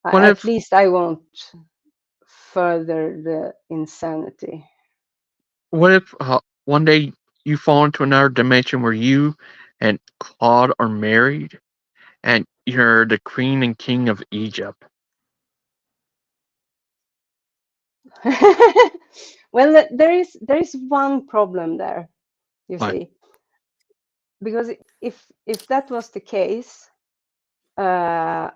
What at if least I won't further the insanity. one day you fall into another dimension where you and Claude are married, and you're the queen and king of Egypt? Well, there is one problem there, you Like, see, because if that was the case, uh,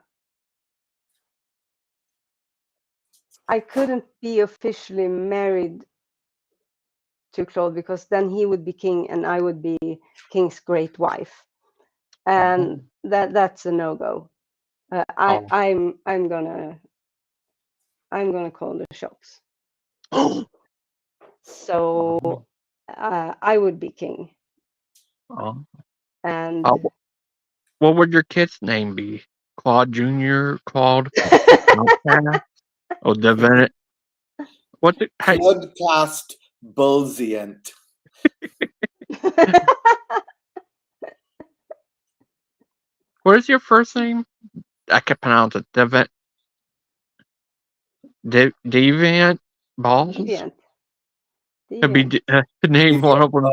I couldn't be officially married to Claude, because then he would be king and I would be king's great wife, and that's a no go. oh, I'm gonna call the shots. So I would be king, oh. and What would your kid's name be? Claude Junior, Claude Outcast, or Devin? What? Hey, Podcast Bullsient. what is your first name? I can pronounce it. Deviant Balls. deviant. Could be Deviant. name You've one got of them.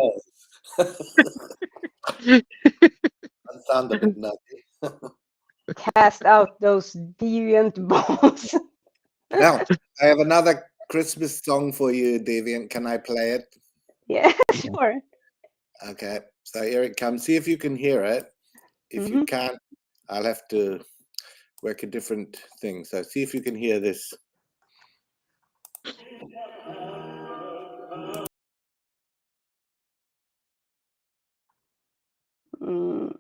that sound a bit nutty. Cast out those deviant balls. Now, I have another Christmas song for you, Deviant. Can I play it? Yeah, sure. Okay, so here it comes. See if you can hear it. If you can't, I'll have to work a different thing. So see if you can hear this. Mm.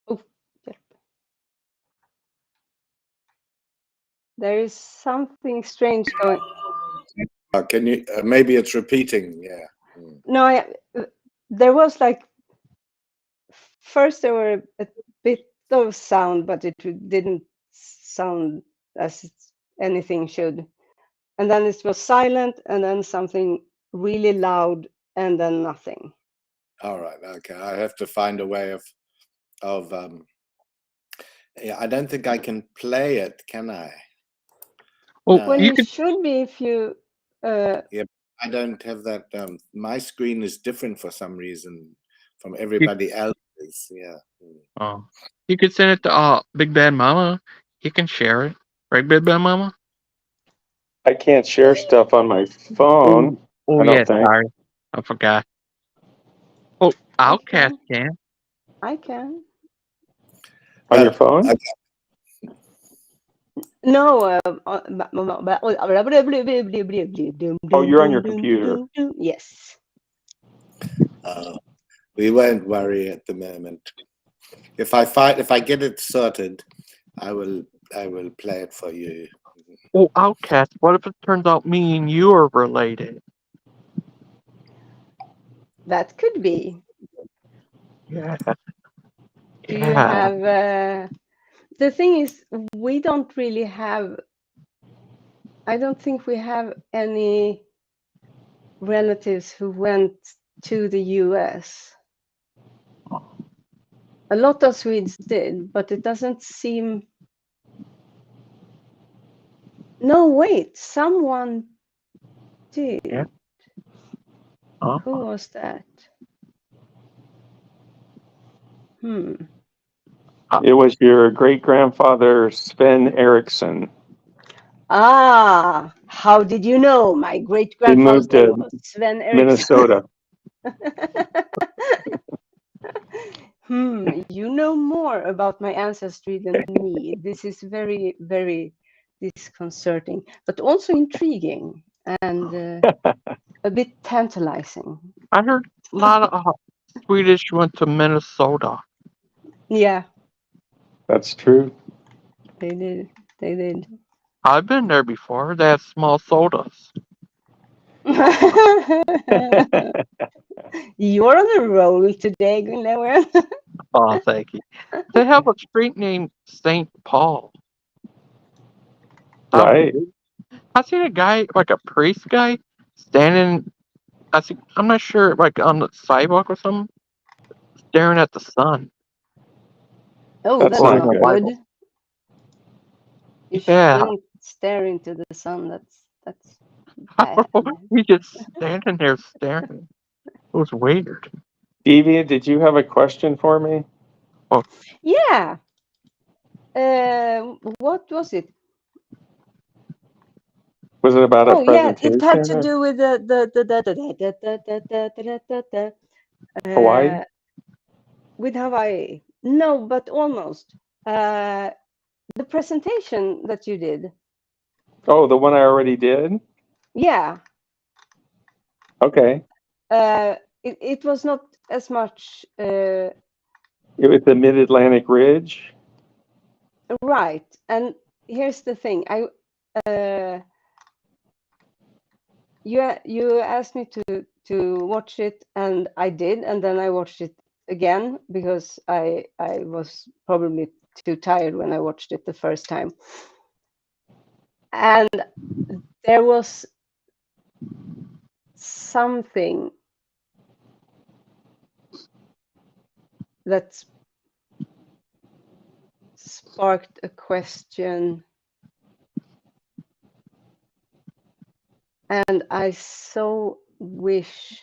Oh, there is something strange going. Can you? Maybe it's repeating. Yeah. No, there was like first there were a bit of sound, but it didn't sound as anything should. And then it was silent, and then something really loud, and then nothing. All right. Okay. I have to find a way of. Yeah, I don't think I can play it. Can I? Oh, No. Well, you you could. should be if you. I don't have that. My screen is different for some reason from everybody else's. Yeah. Oh, you could send it to Big Bad Mama. He can share it, right, Big Bad Mama? I can't share stuff on my phone. Oh I yeah, don't think. sorry, I forgot. Oh, I Outcast can. can. I can. On your phone? No. Oh, you're on your computer. Yes. We won't worry at the moment. If I get it sorted, I will play it for you. Oh, Outcast. What if it turns out me and you are related? That could be. Yeah. Do you have? The thing is, we don't really have. I don't think we have any relatives who went to the US. A lot of Swedes did, but it doesn't seem. No, wait, someone did. Yeah. Who was that? It was your great grandfather, Sven Eriksson. Ah, how did you know? My great He moved grandfather to was Sven Eriksson. Minnesota. You know more about my ancestry than me. This is very, very disconcerting, but also intriguing and a bit tantalizing. I heard a lot of Swedish went to Minnesota. Yeah, That's true. they did. They did. I've been there before. They have small sodas. You're on a roll today, Gunnar. Oh, thank you. They have a street named St. Paul. Right. I seen a guy, like a priest guy, standing. I'm not sure, like on the sidewalk or something, staring at the sun, Oh, That's that's holding not a not good. good. Bible. You Yeah, shouldn't stare into the sun. That's bad. he just standing there staring. It was weird. Deviant, did you have a question for me? Yeah. What was it? Was it about a Oh, yeah. It had presentation to or do with the Hawaii? with Hawaii. No, but almost. The presentation that you did. Oh, the one I already did? Yeah. Okay. It was not as much It was the Mid-Atlantic Ridge? right. And here's the thing. You asked me to watch it, and I did, and then I watched it again because I was probably too tired when I watched it the first time. And there was something that sparked a question, and I so wish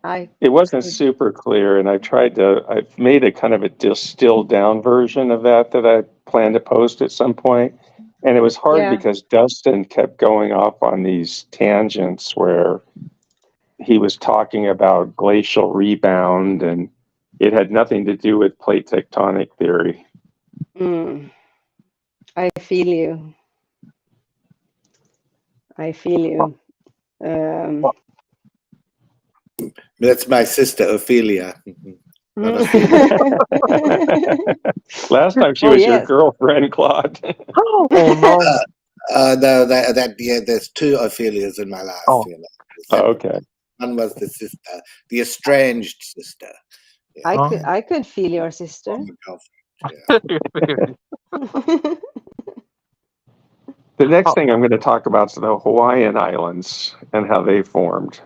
I It wasn't could. super clear, and I've made a kind of a distilled down version of that I plan to post at some point. And it was hard Yeah. because Dustin kept going off on these tangents where he was talking about glacial rebound, and it had nothing to do with plate tectonic theory. I feel you. I feel you. That's my sister Ophelia. Not Last time she Oh, was your yes. girlfriend, Claude. Oh no! No, yeah, there's two Ophelias in my life. Oh, You know, Oh, separate. okay. One was the sister, the estranged sister. Yeah, oh. I could feel your sister. former girlfriend. Yeah. The next Oh, thing I'm going to talk about is the Hawaiian Islands and how they formed.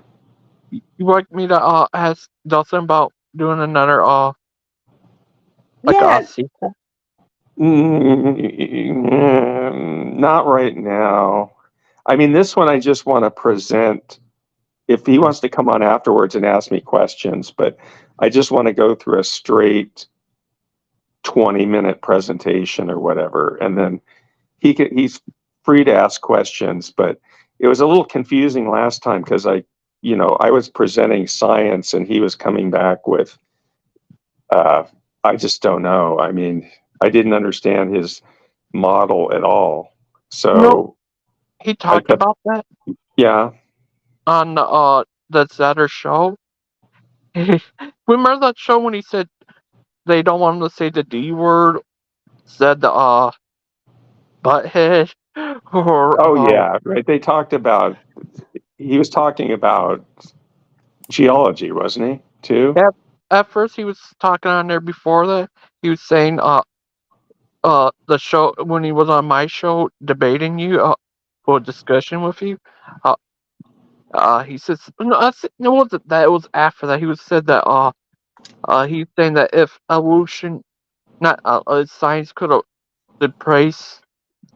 you like me to ask Dustin about doing another like a Yeah. sequel? Not right now. I mean, this one I just want to present. If he wants to come on afterwards and ask me questions, but I just want to go through a straight 20-minute presentation or whatever, and then he's free to ask questions. But it was a little confusing last time because I was presenting science and he was coming back with I just don't know. I mean, I didn't understand his model at all. No, So he I talked kept, about that yeah. on the Zetter show. Remember that show when he said they don't want him to say the D word, said the butthead, or Oh, yeah, right. He was talking about geology, wasn't he, too? at first he was talking on there before that. He was saying the show when he was on my show debating you for a discussion with you. He says no, it wasn't that. It was after that. He was said that he's saying that if evolution, not science, could have replaced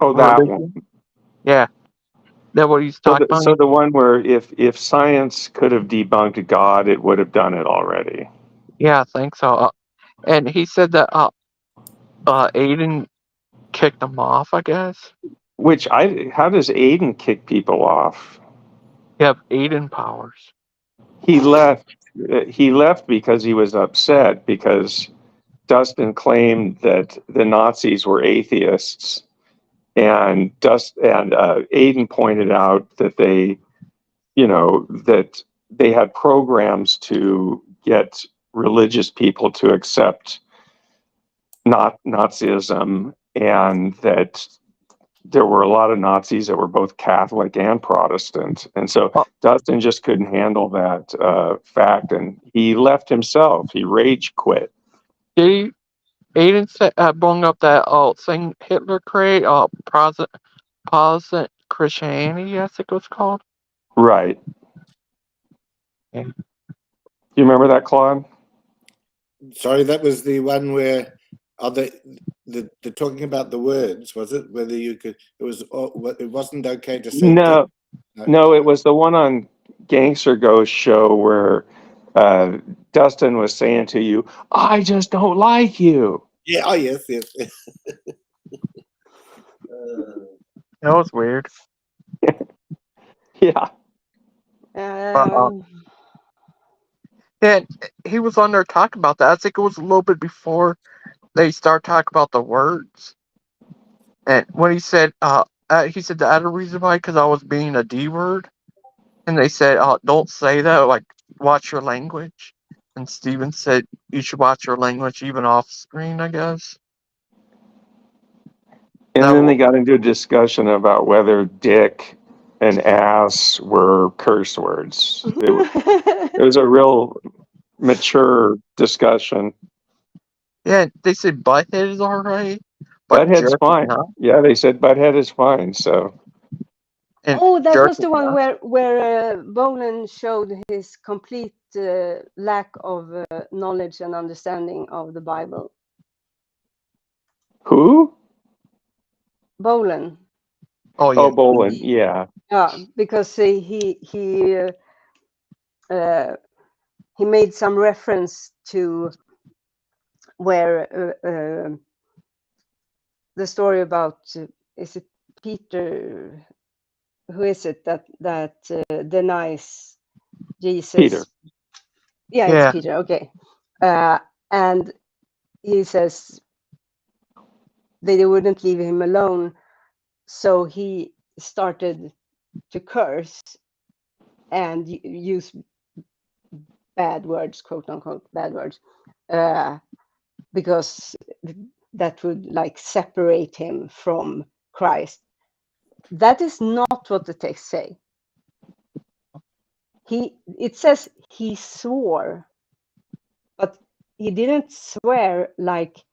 Oh, that one. religion. Yeah, that's what he's talking about. So the one where if science could have debunked God, it would have done it already. Yeah, I think so. And he said that Aiden kicked him off, I guess. How does Aiden kick people off? You have Aiden powers. He left. He left because he was upset because Dustin claimed that the Nazis were atheists, and Aiden pointed out that that they had programs to get religious people to accept not Nazism, and that there were a lot of Nazis that were both Catholic and Protestant, and so Oh, Dustin just couldn't handle that fact, and he left himself. He rage quit. he Aiden said, brought up that thing Hitler created, Protestant Christianity, I think it was called. Right. Yeah. You remember that, Claude? Sorry, that was the one where are the talking about the words, was it? Whether you could, it wasn't okay to say No, no. no, it was the one on Gangster Ghost show where Dustin was saying to you, "I just don't like you." Yeah, oh yes, yes. That was weird. Yeah. Um, And he was on there talking about that. I think it was a little bit before they started talking about the words. And when he said the other reason why, because I was being a D word. And they said, don't say that, like, watch your language. And Steven said, you should watch your language even off screen, I guess. And That then they will, got into a discussion about whether dick and ass were curse words. It was a real mature discussion. yeah, they said butthead is alright, but Butthead's jerk is fine. not. Yeah, they said butthead is fine. So And oh, that jerk was is the one not. where Bolan showed his complete lack of knowledge and understanding of the Bible. who? Bolan, Oh, Oh, yeah. Bolin. Yeah. yeah, because he made some reference to where the story about is it Peter? Who is it that denies Jesus? Peter. Yeah, it's Yeah. Peter. Okay, and he says they wouldn't leave him alone, so he started to curse and use bad words, quote unquote, bad words, because that would like separate him from Christ. That is not what the text say. It says he swore, but he didn't swear like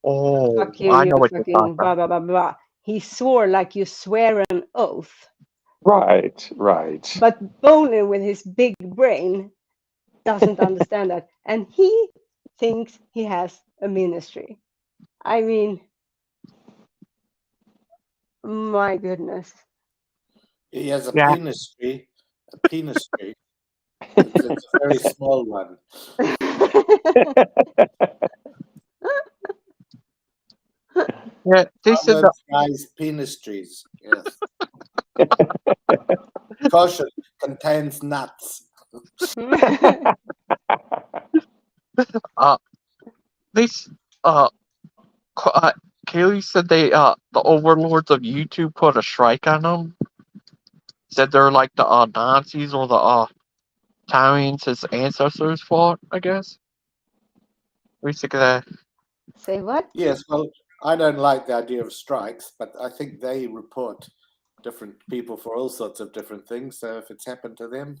Oh, fuck you, I you know what you're talking fucking blah about. blah blah blah. He swore like you swear an oath. Right. Right. But Bolan, with his big brain, doesn't understand that, and he thinks he has a ministry. I mean, my goodness. He has a Yeah. penis tree. A penis tree. It's a very small one. Yeah, they said that. Proverbs guys penis trees. Yes. Caution contains nuts. Uh, they Kaylee said the overlords of YouTube put a strike on them. Said they're like the Nazis or the Italians his ancestors fought, I guess. We think of that. Say what? Yes, well, I don't like the idea of strikes, but I think they report different people for all sorts of different things. So if it's happened to them,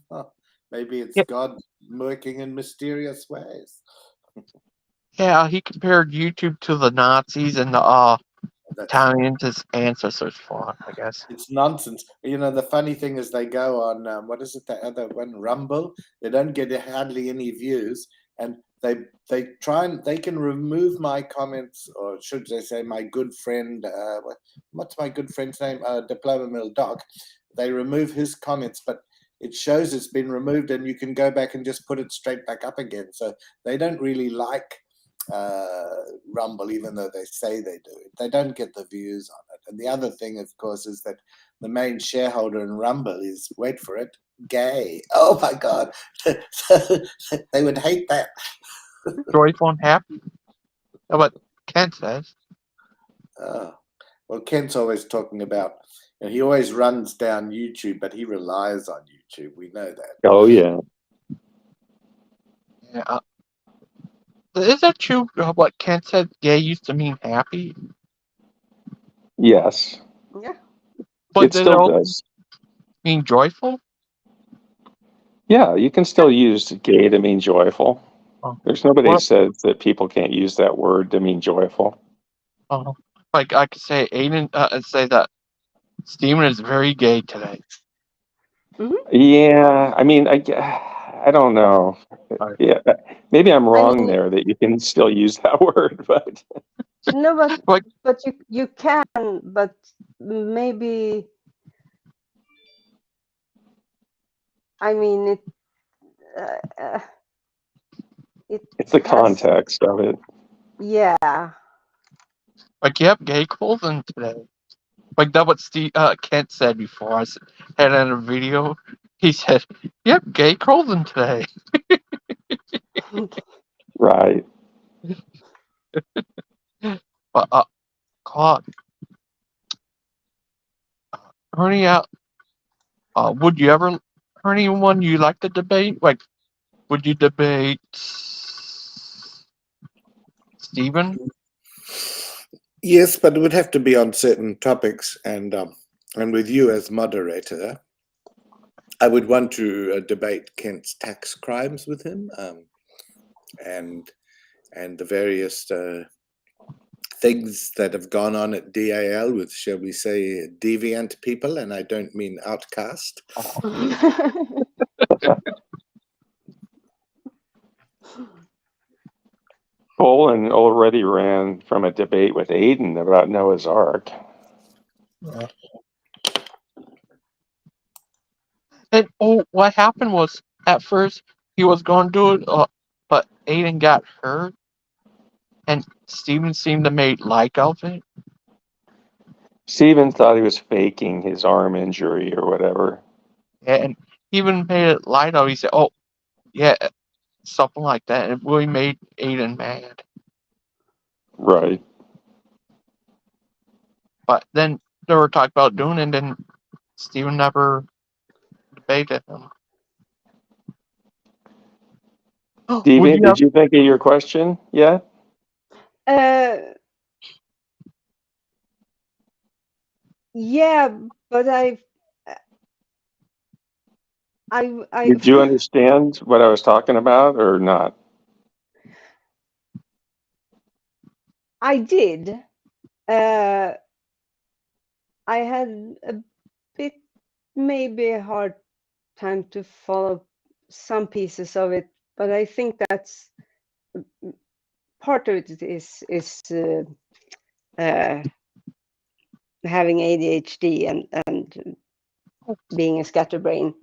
maybe it's Yeah, God working in mysterious ways. yeah, he compared YouTube to the Nazis and the That's Italians his ancestors fought, I guess. it's nonsense. You know, the funny thing is they go on what is it? The other one, Rumble. They don't get hardly any views, and they try and they can remove my comments, or should they say my good friend? What's my good friend's name? Diploma Mill Doc. They remove his comments, but it shows it's been removed, and you can go back and just put it straight back up again. So they don't really like Rumble, even though they say they do. They don't get the views on it. And the other thing, of course, is that the main shareholder in Rumble is, wait for it, gay. Oh my God. They would hate that. Joyful and happy. That's what Kent says. Well, Kent's always talking about, he always runs down YouTube, but he relies on YouTube. We know that. Oh yeah. Yeah. Is that true? What Kent said? Gay used to mean happy. Yes, Yeah. But it did it still also does. mean joyful? Yeah, you can still use gay to mean joyful. Oh, There's nobody what? says that people can't use that word to mean joyful. Oh, like I could say Aiden and say that Steven is very gay today. Yeah, I mean, I don't know. Right. Yeah, maybe I'm I wrong mean, there that you can still use that word, but no, Like but you can, but maybe. I mean, it it's the has. context of it. Yeah. you have gay clothing today. Like that what Kent said before. Had in a video. He said, "You have gay clothing today." Right. But God, Ernie, would you ever, Ernie, one you like to debate? Like, would you debate Steven? Yes, but it would have to be on certain topics, and with you as moderator, I would want to debate Kent's tax crimes with him, and the various things that have gone on at DAL with, shall we say, deviant people, and I don't mean outcast. Bolin already ran from a debate with Aiden about Noah's Ark. And what happened was at first he was going to do it, but Aiden got hurt, and Steven seemed to make like of it. Steven thought he was faking his arm injury or whatever. And he even made it light of. He said, "Oh, yeah, something like that," and it really made Aiden mad. Right. But then they were talking about doing it, and then Steven never debated him. Would Deviant, you did have? you think of your question yet? Yeah, but Did you understand what I was talking about or not? I did. I had a bit, maybe a hard time to follow some pieces of it, but I think that's part of it is having ADHD and being a scatterbrain,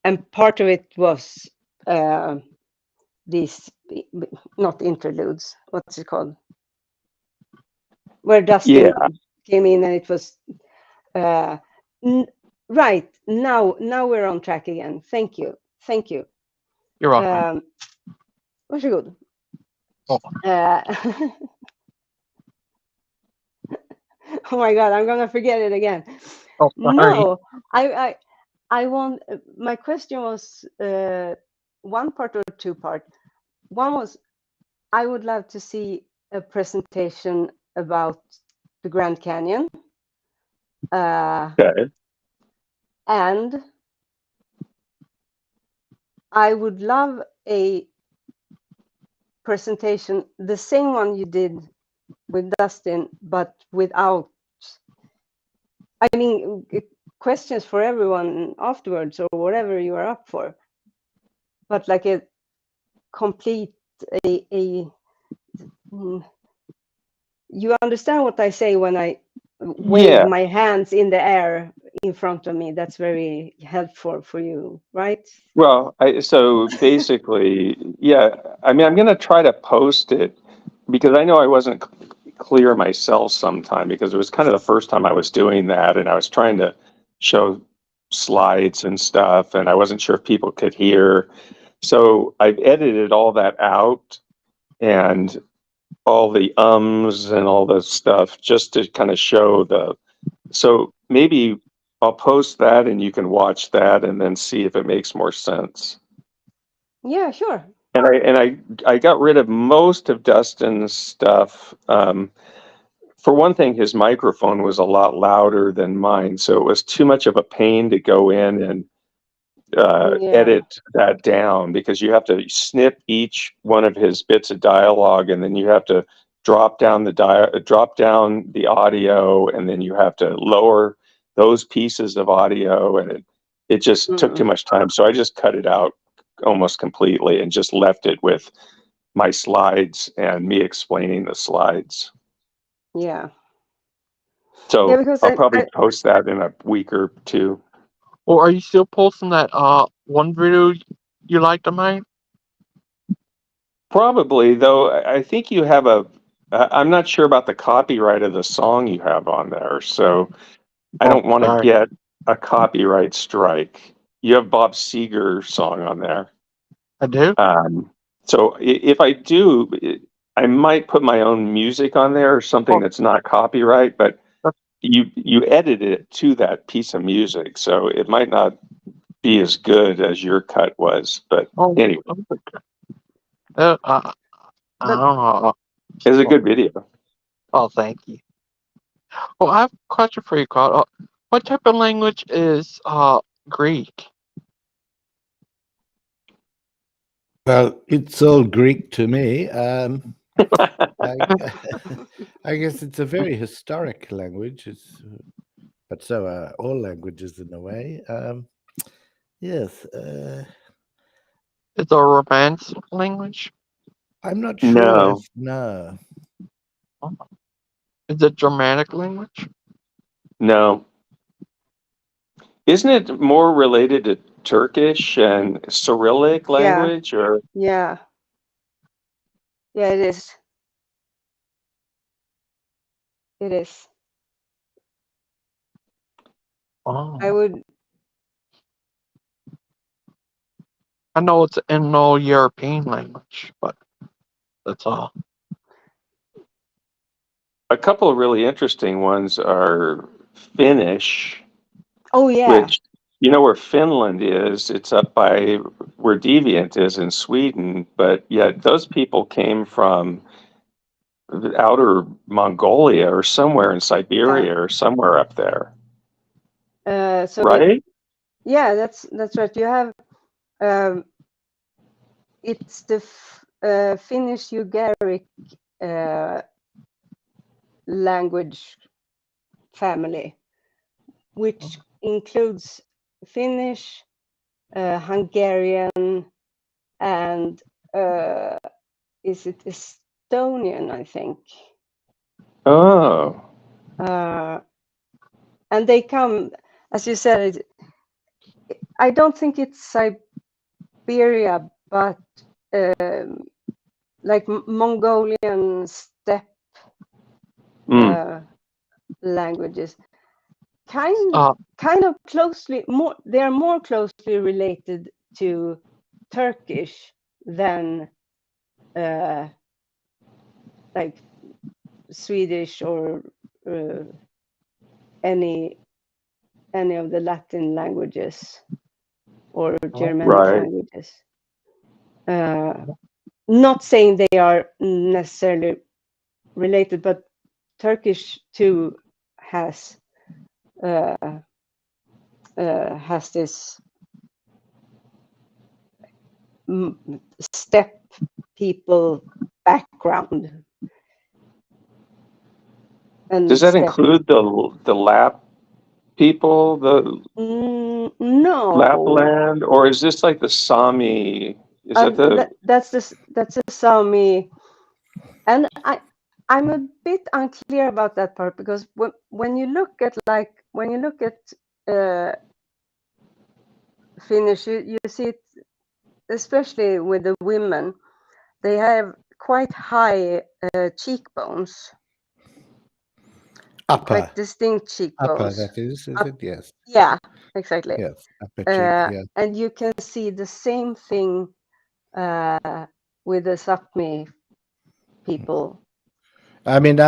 and part of it was these, not interludes. What's it called? Where Dustin came in, and it was right now. Now we're on track again. Thank you. You're welcome. Varsågod. Oh. Oh my God, I'm gonna forget it again. Oh, sorry. No, I want. My question was one part or two part. One was, I would love to see a presentation about the Grand Canyon. Okay. And I would love a presentation, the same one you did with Dustin, but without, I mean, questions for everyone afterwards or whatever you are up for, but like a complete, you understand what I say when I wave Yeah. my hands in the air in front of me? That's very helpful for you, right? Well, so basically, yeah, I mean, I'm going to try to post it because I know I wasn't clear myself sometime because it was kind of the first time I was doing that and I was trying to show slides and stuff and I wasn't sure if people could hear. So I've edited all that out and all the ums and all the stuff just to kind of show so maybe I'll post that and you can watch that and then see if it makes more sense. Yeah, sure. And I got rid of most of Dustin's stuff for one thing, his microphone was a lot louder than mine, so it was too much of a pain to go in and Yeah. edit that down, because you have to snip each one of his bits of dialogue, and then you have to drop down the audio, and then you have to lower those pieces of audio, and it just took too Mm. much time. So I just cut it out almost completely and just left it with my slides and me explaining the slides. Yeah. So Yeah, because I'll probably I post that in a week or two. Or are you still posting that one video you liked of mine? Probably, though. I think you have I'm not sure about the copyright of the song you have on there, so I Oh, don't want to sorry. get a copyright strike. You have Bob Seger's song on there. I do? So if I do, I might put my own music on there or something Oh, that's not copyright, but that's, you edited it to that piece of music, so it might not be as good as your cut was. But oh, anyway, okay. I but don't know. it's a good video. Oh, thank you. Well, I have a question for you, Carl. What type of language is Greek? Well, it's all Greek to me. I, I guess it's a very historic language. But so are all languages in a way. Yes, It's a Romance language? I'm not sure No, if no. Is it Germanic language? no. Isn't it more related to Turkish and Cyrillic yeah, language, or yeah, yeah, it is. It is. I Oh, would. I know it's an Indo-European language, but that's all. a couple of really interesting ones are Finnish, Oh yeah, which you know where Finland is. It's up by where Deviant is in Sweden, but yet those people came from the outer Mongolia or somewhere in yeah. Siberia or somewhere up there, So right? yeah, that's right. You have it's the Finnish Ugaric language family, which includes Finnish, Hungarian, and is it Estonian? I think. Oh, And they come, as you said, I don't think it's Siberia, but like Mongolian steppe mm, languages, kind Uh, of closely more. They are more closely related to Turkish than like Swedish or any of the Latin languages or Germanic right. languages. Not saying they are necessarily related, but Turkish too has this steppe people background Does and that steppe. include the Lap people, the No, Lapland, or is this like the Sami? Is that the that's a Sami, and I'm a bit unclear about that part because when you look at Finnish, you see it, especially with the women, they have quite high cheekbones, Upper, quite distinct cheekbones. that is Up, it? Yes, yeah, exactly. yes, upper cheek. Yeah. And you can see the same thing with the Sapmi people. I mean,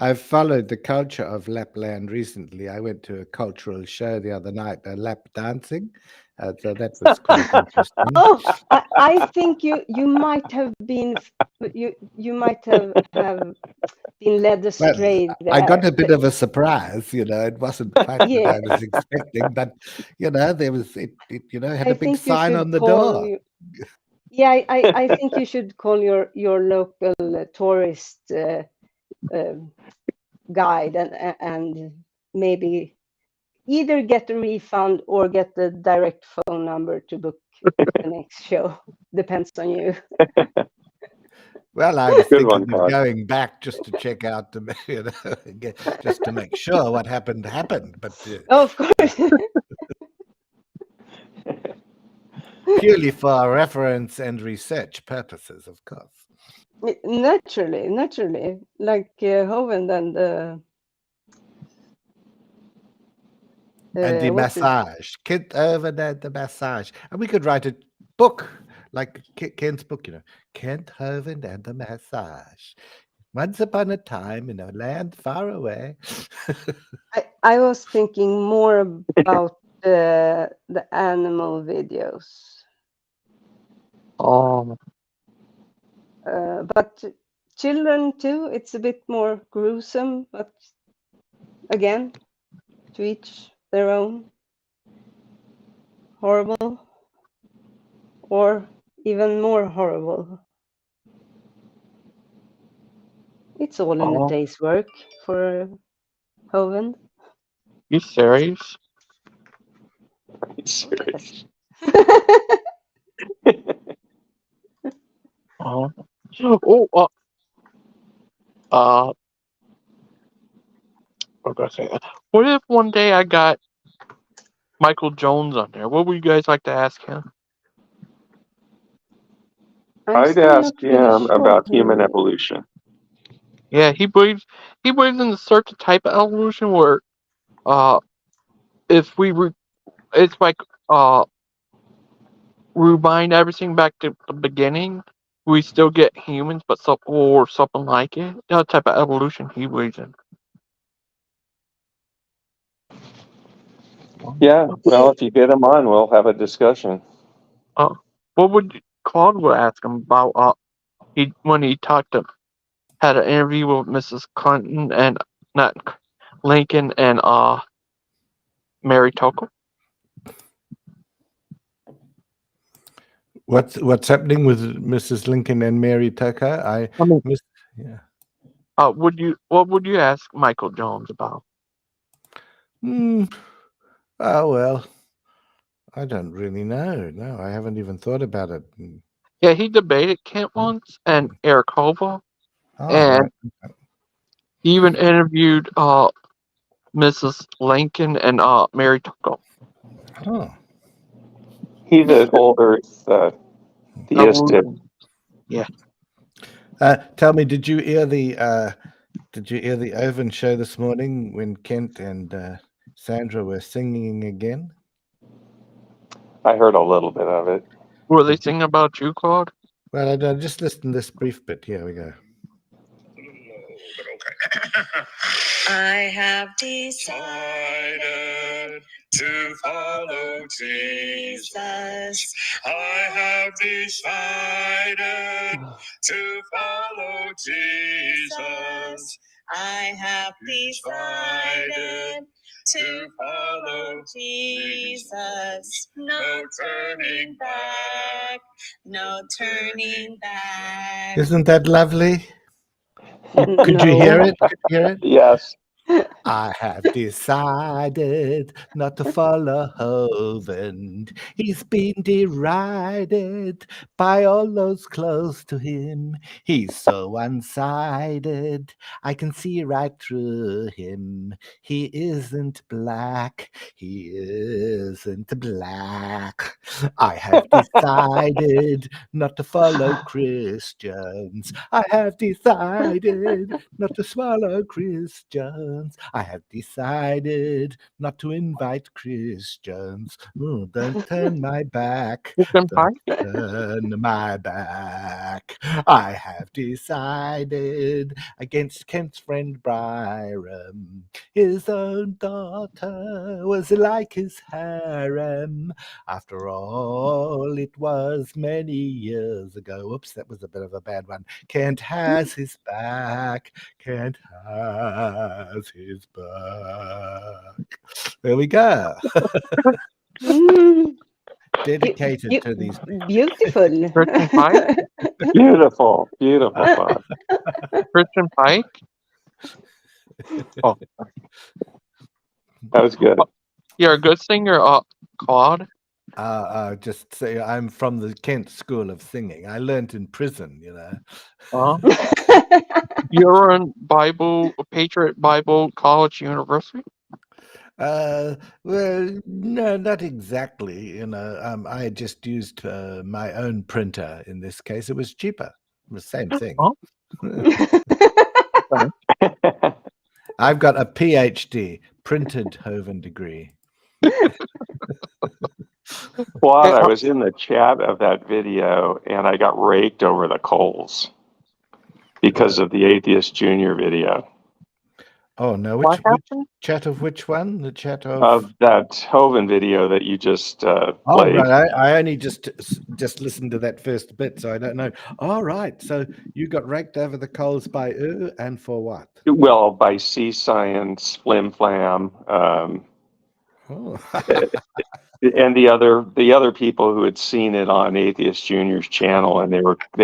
I've followed the culture of Lapland recently. I went to a cultural show the other night, lap dancing. So that was quite interesting. Oh, I think you might have been you might have been led Well, astray I got there. a bit of a surprise, it wasn't quite what Yeah, I was expecting, but there was it had I a big think you sign should on the call door. you. Yeah, I think you should call your local tourist guide and maybe either get a refund or get the direct phone number to book the next show. Depends on you. Well, I was Good one, thinking of Todd. going back just to check out just to make sure what happened, but Oh, of course. purely for reference and research purposes, of course. Naturally, like Hovind and And the what's it? massage, Kent over there, the massage, and we could write a book like Kent's book, Kent Hovind and the massage. Once upon a time in a land far away. I was thinking more about the animal videos, Oh, but children too. It's a bit more gruesome, but again, to each their own. Horrible, or even more horrible. It's all in a oh, day's work for Hovind. you serious? Serious. Oh, oh, uh, what was I say? What if one day I got Michael Jones on there? What would you guys like to ask him? I'm I'd still not ask really him sure about human who. evolution. Yeah, he believes in a certain type of evolution where uh if it's like rewind everything back to the beginning, we still get humans, but or something like it. That type of evolution he believes in. Yeah, well, if you get him on, we'll have a discussion. Uh, what would Claude would ask him about? He when he had an interview with Mrs. Clinton and not Lincoln and Mary Tucker. What's happening with Mrs. Lincoln and Mary Tucker? I mean, missed. Yeah. what would you ask Michael Jones about? Hmm. Oh well, I don't really know. No, I haven't even thought about it. Yeah, he debated Kent once and Eric Hova, Oh and right. he even interviewed Mrs. Lincoln and Mary Tucker. Oh. He's a whole Earth theistic. Evolution. Yeah. Tell me, did you hear the Oven show this morning when Kent and Sandra were singing again? I heard a little bit of it. Were they singing about you, Claude? Well, I just listened to this brief bit. Here we go. I have decided to follow Jesus. I have decided to follow Jesus. I have decided to follow Jesus. No turning back. No turning back. Isn't that lovely? Could you hear No. it? Could you hear it? Yes. I have decided not to follow Hovind. He's been derided by all those close to him. He's so one-sided, I can see right through him. He isn't black, he isn't black. I have decided not to follow Christians. I have decided not to swallow Christians. Christians. I have decided not to invite Christians. Oh, don't turn my back. Christian Don't Pike? turn my back. I have decided against Kent's friend Byram. His own daughter was like his harem. After all, it was many years ago. Oops, that was a bit of a bad one. Kent has his back. Kent has his back. There we go. Mm, Dedicated to these. beautiful. Christian Pike? Beautiful, beautiful fun. Christian Pike? Oh, That was good. you're a good singer, Claude. Just say I'm from the Kent School of Singing. I learnt in prison, you know. You're in Patriot Bible College University? Well, no, not exactly. You know, I just used my own printer in this case. It was cheaper. It was the same thing. Oh, I've got a PhD, printed Hovind degree. Claude, I was in the chat of that video and I got raked over the coals because of the Atheist Junior video. Oh no, what which happened? chat of which one? The chat Of of that Hovind video that you just Oh played. right, I only just listened to that first bit, so I don't know. All right, so you got raked over the coals by and for what? Well, by Sea Science, Flim Flam, Oh. and the other people who had seen it on Atheist Junior's channel, and they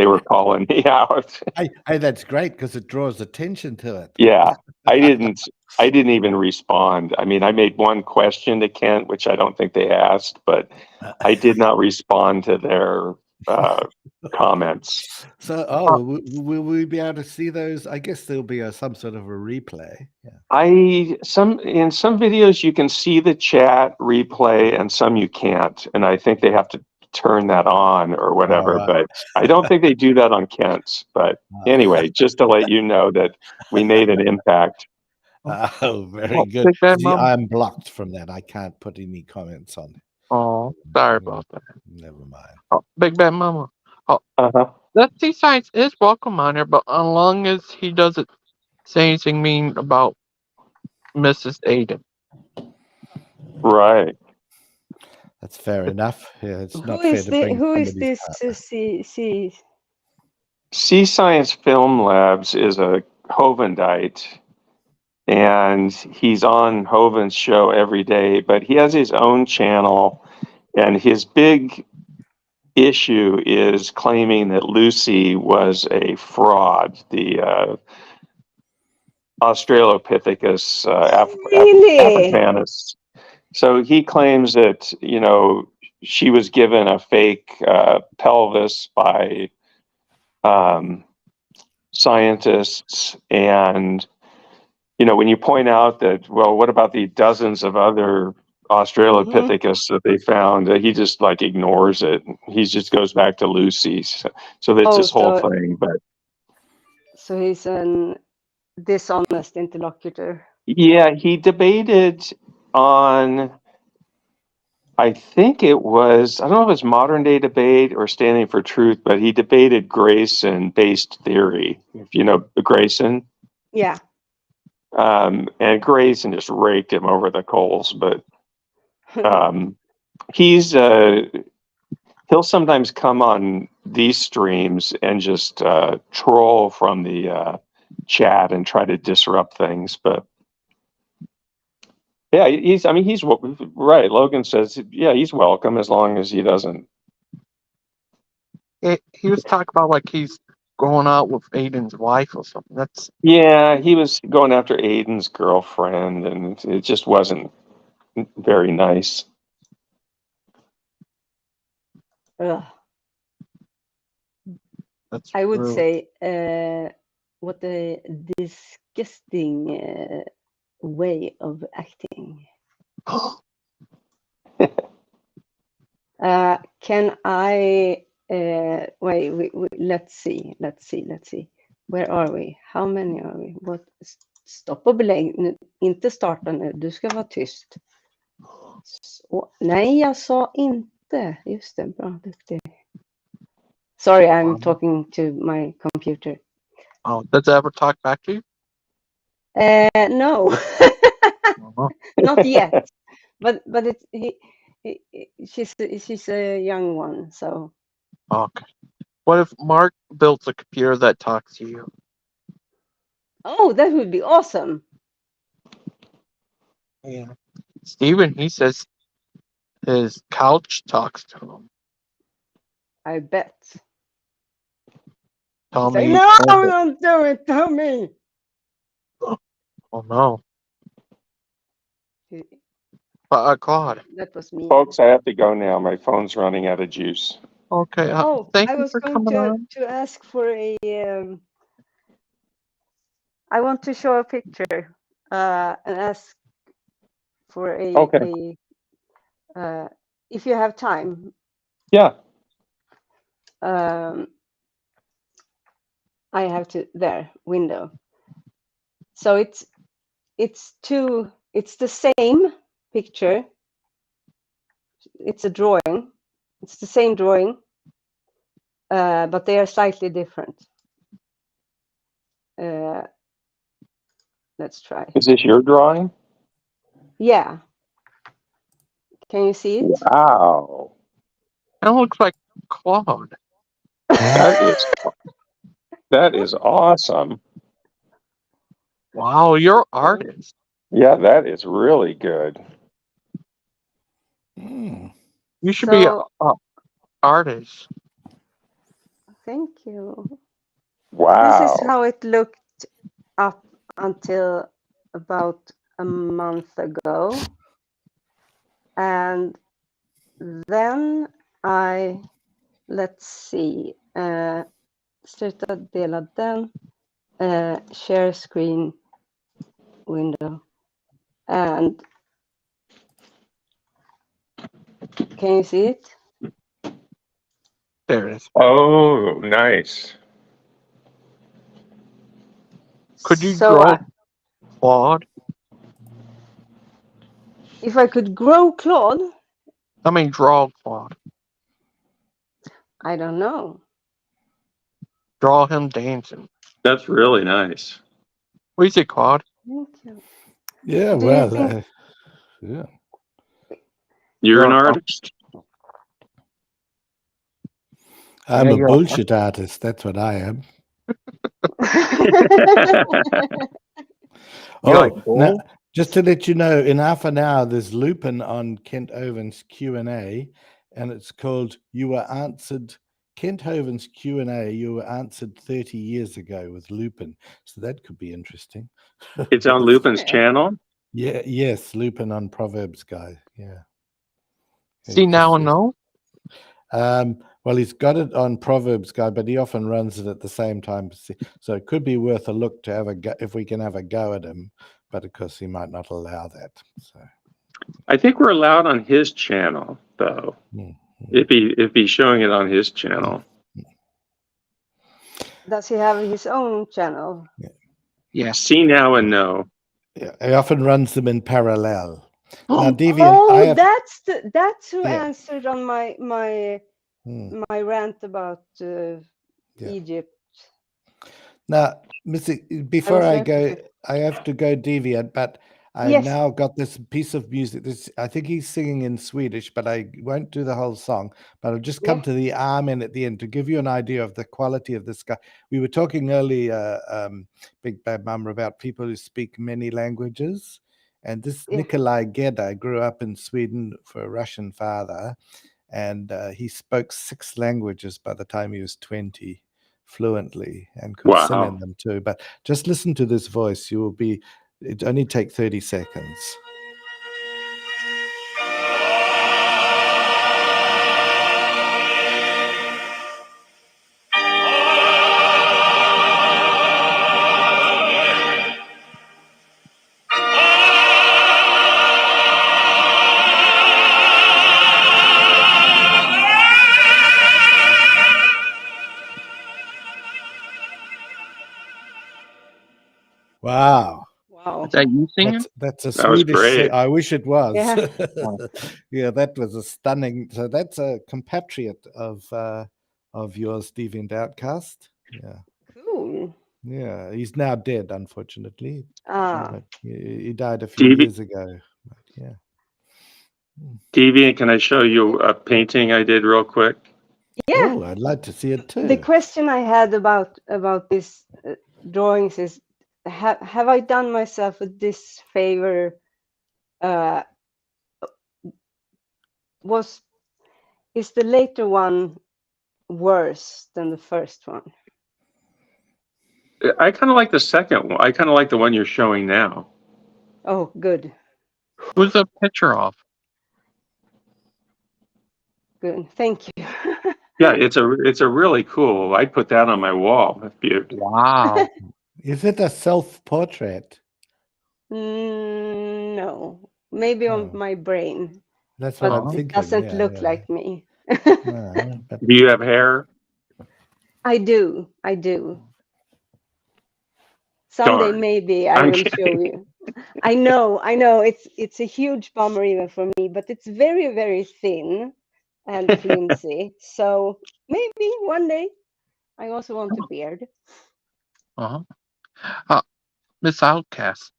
were calling me out. Hey, that's great because it draws attention to it. Yeah, I didn't even respond. I mean, I made one question to Kent, which I don't think they asked, but I did not respond to their comments. So, will we be able to see those? I guess there'll be some sort of a replay. Yeah. In some videos you can see the chat replay, and some you can't, and I think they have to turn that on or whatever. right. But I don't think they do that on Kent's. But anyway, just to let you know that we made an impact. Oh, very Oh, good. Big Bad See, Mama. I'm blocked from that. I can't put any comments on. Oh, sorry about that. Never mind. Oh, Big Bad Mama. Oh, Uh-huh. that Sea Science is welcome on here, but as long as he doesn't say anything mean about Mrs. Aiden. Right. That's fair enough. Yeah, it's Who not fair is to bring who is somebody's this? Sea Science Film Labs is a Hovindite, and he's on Hovind's show every day, but he has his own channel, and his big issue is claiming that Lucy was a fraud, the Australopithecus Really? africanus. So he claims that, you know, she was given a fake pelvis by scientists. And, you know, when you point out that, well, what about the dozens of other Australopithecus that they found, he just like ignores it. He just goes back to Lucy's. So that's this whole thing. But so he's an dishonest interlocutor. yeah, he debated on, I think it was, I don't know if it was Modern Day Debate or Standing for Truth, but he debated Grayson-based theory, if you know Grayson. Yeah. And Grayson just raked him over the coals, but he's he'll sometimes come on these streams and just troll from the chat and try to disrupt things. But yeah, he's right. Logan says, yeah, he's welcome as long as he doesn't. He was talking about like he's going out with Aiden's wife or something. That's Yeah, he was going after Aiden's girlfriend, and it just wasn't very nice. Ugh. that's I would true. say what a disgusting way of acting. Can I wait? Let's see. Where are we? How many are we? What? Stopp och belägg. Inte starta nu. Du ska vara tyst. Så. Nej, jag sa inte. Just det, bra. Duktig. Sorry, I'm talking to my computer. Oh, does it ever talk back to you? No, not yet. But she's a young one, so. Okay. What if Mark built a computer that talks to you? Oh, that would be awesome. Yeah. Steven, he says his couch talks to him. I bet. Tell Say, me. no, don't do it. Tell me. Oh no. But Claude. That was me. Folks, I have to go now. My phone's running out of juice. Okay. Oh, Thank I you was for going coming on. to ask for a. I want to show a picture and ask for Okay. if you have time. Yeah. I have to there window. So it's the same picture. It's a drawing. It's the same drawing, but they are slightly different. Let's try. Is this your drawing? Yeah. Can you see it? Wow. That looks like Claude. That is awesome. Wow, you're an artist. Yeah, that is really good. Mm. You should be an So, artist. thank you. Wow. This is how it looked up until about a month ago. And then let's see, sluta dela den, share screen window. And can you see it? There it is. Oh, nice. Could you So draw Claude? if I could grow Claude, I mean, draw Claude. I don't know. Draw him dancing. That's really nice. What do you say, Claude? Thank you. Yeah, Do you well, think- yeah. You're an You're a- artist. I'm Yeah, a you're a- bullshit artist. That's what I am. You like Now, bull? just to let you know, in half an hour, there's Lupin on Kent Hovind's Q&A, and it's called "You Were Answered." Kent Hovind's Q&A, you were answered 30 years ago with Lupin. So that could be interesting. It's on Lupin's channel. Yeah, yes, Lupin on Proverbs Guy. Yeah. See now and know? Well, he's got it on Proverbs Guy, but he often runs it at the same time. So it could be worth a look to have a go, if we can have a go at him, but of course he might not allow that. So I think we're allowed on his channel, though. If he's showing it on his channel. Does he have his own channel? Yeah. See now and know. Yeah, he often runs them in parallel. Now, Deviant, Oh, that's who Yeah. answered on my my rant about Egypt. Now, Missy, before was I there go, for- I have to go Deviant, but I Yes. now got this piece of music. I think he's singing in Swedish, but I won't do the whole song. But I'll just come Yeah. to the amen at the end to give you an idea of the quality of this guy. We were talking earlier, Big Bad Mama, about people who speak many languages. And this Yeah. Nikolai Gedda grew up in Sweden for a Russian father, and he spoke 6 languages by the time he was 20 fluently and could sing in Wow. them too. But just listen to this voice. You will be, it only take 30 seconds. Wow. Is that you singing? That's a That was Swedish. great. I wish it was. Yeah. Yeah, that was a stunning. So that's a compatriot of yours, Deviant Outcast. Yeah, Cool. yeah. He's now dead, unfortunately. Ah, But he died a few Devi- years ago. But yeah. Deviant, can I show you a painting I did real quick? yeah. Oh, I'd like to see it too. The question I had about these drawings is, have I done myself a disfavor? Is the later one worse than the first one? I kind of like the second one. I kind of like the one you're showing now. Oh, good, Who's the picture of? good. Thank you. Yeah, it's a really cool. I'd put that on my wall. If you, Wow. Is it a self-portrait? No, maybe on Oh. my brain, That's what but I'm it thinking. doesn't Yeah, look yeah. like me. But do you have hair? I do. Someday Darn. maybe I I'm will show kidding. you. I know. It's a huge bummer even for me, but it's very, very thin and flimsy. So maybe one day I also want a beard. Uh-huh. Miss Outcast.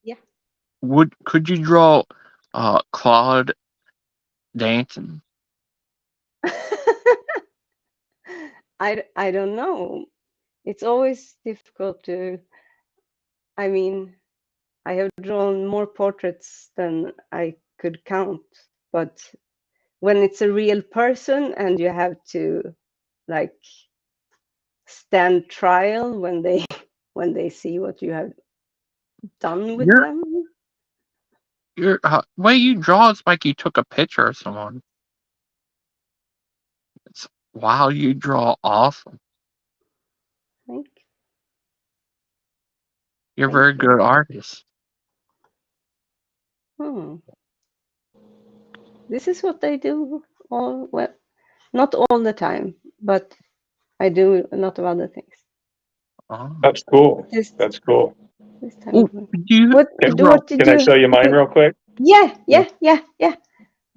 Yeah. Could you draw Claude dancing? I don't know. It's always difficult to. I mean, I have drawn more portraits than I could count, but when it's a real person and you have to like stand trial when they when they see what you have done with Your them. way you draw is like you took a picture of someone. Wow, you draw awesome. Thank You're a Thank very you. good artist. This is what I do all well, not all the time, but I do a lot of other things. Oh. That's cool. This That's cool. this time. Ooh, you What draw. did Can I you? show you mine real quick? Yeah. You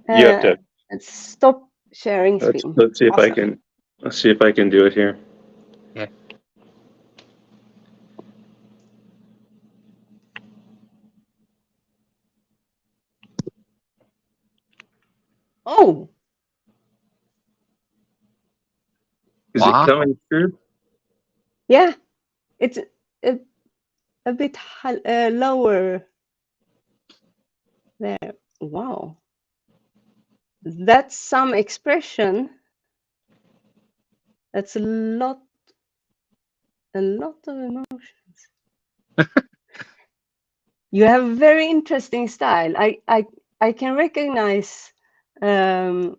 have to. Stop sharing Let's screen. let's see if I Awesome. can. Let's see if I can do it here. Yeah. Oh, Is it Wow. coming through? yeah. It's a bit lower there. Wow. That's some expression. That's a lot of emotions. You have a very interesting style. I can recognize from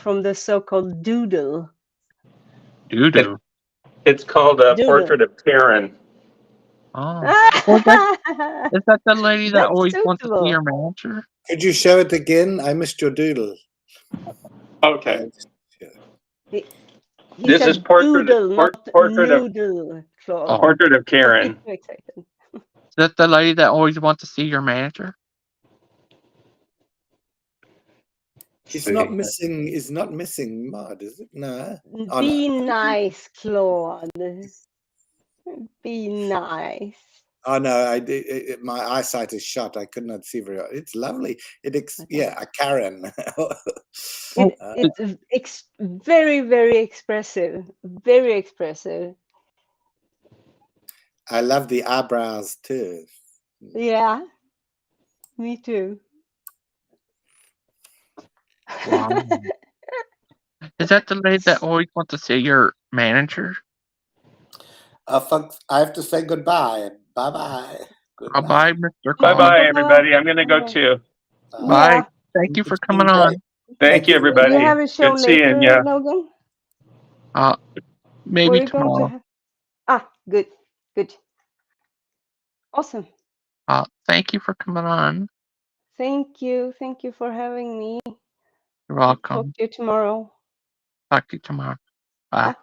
the so-called doodle. Doo-doo. It's called a Doodle. portrait of Karen. Oh. Well, is that the lady that That's always wants to see suitable. your manager? Could you show it again? I missed your doodle. Okay. He This is said doodle, not portrait of noodle, Claude. Oh. portrait of Don't Karen. get too excited. Is that the lady that always wants to see your manager? He's not missing. He's not missing mud, is it? No. Oh, Be no. nice, Claude. Be nice. Oh no, my eyesight is shut. I could not see very well. It's lovely. Yeah, a Karen. It's very, very expressive. Very expressive. I love the eyebrows too. Yeah, me too. Wow. Is that the lady that always wants to see your manager? Folks, I have to say goodbye. Bye-bye. Bye, Mr. Bye Claude. bye, everybody. I'm gonna go too. Bye. Yeah. Thank you for It's been coming on. great. Thank you, Do you everybody. have a show Good seeing later, ya. Logan? Or Maybe are you going to tomorrow. good. Awesome. Thank you for coming on. Thank you for having me. You're Talk welcome. to you tomorrow. Talk to you tomorrow. Bye. Bye.